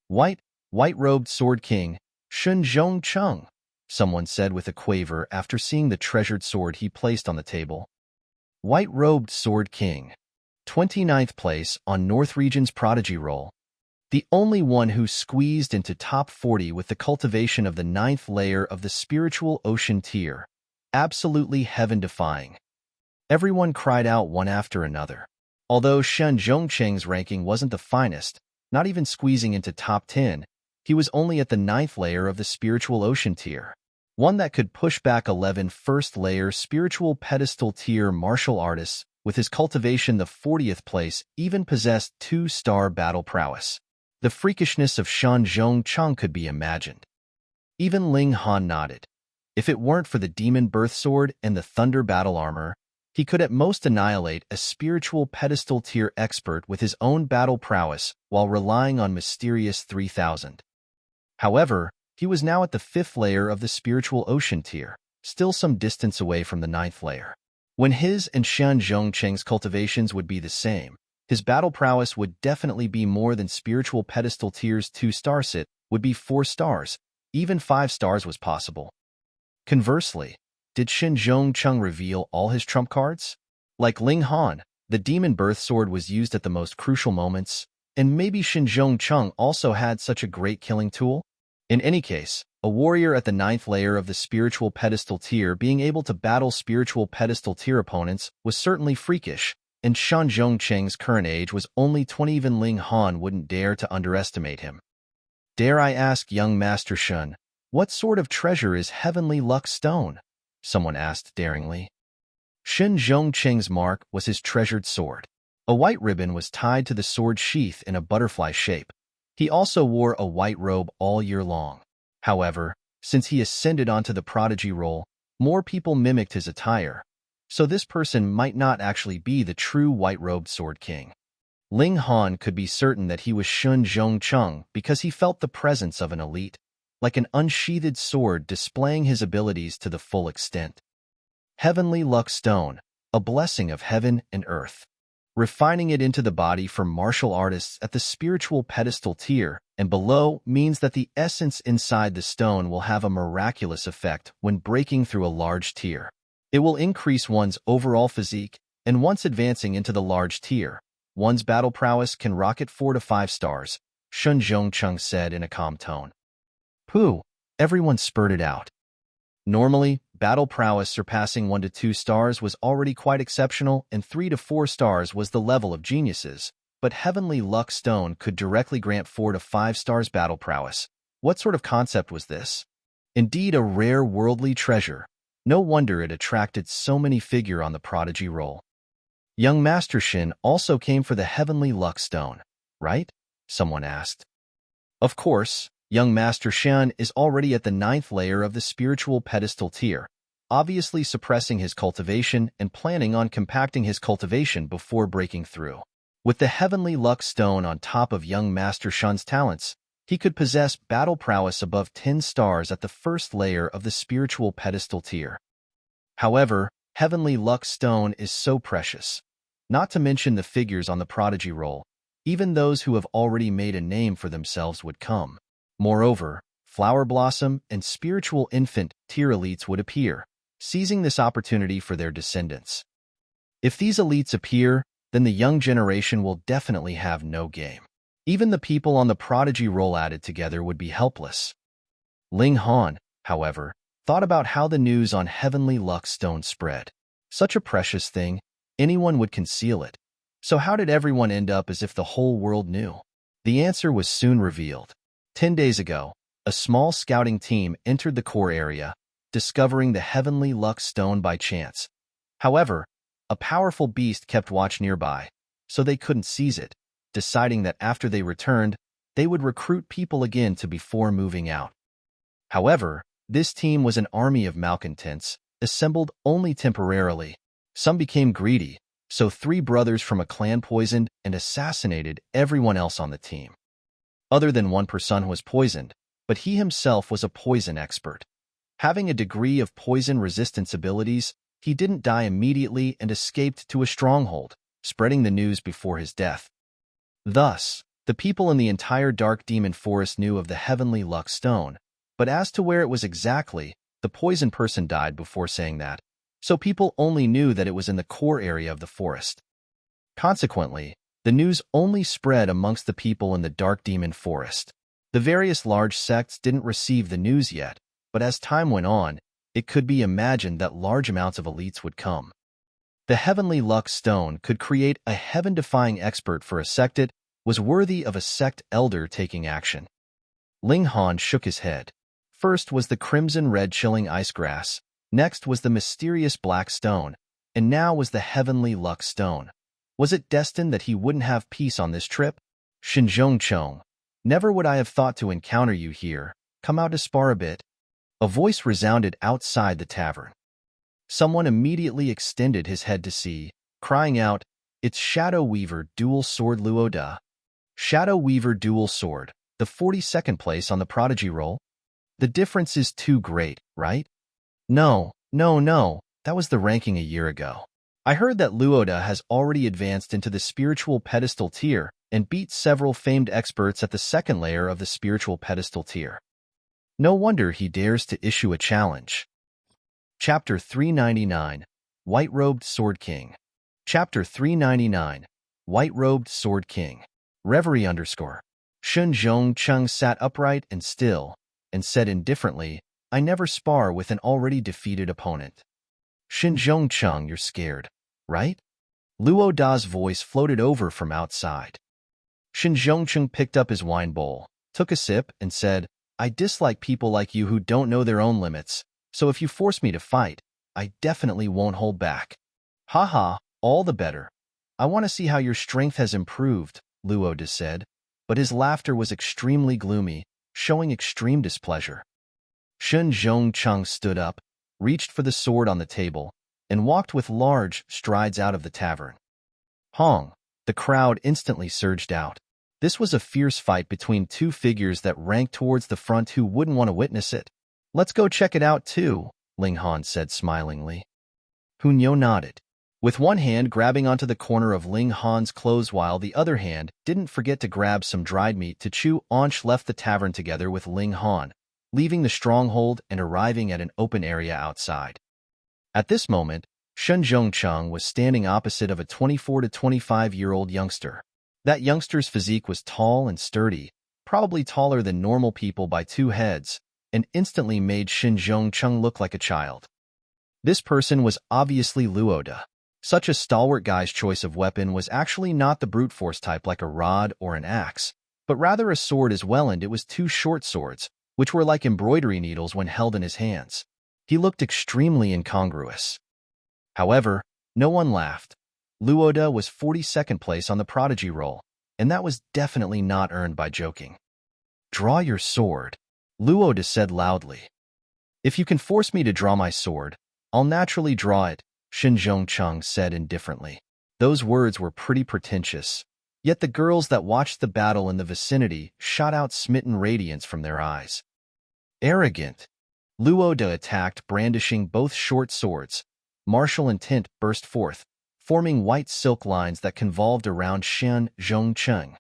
White-robed Sword King, Shun Zhong Chung, someone said with a quaver after seeing the treasured sword he placed on the table. White-robed Sword King, 29th place on North Region's Prodigy roll. The only one who squeezed into top 40 with the cultivation of the 9th layer of the spiritual ocean tier. Absolutely heaven-defying. Everyone cried out one after another. Although Shen Zhongcheng's ranking wasn't the finest, not even squeezing into top 10, he was only at the 9th layer of the spiritual ocean tier. One that could push back 11 first-layer spiritual pedestal tier martial artists. With his cultivation the 40th place, even possessed 2-star battle prowess. The freakishness of Shan Zhongcheng could be imagined. Even Ling Han nodded. If it weren't for the demon birth sword and the thunder battle armor, he could at most annihilate a spiritual pedestal tier expert with his own battle prowess while relying on mysterious 3000. However, he was now at the 5th layer of the spiritual ocean tier, still some distance away from the 9th layer. When his and Shan Zhongcheng's cultivations would be the same, his battle prowess would definitely be more than spiritual pedestal tier's 2-star sit, would be 4 stars, even 5 stars was possible. Conversely, did Shen Zhongcheng reveal all his trump cards? Like Ling Han, the demon birth sword was used at the most crucial moments, and maybe Shen Zhongcheng also had such a great killing tool? In any case, a warrior at the 9th layer of the spiritual pedestal tier being able to battle spiritual pedestal tier opponents was certainly freakish, and Shan Zhongcheng's current age was only 20. Even Ling Han wouldn't dare to underestimate him. Dare I ask, young Master Shun, what sort of treasure is Heavenly Luck Stone? Someone asked daringly. Shen Zhongcheng's mark was his treasured sword. A white ribbon was tied to the sword sheath in a butterfly shape. He also wore a white robe all year long. However, since he ascended onto the Prodigy roll, more people mimicked his attire, so this person might not actually be the true white-robed Sword King. Ling Han could be certain that he was Shun Zhongcheng because he felt the presence of an elite, like an unsheathed sword displaying his abilities to the full extent. Heavenly Luck Stone, a blessing of heaven and earth. Refining it into the body for martial artists at the spiritual pedestal tier and below means that the essence inside the stone will have a miraculous effect when breaking through a large tier. It will increase one's overall physique, and once advancing into the large tier, one's battle prowess can rocket 4 to 5 stars, Shun Zhongcheng said in a calm tone. Pooh, everyone spurted out. Normally, battle prowess surpassing 1 to 2 stars was already quite exceptional, and 3 to 4 stars was the level of geniuses, but Heavenly Luck Stone could directly grant 4 to 5 stars battle prowess. What sort of concept was this? Indeed, a rare worldly treasure. No wonder it attracted so many figure on the Prodigy roll. Young Master Shin also came for the Heavenly Luck Stone, right? Someone asked. Of course. Young Master Shan is already at the 9th layer of the spiritual pedestal tier, obviously suppressing his cultivation and planning on compacting his cultivation before breaking through. With the Heavenly Luck Stone on top of young Master Shan's talents, he could possess battle prowess above 10 stars at the 1st layer of the spiritual pedestal tier. However, Heavenly Luck Stone is so precious. Not to mention the figures on the Prodigy roll, even those who have already made a name for themselves would come. Moreover, Flower Blossom and Spiritual Infant tier elites would appear, seizing this opportunity for their descendants. If these elites appear, then the young generation will definitely have no game. Even the people on the Prodigy roll added together would be helpless. Ling Han, however, thought about how the news on Heavenly Luck Stone spread. Such a precious thing, anyone would conceal it. So how did everyone end up as if the whole world knew? The answer was soon revealed. 10 days ago, a small scouting team entered the core area, discovering the heavenly luck stone by chance. However, a powerful beast kept watch nearby, so they couldn't seize it, deciding that after they returned, they would recruit people again before moving out. However, this team was an army of malcontents, assembled only temporarily. Some became greedy, so 3 brothers from a clan poisoned and assassinated everyone else on the team. Other than one person was poisoned, but he himself was a poison expert. Having a degree of poison resistance abilities, he didn't die immediately and escaped to a stronghold, spreading the news before his death. Thus, the people in the entire Dark Demon Forest knew of the Heavenly Luck Stone, but as to where it was exactly, the poison person died before saying that, so people only knew that it was in the core area of the forest. Consequently, the news only spread amongst the people in the Dark Demon Forest. The various large sects didn't receive the news yet, but as time went on, it could be imagined that large amounts of elites would come. The Heavenly Luck Stone could create a heaven-defying expert for a sect. It was worthy of a sect elder taking action. Ling Han shook his head. First was the crimson-red chilling ice grass, next was the mysterious black stone, and now was the Heavenly Luck Stone. Was it destined that he wouldn't have peace on this trip? Xinzhong Chong, never would I have thought to encounter you here. Come out to spar a bit. A voice resounded outside the tavern. Someone immediately extended his head to see, crying out, "It's Shadow Weaver Dual Sword Luo Da." Shadow Weaver Dual Sword, the 42nd place on the Prodigy roll? The difference is too great, right? No, that was the ranking a year ago. I heard that Luoda has already advanced into the spiritual pedestal tier and beat several famed experts at the second layer of the spiritual pedestal tier. No wonder he dares to issue a challenge. Chapter 399, White-Robed Sword King. Chapter 399, White-Robed Sword King. Reverie _ Xinzhong Cheng sat upright and still, and said indifferently, "I never spar with an already defeated opponent." Xinzhong Cheng, you're scared, right? Luo Da's voice floated over from outside. Xinzhong Cheng picked up his wine bowl, took a sip, and said, "I dislike people like you who don't know their own limits, so if you force me to fight, I definitely won't hold back." "Haha, all the better. I want to see how your strength has improved," Luo Da said, but his laughter was extremely gloomy, showing extreme displeasure. Xinzhong Cheng stood up, reached for the sword on the table, and walked with large strides out of the tavern. Hong! The crowd instantly surged out. This was a fierce fight between 2 figures that ranked towards the front. Who wouldn't want to witness it? "Let's go check it out too," Ling Han said smilingly. Hunyo nodded, with one hand grabbing onto the corner of Ling Han's clothes while the other hand didn't forget to grab some dried meat to chew. Onch left the tavern together with Ling Han, leaving the stronghold and arriving at an open area outside. At this moment, Xinzhong Cheng was standing opposite of a 24 to 25-year-old youngster. That youngster's physique was tall and sturdy, probably taller than normal people by 2 heads, and instantly made Xinzhong Cheng look like a child. This person was obviously Luo Da. Such a stalwart guy's choice of weapon was actually not the brute force type like a rod or an axe, but rather a sword as well, and it was 2 short swords, which were like embroidery needles when held in his hands. He looked extremely incongruous. However, no one laughed. Luo Da was 42nd place on the Prodigy roll, and that was definitely not earned by joking. "Draw your sword," Luo Da said loudly. "If you can force me to draw my sword, I'll naturally draw it," Xinzhong Cheng said indifferently. Those words were pretty pretentious, yet the girls that watched the battle in the vicinity shot out smitten radiance from their eyes. "Arrogant!" Luo Da attacked, brandishing both short swords. Martial intent burst forth, forming white silk lines that convolved around Xinzhong Cheng.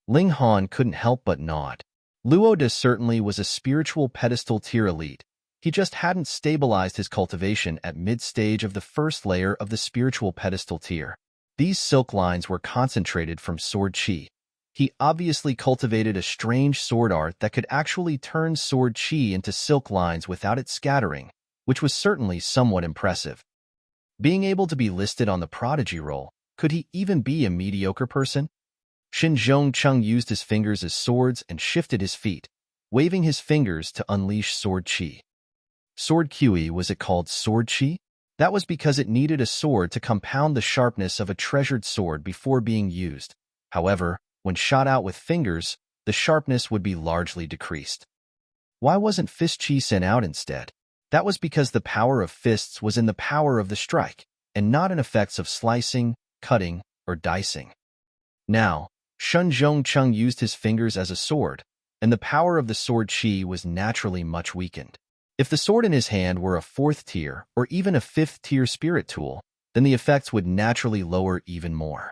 Ling Han couldn't help but nod. Luo Da certainly was a spiritual pedestal tier elite. He just hadn't stabilized his cultivation at mid-stage of the first layer of the spiritual pedestal tier. These silk lines were concentrated from sword chi. He obviously cultivated a strange sword art that could actually turn sword chi into silk lines without it scattering, which was certainly somewhat impressive. Being able to be listed on the prodigy roll, could he even be a mediocre person? Shen Zhongcheng used his fingers as swords and shifted his feet, waving his fingers to unleash sword qi. Sword qi, was it called sword qi? That was because it needed a sword to compound the sharpness of a treasured sword before being used. However, when shot out with fingers, the sharpness would be largely decreased. Why wasn't fist qi sent out instead? That was because the power of fists was in the power of the strike, and not in effects of slicing, cutting, or dicing. Now, Shen Zhongcheng used his fingers as a sword, and the power of the sword qi was naturally much weakened. If the sword in his hand were a 4th tier or even a 5th tier spirit tool, then the effects would naturally lower even more.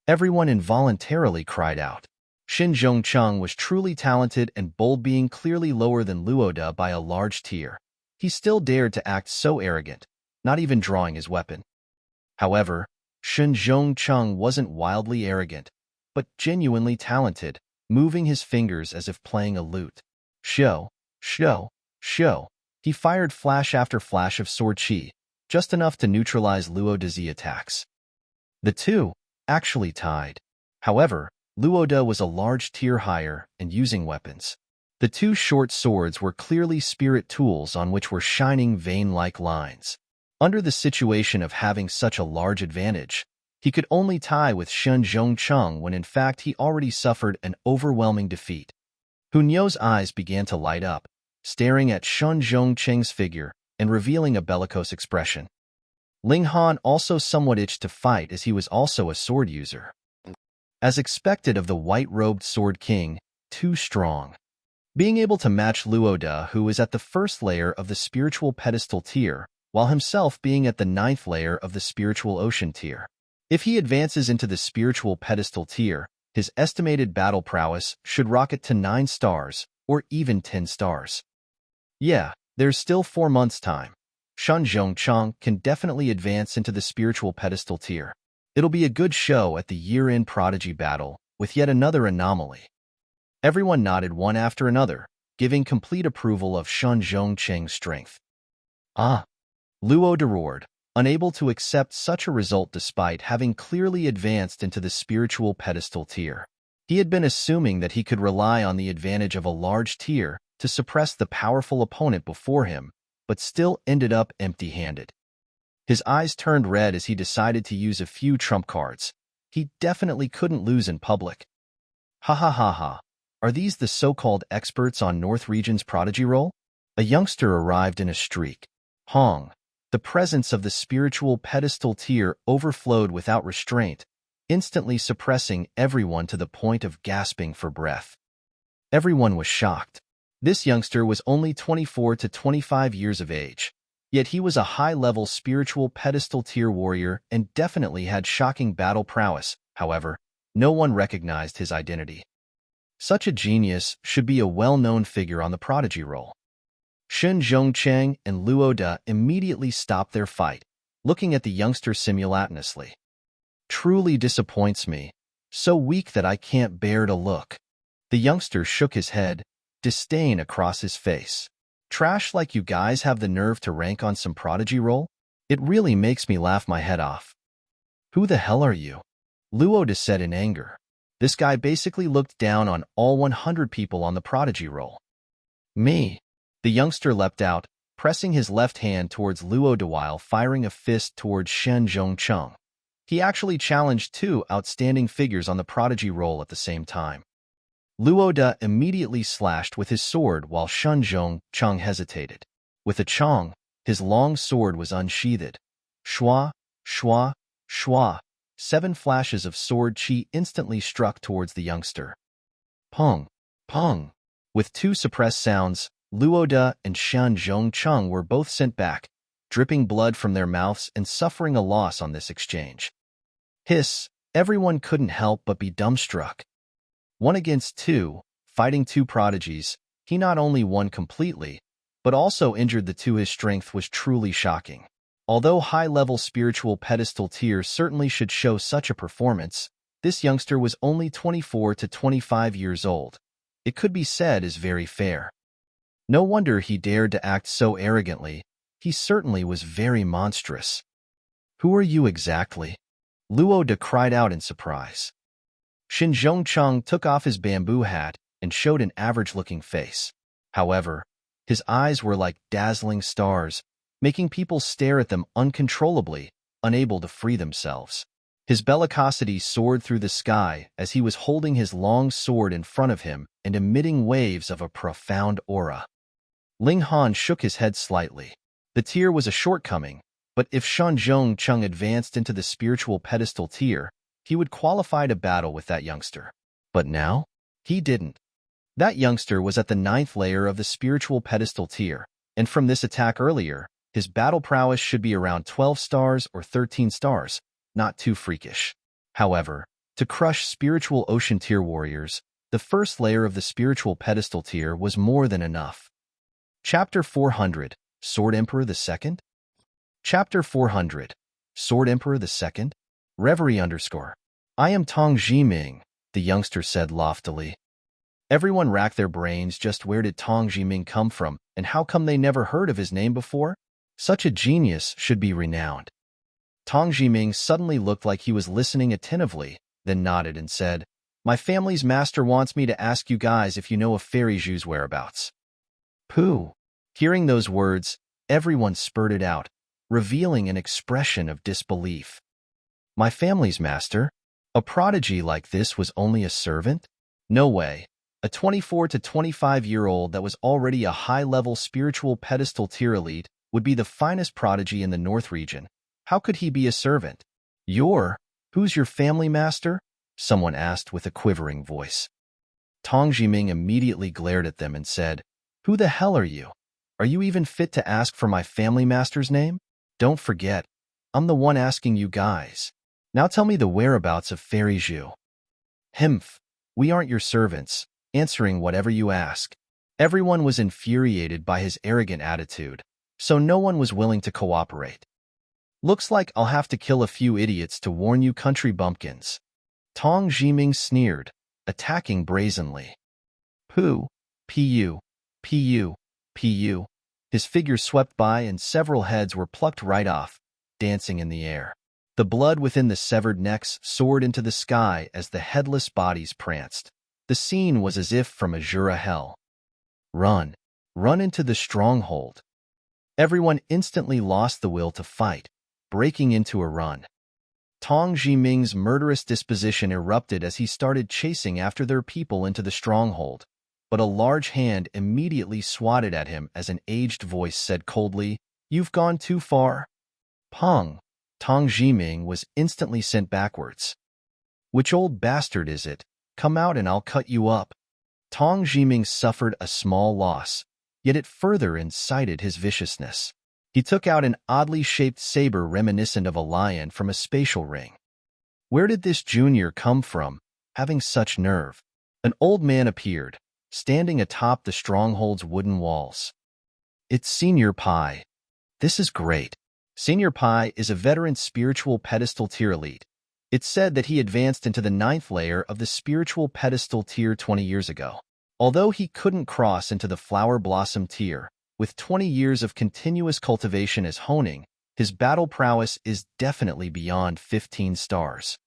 Everyone involuntarily cried out. Shen Zhongcheng was truly talented and bold, being clearly lower than Luoda by a large tier. He still dared to act so arrogant, not even drawing his weapon. However, Shen Zhongcheng wasn't wildly arrogant, but genuinely talented, moving his fingers as if playing a lute. Show. He fired flash after flash of sword qi, just enough to neutralize Luoda's attacks. The two actually tied. However, Luoda was a large tier higher and using weapons. The two short swords were clearly spirit tools on which were shining vein-like lines. Under the situation of having such a large advantage, he could only tie with Shen Zhongcheng when in fact he already suffered an overwhelming defeat. Hunyo's eyes began to light up, staring at Shen Zhongcheng's figure and revealing a bellicose expression. Ling Han also somewhat itched to fight, as he was also a sword user. As expected of the white-robed Sword King, too strong. Being able to match Luoda, who is at the 1st layer of the spiritual pedestal tier, while himself being at the 9th layer of the spiritual ocean tier. If he advances into the spiritual pedestal tier, his estimated battle prowess should rocket to 9 stars, or even 10 stars. Yeah, there's still 4 months' time. Shen Zhongcheng can definitely advance into the spiritual pedestal tier. It'll be a good show at the year-end prodigy battle, with yet another anomaly. Everyone nodded one after another, giving complete approval of Shen Zhongcheng's strength. Luoda roared, unable to accept such a result despite having clearly advanced into the spiritual pedestal tier. He had been assuming that he could rely on the advantage of a large tier to suppress the powerful opponent before him, but still ended up empty-handed. His eyes turned red as he decided to use a few trump cards. He definitely couldn't lose in public. Ha. Are these the so-called experts on North Region's prodigy roll? A youngster arrived in a streak. Hong. The presence of the spiritual pedestal tier overflowed without restraint, instantly suppressing everyone to the point of gasping for breath. Everyone was shocked. This youngster was only 24 to 25 years of age, yet he was a high-level spiritual pedestal tier warrior and definitely had shocking battle prowess. However, no one recognized his identity. Such a genius should be a well-known figure on the prodigy roll. Shen Zhongcheng and Luoda immediately stopped their fight, looking at the youngster simultaneously. Truly disappoints me. So weak that I can't bear to look. The youngster shook his head, disdain across his face. Trash like you guys have the nerve to rank on some prodigy roll? It really makes me laugh my head off. Who the hell are you? Luoda said in anger. This guy basically looked down on all 100 people on the prodigy roll. Me. The youngster leapt out, pressing his left hand towards Luoda while firing a fist towards Shen Zhongcheng. He actually challenged 2 outstanding figures on the prodigy roll at the same time. Luoda immediately slashed with his sword while Shen Zhongcheng hesitated. With a chong, his long sword was unsheathed. Shwa. 7 flashes of sword qi instantly struck towards the youngster. Pung. With 2 suppressed sounds, Luoda and Shen Zhongcheng were both sent back, dripping blood from their mouths and suffering a loss on this exchange. Hiss, everyone couldn't help but be dumbstruck. 1 against 2, fighting 2 prodigies, he not only won completely, but also injured the 2. His strength was truly shocking. Although high-level spiritual pedestal tier certainly should show such a performance, this youngster was only 24 to 25 years old. It could be said is very fair. No wonder he dared to act so arrogantly. He certainly was very monstrous. Who are you exactly? Luo De cried out in surprise. Xin Zhongcheng took off his bamboo hat and showed an average-looking face. However, his eyes were like dazzling stars, making people stare at them uncontrollably, unable to free themselves. His bellicosity soared through the sky as he was holding his long sword in front of him and emitting waves of a profound aura. Ling Han shook his head slightly. The tier was a shortcoming, but if Shan Zhongcheng advanced into the spiritual pedestal tier, he would qualify to battle with that youngster. But now, he didn't. That youngster was at the 9th layer of the spiritual pedestal tier, and from this attack earlier, his battle prowess should be around 12 stars or 13 stars, not too freakish. However, to crush spiritual ocean tier warriors, the 1st layer of the spiritual pedestal tier was more than enough. Chapter 400, Sword Emperor II? Chapter 400, Sword Emperor II? Reverie _ I am Tong Jiming, the youngster said loftily. Everyone racked their brains just where did Tong Jiming come from and how come they never heard of his name before? Such a genius should be renowned. Tong Jiming suddenly looked like he was listening attentively, then nodded and said, My family's master wants me to ask you guys if you know of Fairy Zhu's whereabouts. Pooh! Hearing those words, everyone spurted out, revealing an expression of disbelief. My family's master? A prodigy like this was only a servant? No way. A 24 to 25-year-old that was already a high-level spiritual pedestal tier elite would be the finest prodigy in the North region. How could he be a servant? Who's your family master? Someone asked with a quivering voice. Tong Jiming immediately glared at them and said, Who the hell are you? Are you even fit to ask for my family master's name? Don't forget, I'm the one asking you guys. Now tell me the whereabouts of Fairy Zhu. Himph, we aren't your servants, answering whatever you ask. Everyone was infuriated by his arrogant attitude, so no one was willing to cooperate. Looks like I'll have to kill a few idiots to warn you country bumpkins. Tong Jiming sneered, attacking brazenly. Pu, pu, pu, pu. His figure swept by and several heads were plucked right off, dancing in the air. The blood within the severed necks soared into the sky as the headless bodies pranced. The scene was as if from Azura hell. Run. Run into the stronghold. Everyone instantly lost the will to fight, breaking into a run. Tong Jiming's murderous disposition erupted as he started chasing after their people into the stronghold, but a large hand immediately swatted at him as an aged voice said coldly, You've gone too far. Pong. Tong Jiming was instantly sent backwards. Which old bastard is it? Come out and I'll cut you up. Tong Jiming suffered a small loss, yet it further incited his viciousness. He took out an oddly shaped saber reminiscent of a lion from a spatial ring. Where did this junior come from, having such nerve? An old man appeared, standing atop the stronghold's wooden walls. It's Senior Pai. This is great. Senior Pai is a veteran spiritual pedestal tier elite. It's said that he advanced into the 9th layer of the spiritual pedestal tier 20 years ago. Although he couldn't cross into the flower blossom tier, with 20 years of continuous cultivation as honing, his battle prowess is definitely beyond 15 stars.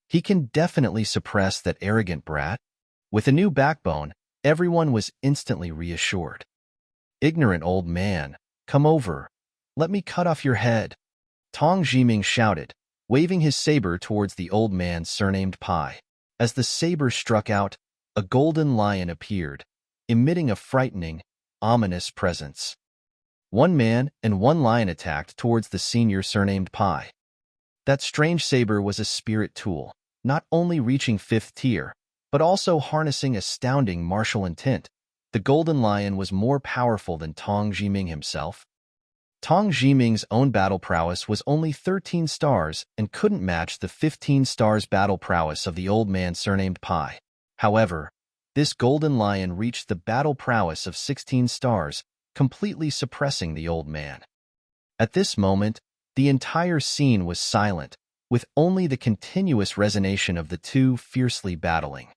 He can definitely suppress that arrogant brat. With a new backbone, everyone was instantly reassured. Ignorant old man, come over. Let me cut off your head. Tong Jiming shouted, waving his saber towards the old man surnamed Pai. As the saber struck out, a golden lion appeared, emitting a frightening, ominous presence. One man and one lion attacked towards the senior surnamed Pai. That strange saber was a spirit tool, not only reaching 5th tier, but also harnessing astounding martial intent. The golden lion was more powerful than Tong Jiming himself. Tong Jiming's own battle prowess was only 13 stars and couldn't match the 15 stars battle prowess of the old man surnamed Pai. However, this golden lion reached the battle prowess of 16 stars, completely suppressing the old man. At this moment, the entire scene was silent, with only the continuous resonation of the two fiercely battling.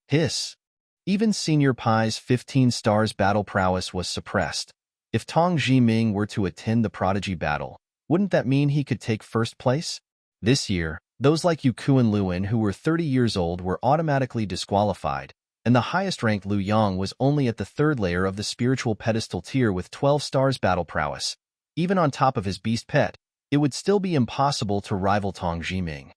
Hiss! Even Senior Pai's 15 stars battle prowess was suppressed. If Tong Jiming were to attend the prodigy battle, Wouldn't that mean he could take first place? This year, those like Yuku and Luin who were 30 years old were automatically disqualified, and the highest-ranked Liu Yang was only at the third layer of the spiritual pedestal tier with 12 stars battle prowess. Even on top of his beast pet, it would still be impossible to rival Tong Jiming.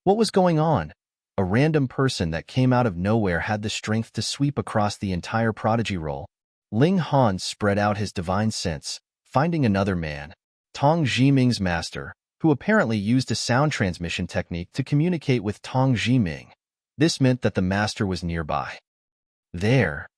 What was going on? A random person that came out of nowhere had the strength to sweep across the entire prodigy role. Ling Han spread out his divine sense, finding another man, Tong Jiming's master, who apparently used a sound transmission technique to communicate with Tong Jiming. This meant that the master was nearby. There.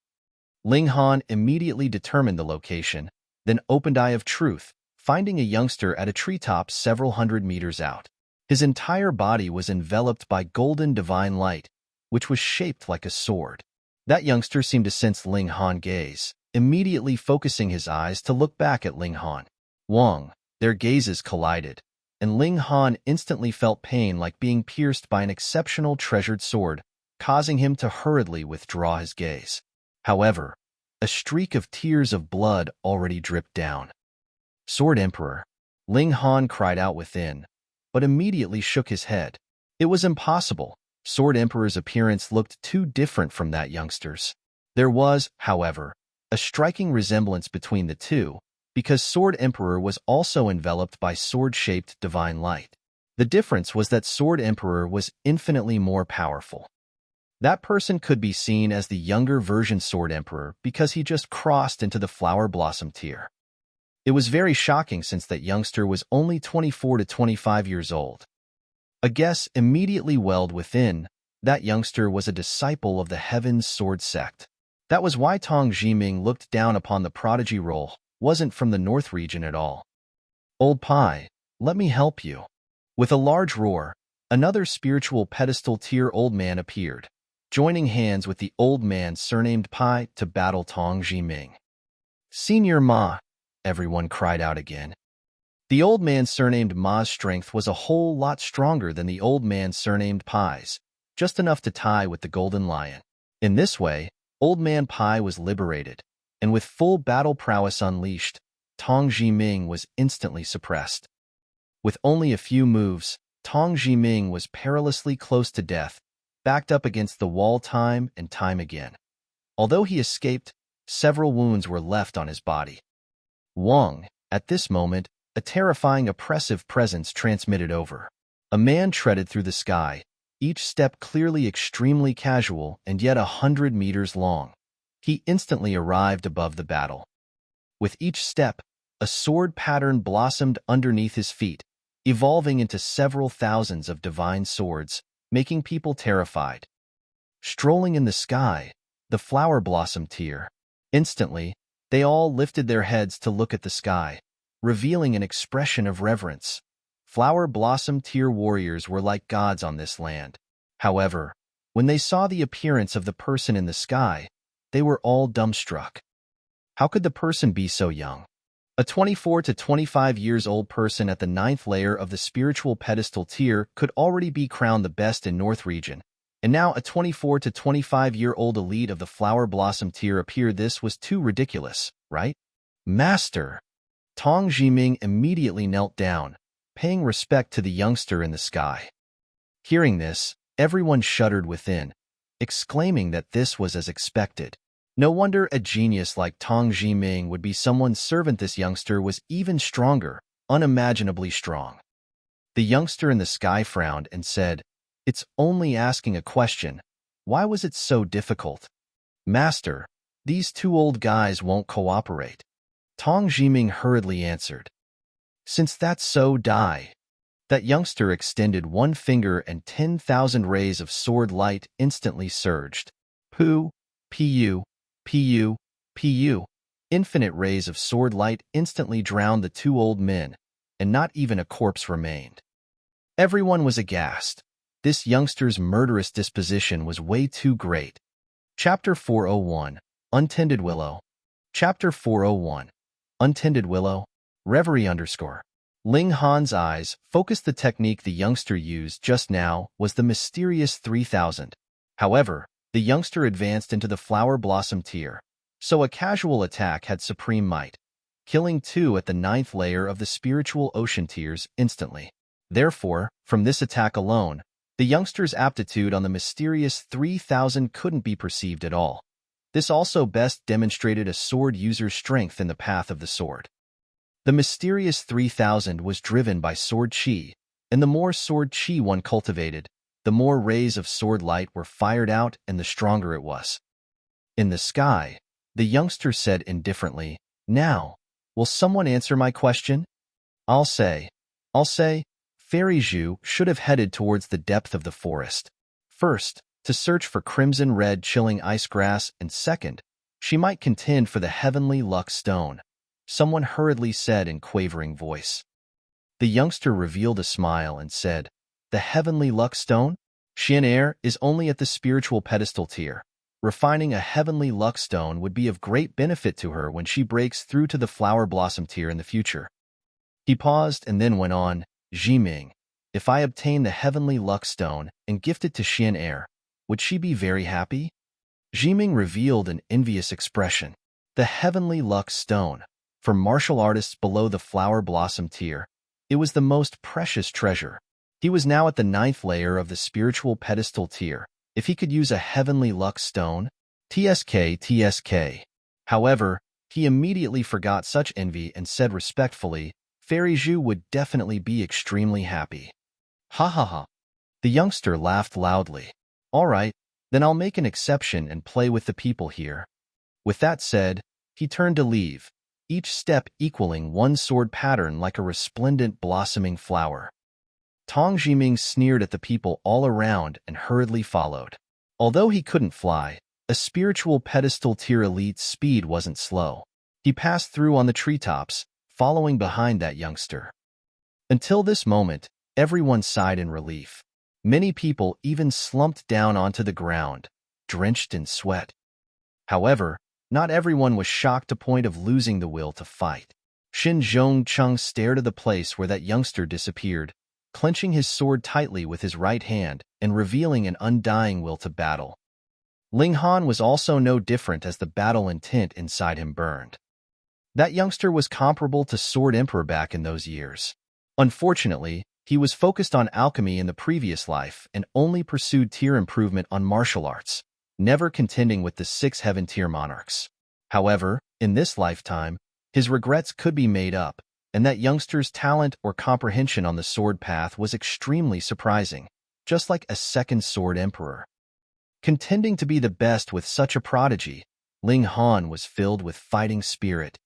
Ling Han immediately determined the location, then opened Eye of Truth, finding a youngster at a treetop several hundred meters out. His entire body was enveloped by golden divine light, which was shaped like a sword. That youngster seemed to sense Ling Han's gaze, immediately focusing his eyes to look back at Ling Han. Wang, their gazes collided, and Ling Han instantly felt pain like being pierced by an exceptional treasured sword, causing him to hurriedly withdraw his gaze. However, a streak of tears of blood already dripped down. Sword Emperor, Ling Han cried out within, but immediately shook his head. It was impossible. Sword Emperor's appearance looked too different from that youngster's. There was, however, a striking resemblance between the two, because Sword Emperor was also enveloped by sword-shaped divine light. The difference was that Sword Emperor was infinitely more powerful. That person could be seen as the younger version Sword Emperor because he just crossed into the Flower Blossom tier. It was very shocking since that youngster was only 24 to 25 years old. A guess immediately welled within. That youngster was a disciple of the Heaven's Sword sect. That was why Tong Jiming looked down upon the prodigy role, wasn't from the North region at all. Old Pai, let me help you. With a large roar, another spiritual pedestal tier old man appeared, joining hands with the old man surnamed Pai to battle Tong Jiming. Senior Ma, everyone cried out again. The old man surnamed Ma's strength was a whole lot stronger than the old man surnamed Pai's, just enough to tie with the Golden Lion. In this way, Old Man Pai was liberated, and with full battle prowess unleashed, Tong Jiming was instantly suppressed. With only a few moves, Tong Jiming was perilously close to death, backed up against the wall time and time again. Although he escaped, several wounds were left on his body. Wang, at this moment, a terrifying oppressive presence transmitted over. A man treaded through the sky, each step clearly extremely casual and yet 100 meters long. He instantly arrived above the battle. With each step, a sword pattern blossomed underneath his feet, evolving into several thousands of divine swords, making people terrified. Strolling in the sky, the flower blossom tier. Instantly, they all lifted their heads to look at the sky, revealing an expression of reverence. Flower blossom tier warriors were like gods on this land. However, when they saw the appearance of the person in the sky, they were all dumbstruck. How could the person be so young? A 24 to 25 years old person at the 9th layer of the spiritual pedestal tier could already be crowned the best in North region, and now a 24 to 25-year-old elite of the flower blossom tier appeared. This was too ridiculous, right? Master! Tong Jiming immediately knelt down, paying respect to the youngster in the sky. Hearing this, everyone shuddered within, exclaiming that this was as expected. No wonder a genius like Tong Jiming would be someone's servant. This youngster was even stronger, unimaginably strong. The youngster in the sky frowned and said, "It's only asking a question. Why was it so difficult?" "Master, these two old guys won't cooperate." Tong Jiming hurriedly answered. "Since that's so, die." That youngster extended one finger and 10,000 rays of sword light instantly surged. Pu, pu, pu, pu. Infinite rays of sword light instantly drowned the two old men, and not even a corpse remained. Everyone was aghast. This youngster's murderous disposition was way too great. Chapter 401, Untended Willow. Chapter 401, Untended Willow. Reverie _ Ling Han's eyes focused. The technique the youngster used just now was the mysterious 3000. However, the youngster advanced into the flower blossom tier, so a casual attack had supreme might. killing 2 at the 9th layer of the spiritual ocean tiers instantly. Therefore, from this attack alone, the youngster's aptitude on the mysterious 3000 couldn't be perceived at all. This also best demonstrated a sword user's strength in the path of the sword. The mysterious 3000 was driven by sword chi, and the more sword chi one cultivated, the more rays of sword light were fired out and the stronger it was. In the sky, the youngster said indifferently, "Now, will someone answer my question?" I'll say, Fairy Zhu should have headed towards the depth of the forest. First, to search for crimson-red chilling ice grass, and second, she might contend for the heavenly luck stone, someone hurriedly said in quavering voice. The youngster revealed a smile and said, "The heavenly luck stone? Xuan Er is only at the spiritual pedestal tier. Refining a heavenly luck stone would be of great benefit to her when she breaks through to the flower blossom tier in the future." He paused and then went on, "Jiming, if I obtain the heavenly luck stone and gift it to Xuan Er, would she be very happy?" Jiming revealed an envious expression. The heavenly luck stone. For martial artists below the flower blossom tier, it was the most precious treasure. He was now at the 9th layer of the spiritual pedestal tier. If he could use a heavenly luck stone, TSK. However, he immediately forgot such envy and said respectfully, "Fairy Zhu would definitely be extremely happy." Ha ha ha. The youngster laughed loudly. "All right, then I'll make an exception and play with the people here." With that said, he turned to leave, each step equaling one sword pattern like a resplendent blossoming flower. Tong Jiming sneered at the people all around and hurriedly followed. Although he couldn't fly, a spiritual pedestal tier elite's speed wasn't slow. He passed through on the treetops, following behind that youngster. Until this moment, everyone sighed in relief. Many people even slumped down onto the ground, drenched in sweat. However, not everyone was shocked to the point of losing the will to fight. Shin Zhongcheng stared at the place where that youngster disappeared, clenching his sword tightly with his right hand and revealing an undying will to battle. Ling Han was also no different as the battle intent inside him burned. That youngster was comparable to Sword Emperor back in those years. Unfortunately, he was focused on alchemy in the previous life and only pursued tier improvement on martial arts, never contending with the 6 heaven tier monarchs. However, in this lifetime, his regrets could be made up, and that youngster's talent or comprehension on the sword path was extremely surprising, just like a second Sword Emperor. Contending to be the best with such a prodigy, Ling Han was filled with fighting spirit.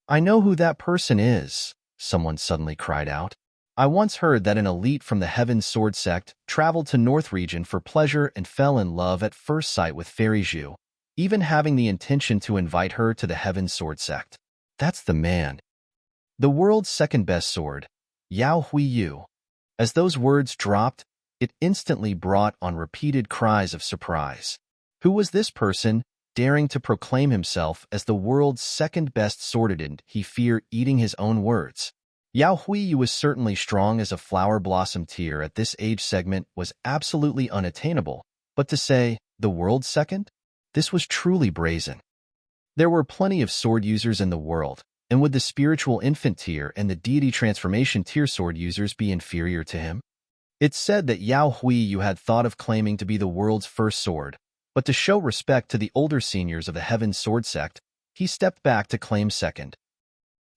"I know who that person is," someone suddenly cried out. "I once heard that an elite from the Heaven Sword Sect traveled to North Region for pleasure and fell in love at first sight with Fairy Zhu, even having the intention to invite her to the Heaven Sword Sect. That's the man. The world's second-best sword, Yao Hui Yu." As those words dropped, it instantly brought on repeated cries of surprise. Who was this person, daring to proclaim himself as the world's second-best sworded? He feared eating his own words. Yao Hui Yu was certainly strong as a flower blossom tier at this age segment was absolutely unattainable, but to say, the world's second? This was truly brazen. There were plenty of sword users in the world, and would the spiritual infant tier and the deity transformation tier sword users be inferior to him? It's said that Yao Hui Yu had thought of claiming to be the world's first sword, but to show respect to the older seniors of the Heaven Sword Sect, he stepped back to claim second.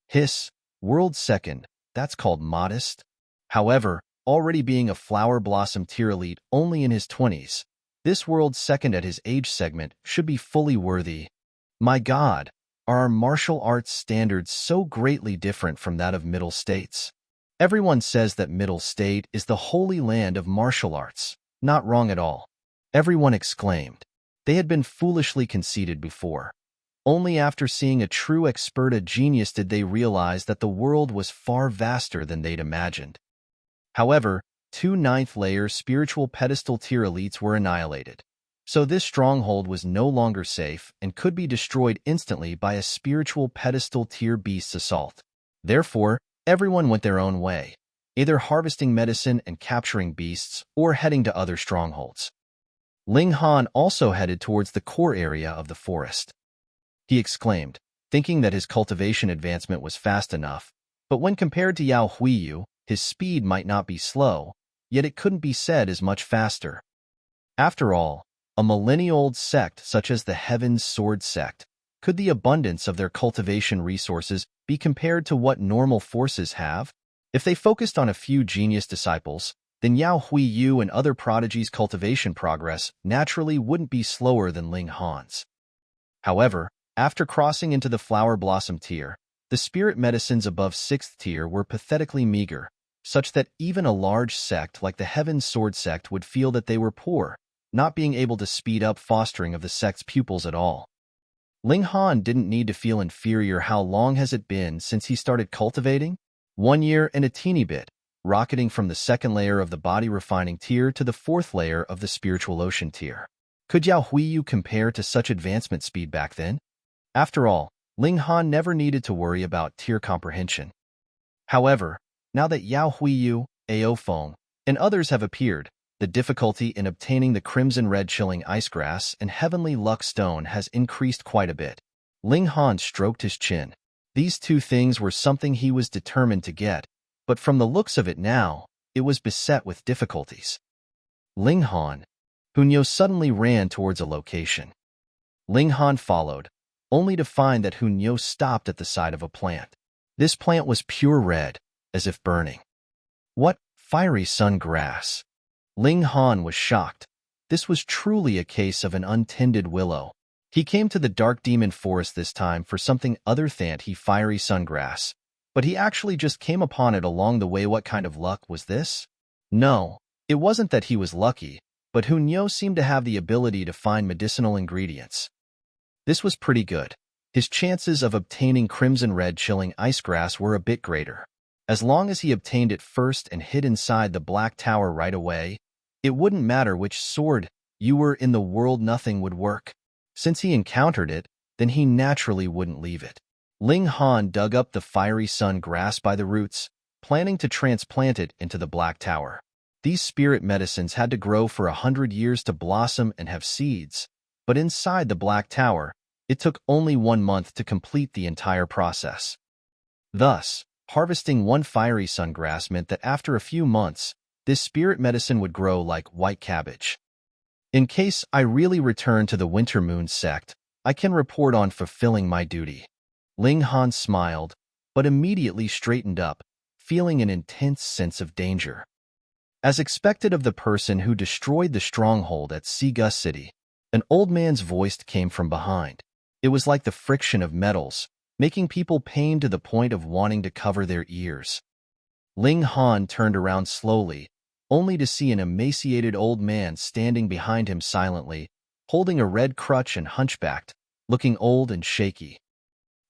Hiss, world second, that's called modest. However, already being a flower blossom tier elite only in his 20s, this world second at his age segment should be fully worthy. My God, are our martial arts standards so greatly different from that of Middle States? Everyone says that Middle State is the holy land of martial arts. Not wrong at all. Everyone exclaimed. They had been foolishly conceited before. Only after seeing a true expert, a genius, did they realize that the world was far vaster than they'd imagined. However, 2 9th-layer spiritual pedestal tier elites were annihilated. So this stronghold was no longer safe and could be destroyed instantly by a spiritual pedestal tier beast's assault. Therefore, everyone went their own way, either harvesting medicine and capturing beasts or heading to other strongholds. Ling Han also headed towards the core area of the forest. He exclaimed, thinking that his cultivation advancement was fast enough. But when compared to Yao Huiyu, his speed might not be slow, yet it couldn't be said as much faster. After all, a millennia-old sect such as the Heaven's Sword sect, could the abundance of their cultivation resources be compared to what normal forces have? If they focused on a few genius disciples, then Yao Huiyu and other prodigies' cultivation progress naturally wouldn't be slower than Ling Han's. However, after crossing into the flower blossom tier, the spirit medicines above 6th tier were pathetically meager, such that even a large sect like the Heaven's Sword sect would feel that they were poor, not being able to speed up fostering of the sect's pupils at all. Ling Han didn't need to feel inferior. How long has it been since he started cultivating? 1 year and a teeny bit, rocketing from the 2nd layer of the body refining tier to the 4th layer of the spiritual ocean tier. Could Yao Huiyu compare to such advancement speed back then? After all, Ling Han never needed to worry about tier comprehension. However, now that Yao Huiyu, Ao Feng, and others have appeared, the difficulty in obtaining the crimson red chilling ice grass and heavenly luck stone has increased quite a bit. Ling Han stroked his chin. These two things were something he was determined to get, but from the looks of it now, it was beset with difficulties. Ling Han, Hunyo suddenly ran towards a location. Ling Han followed, only to find that Hunyo stopped at the side of a plant. This plant was pure red, as if burning. What fiery sun grass? Ling Han was shocked. This was truly a case of an untended willow. He came to the dark demon forest this time for something other than fiery sungrass, but he actually just came upon it along the way. What kind of luck was this? No, it wasn't that he was lucky, but Hunyo seemed to have the ability to find medicinal ingredients. This was pretty good. His chances of obtaining crimson red chilling ice grass were a bit greater. As long as he obtained it first and hid inside the black tower right away, it wouldn't matter which sword you were in the world, nothing would work. Since he encountered it, then he naturally wouldn't leave it. Ling Han dug up the fiery sun grass by the roots, planning to transplant it into the black tower. These spirit medicines had to grow for 100 years to blossom and have seeds, but inside the black tower, it took only 1 month to complete the entire process. Thus, harvesting one fiery sungrass meant that after a few months, this spirit medicine would grow like white cabbage. In case I really return to the Winter Moon sect, I can report on fulfilling my duty. Ling Han smiled, but immediately straightened up, feeling an intense sense of danger. As expected of the person who destroyed the stronghold at Siga City, an old man's voice came from behind. It was like the friction of metals, making people pain to the point of wanting to cover their ears. Ling Han turned around slowly, only to see an emaciated old man standing behind him silently, holding a red crutch and hunchbacked, looking old and shaky.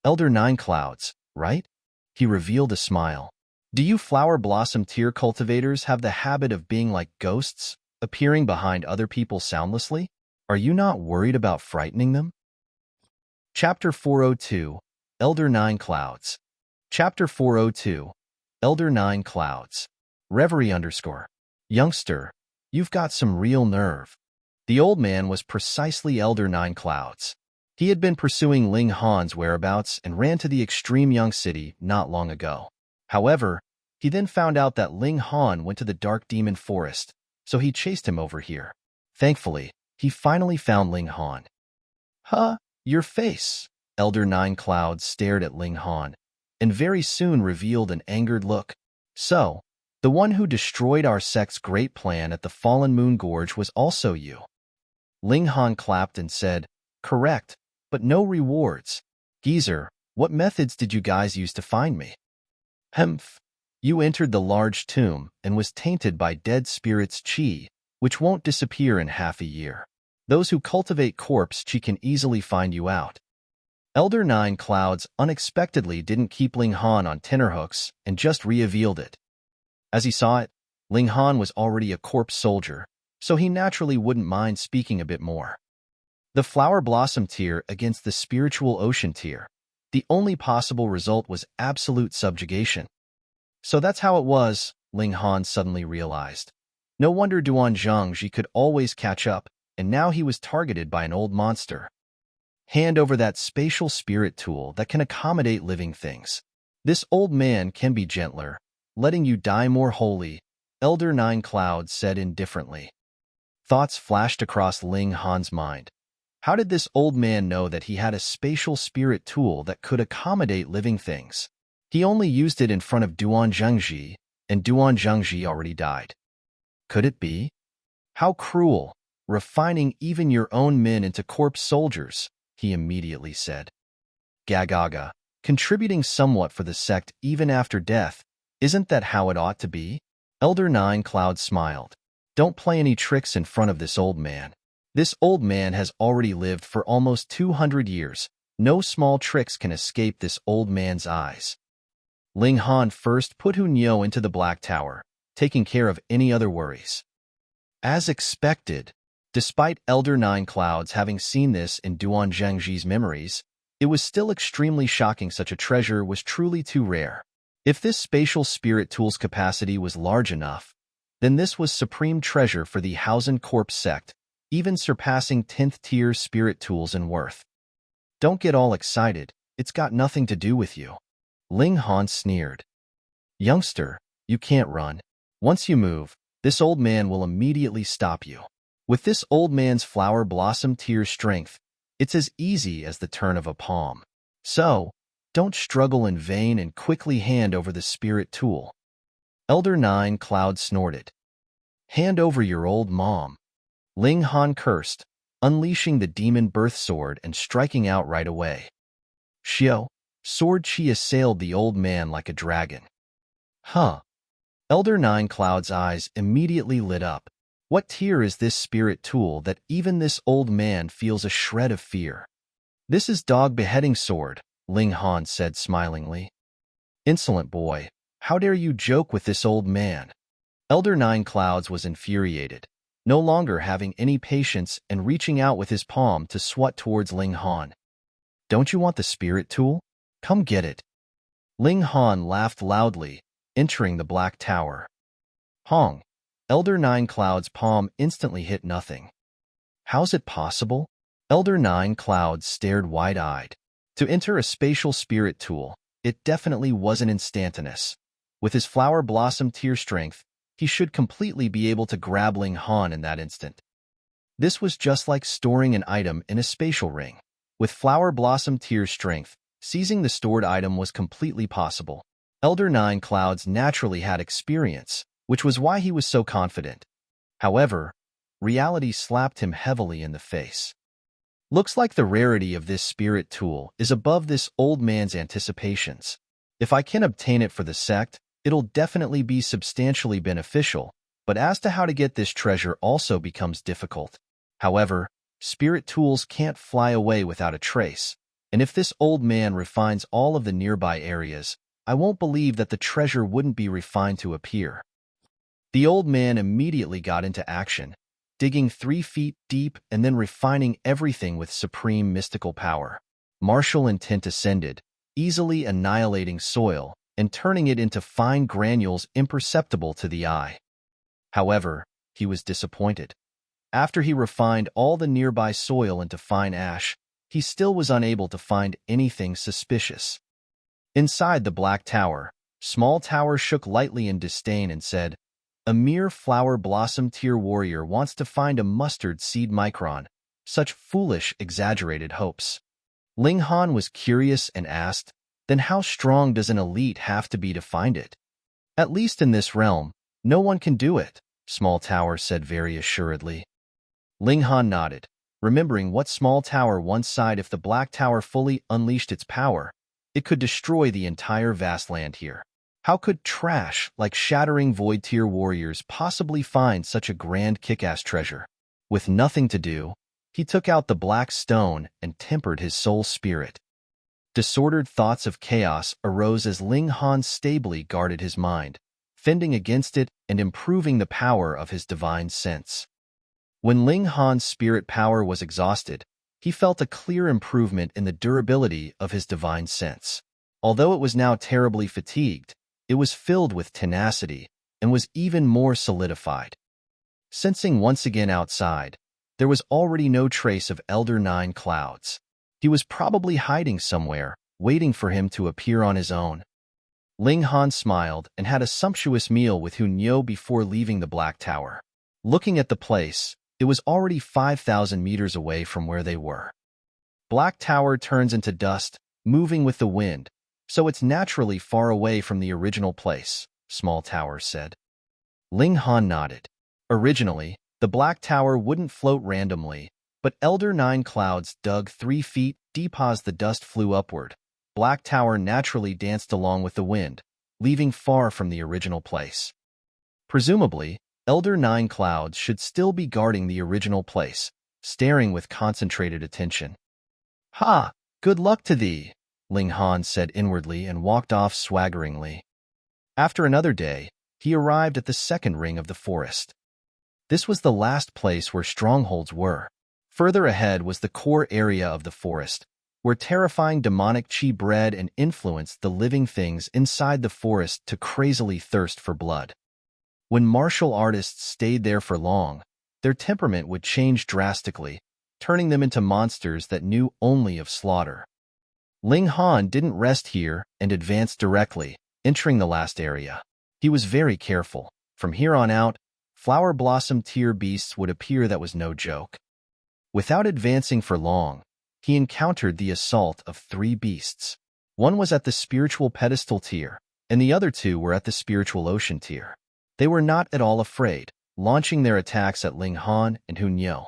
Elder Nine Clouds, right? He revealed a smile. Do you flower blossom tier cultivators have the habit of being like ghosts, appearing behind other people soundlessly? Are you not worried about frightening them? Chapter 402, Elder Nine Clouds. Chapter 402, Elder Nine Clouds. Reverie _ Youngster, you've got some real nerve. The old man was precisely Elder Nine Clouds. He had been pursuing Ling Han's whereabouts and ran to the extreme young city not long ago. However, he then found out that Ling Han went to the Dark Demon Forest, so he chased him over here. Thankfully, he finally found Ling Han. Huh? Your face? Elder Nine Clouds stared at Ling Han, and very soon revealed an angered look. So, the one who destroyed our sect's great plan at the Fallen Moon Gorge was also you. Ling Han clapped and said, correct, but no rewards. Geezer, what methods did you guys use to find me? Hemph. You entered the large tomb and was tainted by dead spirits' chi, which won't disappear in half a year. Those who cultivate corpse chi can easily find you out. Elder Nine Clouds unexpectedly didn't keep Ling Han on tenterhooks and just revealed it. As he saw it, Ling Han was already a corpse soldier, so he naturally wouldn't mind speaking a bit more. The flower blossom tier against the spiritual ocean tier. The only possible result was absolute subjugation. So that's how it was, Ling Han suddenly realized. No wonder Duan Zhangji could always catch up, and now he was targeted by an old monster. Hand over that spatial spirit tool that can accommodate living things. This old man can be gentler, letting you die more wholly, Elder Nine Clouds said indifferently. Thoughts flashed across Ling Han's mind. How did this old man know that he had a spatial spirit tool that could accommodate living things? He only used it in front of Duan Zhengji, and Duan Zhengji already died. Could it be? How cruel, refining even your own men into corpse soldiers, he immediately said. Gagaga, contributing somewhat for the sect even after death, isn't that how it ought to be? Elder Nine Clouds smiled. Don't play any tricks in front of this old man. This old man has already lived for almost 200 years. No small tricks can escape this old man's eyes. Ling Han first put Hunyo into the Black Tower, taking care of any other worries. As expected, despite Elder Nine Clouds having seen this in Duan Zhengji's memories, it was still extremely shocking such a treasure was truly too rare. If this spatial spirit tool's capacity was large enough, then this was supreme treasure for the Hausen Corpse sect, even surpassing 10th tier spirit tools in worth. Don't get all excited, it's got nothing to do with you. Ling Han sneered. Youngster, you can't run. Once you move, this old man will immediately stop you. With this old man's flower blossom tier strength, it's as easy as the turn of a palm. So, don't struggle in vain and quickly hand over the spirit tool. Elder Nine Clouds snorted. Hand over your old mom. Ling Han cursed, unleashing the demon birth sword and striking out right away. Xiao, sword chi assailed the old man like a dragon. Huh. Elder Nine Clouds' eyes immediately lit up. What tier is this spirit tool that even this old man feels a shred of fear? This is dog beheading sword, Ling Han said smilingly. Insolent boy, how dare you joke with this old man? Elder Nine Clouds was infuriated, no longer having any patience and reaching out with his palm to swat towards Ling Han. Don't you want the spirit tool? Come get it. Ling Han laughed loudly, entering the Black Tower. Hong. Elder Nine Clouds' palm instantly hit nothing. How's it possible? Elder Nine Clouds stared wide-eyed. To enter a spatial spirit tool, it definitely wasn't instantaneous. With his flower blossom tier strength, he should completely be able to grab Ling Han in that instant. This was just like storing an item in a spatial ring. With flower blossom tier strength, seizing the stored item was completely possible. Elder Nine Clouds naturally had experience, which was why he was so confident. However, reality slapped him heavily in the face. Looks like the rarity of this spirit tool is above this old man's anticipations. If I can obtain it for the sect, it'll definitely be substantially beneficial, but as to how to get this treasure also becomes difficult. However, spirit tools can't fly away without a trace, and if this old man refines all of the nearby areas, I won't believe that the treasure wouldn't be refined to appear. The old man immediately got into action, digging 3 feet deep and then refining everything with supreme mystical power. Martial intent ascended, easily annihilating soil and turning it into fine granules imperceptible to the eye. However, he was disappointed. After he refined all the nearby soil into fine ash, he still was unable to find anything suspicious. Inside the Black Tower, Small Tower shook lightly in disdain and said, "A mere flower blossom tier warrior wants to find a mustard seed micron. Such foolish, exaggerated hopes." Ling Han was curious and asked, "Then how strong does an elite have to be to find it?" "At least in this realm, no one can do it," Small Tower said very assuredly. Ling Han nodded, remembering what Small Tower once sighed. If the Black Tower fully unleashed its power, it could destroy the entire vast land here. How could trash like shattering void tier warriors possibly find such a grand kick-ass treasure? With nothing to do, he took out the black stone and tempered his soul spirit. Disordered thoughts of chaos arose as Ling Han stably guarded his mind, fending against it and improving the power of his divine sense. When Ling Han's spirit power was exhausted, he felt a clear improvement in the durability of his divine sense. Although it was now terribly fatigued, it was filled with tenacity and was even more solidified. Sensing once again outside, there was already no trace of Elder Nine Clouds. He was probably hiding somewhere, waiting for him to appear on his own. Ling Han smiled and had a sumptuous meal with Hu Niu before leaving the Black Tower. Looking at the place, it was already 5,000 meters away from where they were. Black Tower turns into dust, moving with the wind, so it's naturally far away from the original place, Small Tower said. Ling Han nodded. Originally, the Black Tower wouldn't float randomly, but Elder Nine Clouds dug 3 feet deep as the dust flew upward. Black Tower naturally danced along with the wind, leaving far from the original place. Presumably, Elder Nine Clouds should still be guarding the original place, staring with concentrated attention. "Ha! Good luck to thee," Ling Han said inwardly and walked off swaggeringly. After another day, he arrived at the second ring of the forest. This was the last place where strongholds were. Further ahead was the core area of the forest, where terrifying demonic chi bred and influenced the living things inside the forest to crazily thirst for blood. When martial artists stayed there for long, their temperament would change drastically, turning them into monsters that knew only of slaughter. Ling Han didn't rest here and advanced directly, entering the last area. He was very careful. From here on out, flower blossom tier beasts would appear. That was no joke. Without advancing for long, he encountered the assault of 3 beasts. One was at the spiritual pedestal tier, and the other 2 were at the spiritual ocean tier. They were not at all afraid, launching their attacks at Ling Han and Hu Niu.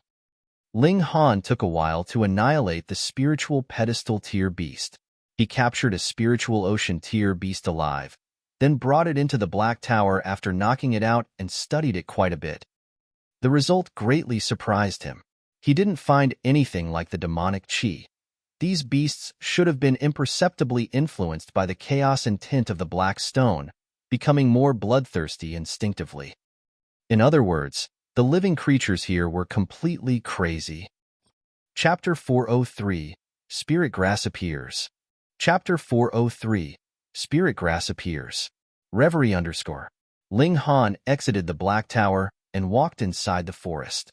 Ling Han took a while to annihilate the spiritual pedestal tier beast. He captured a spiritual ocean tier beast alive, then brought it into the Black Tower after knocking it out and studied it quite a bit. The result greatly surprised him. He didn't find anything like the demonic chi. These beasts should have been imperceptibly influenced by the chaos intent of the black stone, becoming more bloodthirsty instinctively. In other words, the living creatures here were completely crazy. Chapter 403, Spirit Grass Appears. Chapter 403, Spirit Grass Appears. Reverie _ Ling Han exited the Black Tower and walked inside the forest.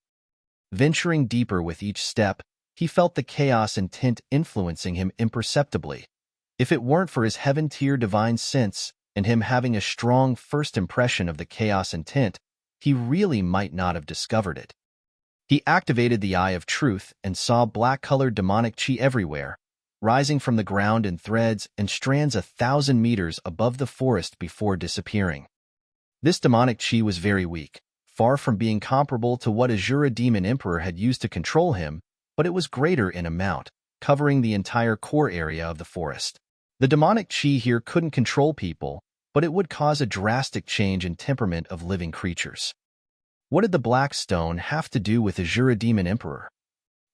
Venturing deeper with each step, he felt the chaos intent influencing him imperceptibly. If it weren't for his heaven-tier divine sense and him having a strong first impression of the chaos intent, he really might not have discovered it. He activated the Eye of Truth and saw black-colored demonic chi everywhere, rising from the ground in threads and strands 1,000 meters above the forest before disappearing. This demonic chi was very weak, far from being comparable to what Azura Demon Emperor had used to control him, but it was greater in amount, covering the entire core area of the forest. The demonic chi here couldn't control people, but it would cause a drastic change in temperament of living creatures. What did the Black Stone have to do with Azura Demon Emperor?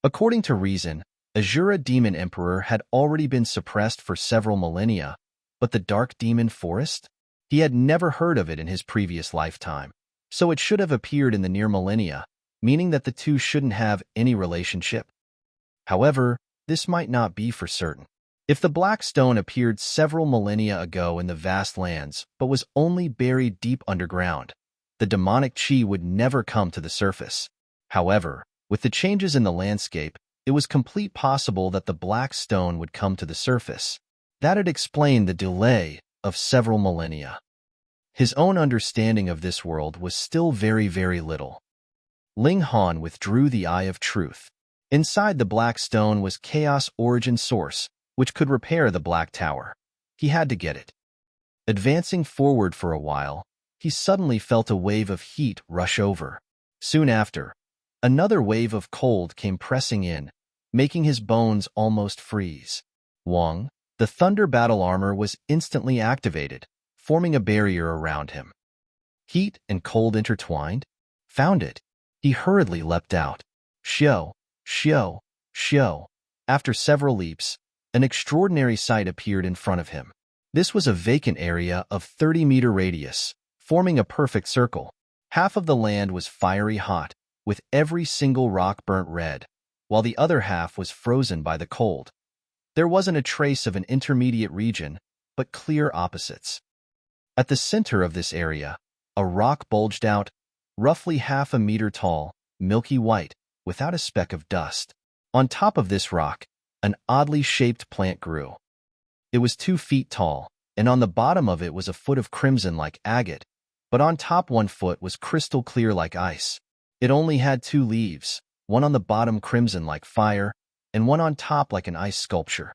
According to reason, Azura Demon Emperor had already been suppressed for several millennia, but the Dark Demon Forest? He had never heard of it in his previous lifetime, so it should have appeared in the near millennia, meaning that the two shouldn't have any relationship. However, this might not be for certain. If the Black Stone appeared several millennia ago in the vast lands, but was only buried deep underground, the demonic chi would never come to the surface. However, with the changes in the landscape, it was completely possible that the Black Stone would come to the surface. That'd explain the delay of several millennia. His own understanding of this world was still very, very little. Ling Han withdrew the Eye of Truth. Inside the Black Stone was Chaos Origin Source, which could repair the Black Tower. He had to get it. Advancing forward for a while, he suddenly felt a wave of heat rush over. Soon after, another wave of cold came pressing in, making his bones almost freeze. Wang, the Thunder Battle Armor, was instantly activated, forming a barrier around him. Heat and cold intertwined? Found it. He hurriedly leapt out. Shio, shio, shio. After several leaps, an extraordinary sight appeared in front of him. This was a vacant area of 30-meter radius, forming a perfect circle. Half of the land was fiery hot, with every single rock burnt red, while the other half was frozen by the cold. There wasn't a trace of an intermediate region, but clear opposites. At the center of this area, a rock bulged out, roughly half a meter tall, milky white, without a speck of dust. On top of this rock, An oddly shaped plant grew. It was 2 feet tall, and on the bottom of it was a foot of crimson like agate, but on top 1 foot was crystal clear like ice. It only had 2 leaves, one on the bottom crimson like fire, and one on top like an ice sculpture.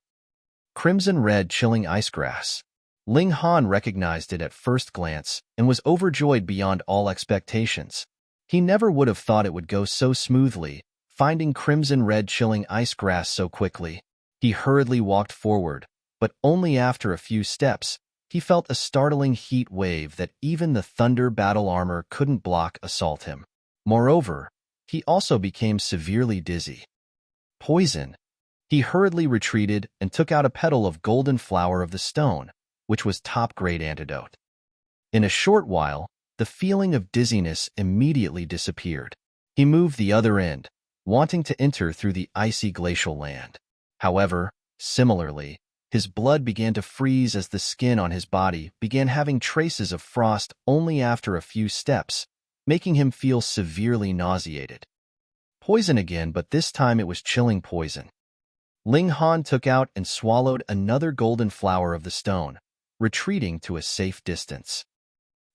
Crimson-red chilling ice grass. Ling Han recognized it at first glance and was overjoyed beyond all expectations. He never would have thought it would go so smoothly, finding crimson-red chilling ice grass so quickly. He hurriedly walked forward, but only after a few steps, he felt a startling heat wave that even the thunder battle armor couldn't block assault him. Moreover, he also became severely dizzy. Poison. He hurriedly retreated and took out a petal of golden flower of the stone, which was top-grade antidote. In a short while, the feeling of dizziness immediately disappeared. He moved the other end, wanting to enter through the icy glacial land. However, similarly, his blood began to freeze as the skin on his body began having traces of frost only after a few steps, making him feel severely nauseated. Poison again, but this time it was chilling poison. Ling Han took out and swallowed another golden flower of the stone, retreating to a safe distance.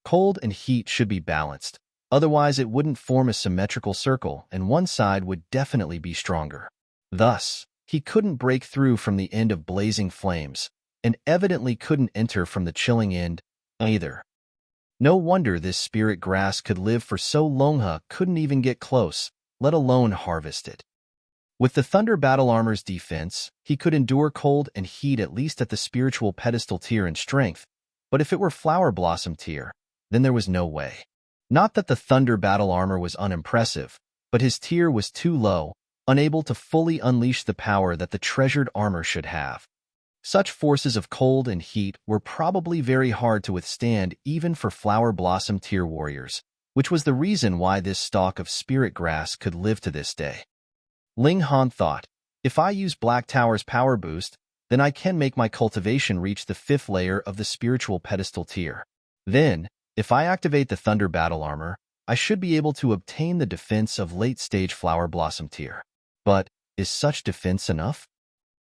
Cold and heat should be balanced, otherwise it wouldn't form a symmetrical circle and one side would definitely be stronger. Thus, he couldn't break through from the end of blazing flames, and evidently couldn't enter from the chilling end either. No wonder this spirit grass could live for so long. He couldn't even get close, let alone harvest it. With the Thunder Battle Armor's defense, he could endure cold and heat at least at the spiritual pedestal tier in strength, but if it were Flower Blossom tier, then there was no way. Not that the Thunder Battle Armor was unimpressive, but his tier was too low, unable to fully unleash the power that the treasured armor should have. Such forces of cold and heat were probably very hard to withstand even for Flower Blossom tier warriors, which was the reason why this stalk of spirit grass could live to this day. Ling Han thought, if I use Black Tower's power boost, then I can make my cultivation reach the 5th layer of the spiritual pedestal tier. Then, if I activate the Thunder Battle Armor, I should be able to obtain the defense of late-stage Flower Blossom tier. But, is such defense enough?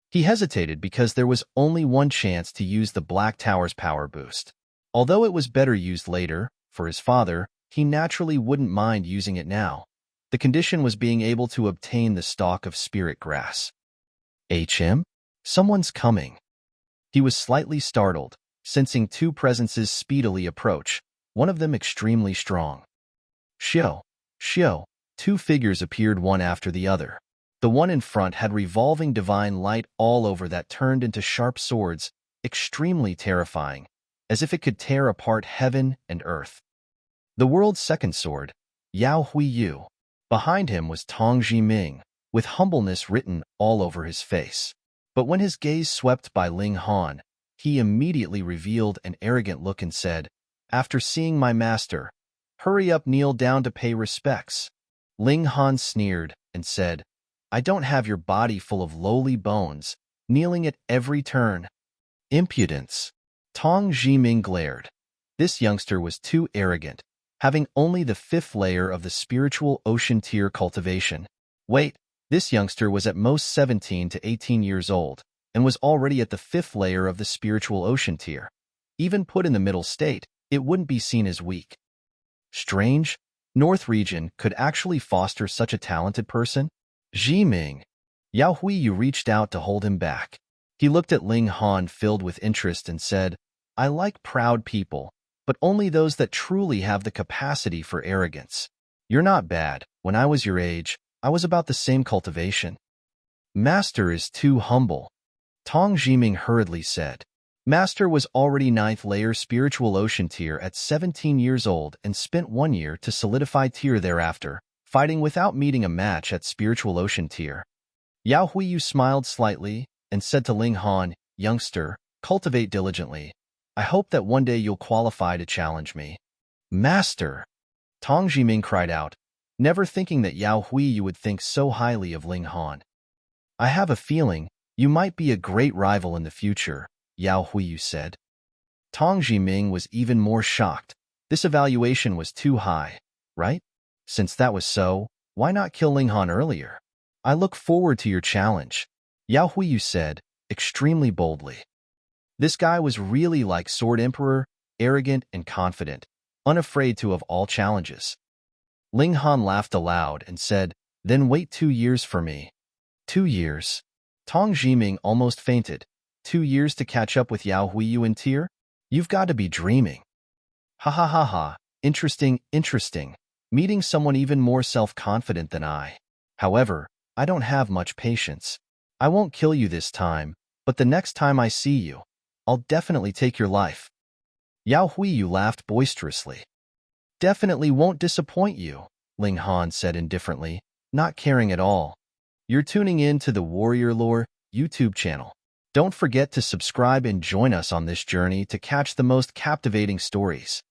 He hesitated because there was only one chance to use the Black Tower's power boost. Although it was better used later, for his father, he naturally wouldn't mind using it now. The condition was being able to obtain the stalk of spirit grass. Someone's coming. He was slightly startled, sensing 2 presences speedily approach, one of them extremely strong. Xiao. 2 figures appeared one after the other. The one in front had revolving divine light all over that turned into sharp swords, extremely terrifying, as if it could tear apart heaven and earth. The world's second sword, Yao Hui Yu. Behind him was Tong Jiming, with humbleness written all over his face. But when his gaze swept by Ling Han, he immediately revealed an arrogant look and said, "After seeing my master, hurry up, kneel down to pay respects." Ling Han sneered and said, "I don't have your body full of lowly bones, kneeling at every turn." Impudence. Tong Jiming glared. This youngster was too arrogant, having only the 5th layer of the spiritual ocean tier cultivation. Wait, this youngster was at most 17 to 18 years old, and was already at the 5th layer of the spiritual ocean tier. Even put in the middle state, it wouldn't be seen as weak. Strange, North region could actually foster such a talented person? Jiming. Yao Huiyu reached out to hold him back. He looked at Ling Han filled with interest and said, "I like proud people, but only those that truly have the capacity for arrogance. You're not bad. When I was your age, I was about the same cultivation." "Master is too humble," Tong Jiming hurriedly said. Master was already 9th layer spiritual ocean tier at 17 years old and spent 1 year to solidify tier thereafter, fighting without meeting a match at spiritual ocean tier. Yao Huiyu smiled slightly and said to Ling Han, "Youngster, cultivate diligently. I hope that one day you'll qualify to challenge me." "Master!" Tong Jiming cried out, never thinking that Yao Huiyu would think so highly of Ling Han. "I have a feeling you might be a great rival in the future," Yao Huiyu said. Tong Jiming was even more shocked. This evaluation was too high, right? Since that was so, why not kill Ling Han earlier? "I look forward to your challenge." Yao Huiyu said, extremely boldly. This guy was really like Sword Emperor, arrogant and confident, unafraid to of all challenges. Ling Han laughed aloud and said, then wait 2 years for me. 2 years? Tong Jiming almost fainted. 2 years to catch up with Yao Huiyu in tier? You've got to be dreaming. Ha ha ha ha, interesting, interesting. Meeting someone even more self-confident than I. However, I don't have much patience. I won't kill you this time, but the next time I see you, I'll definitely take your life. Yao Huiyu laughed boisterously. Definitely won't disappoint you, Ling Han said indifferently, not caring at all. You're tuning in to the Warrior Lore YouTube channel. Don't forget to subscribe and join us on this journey to catch the most captivating stories.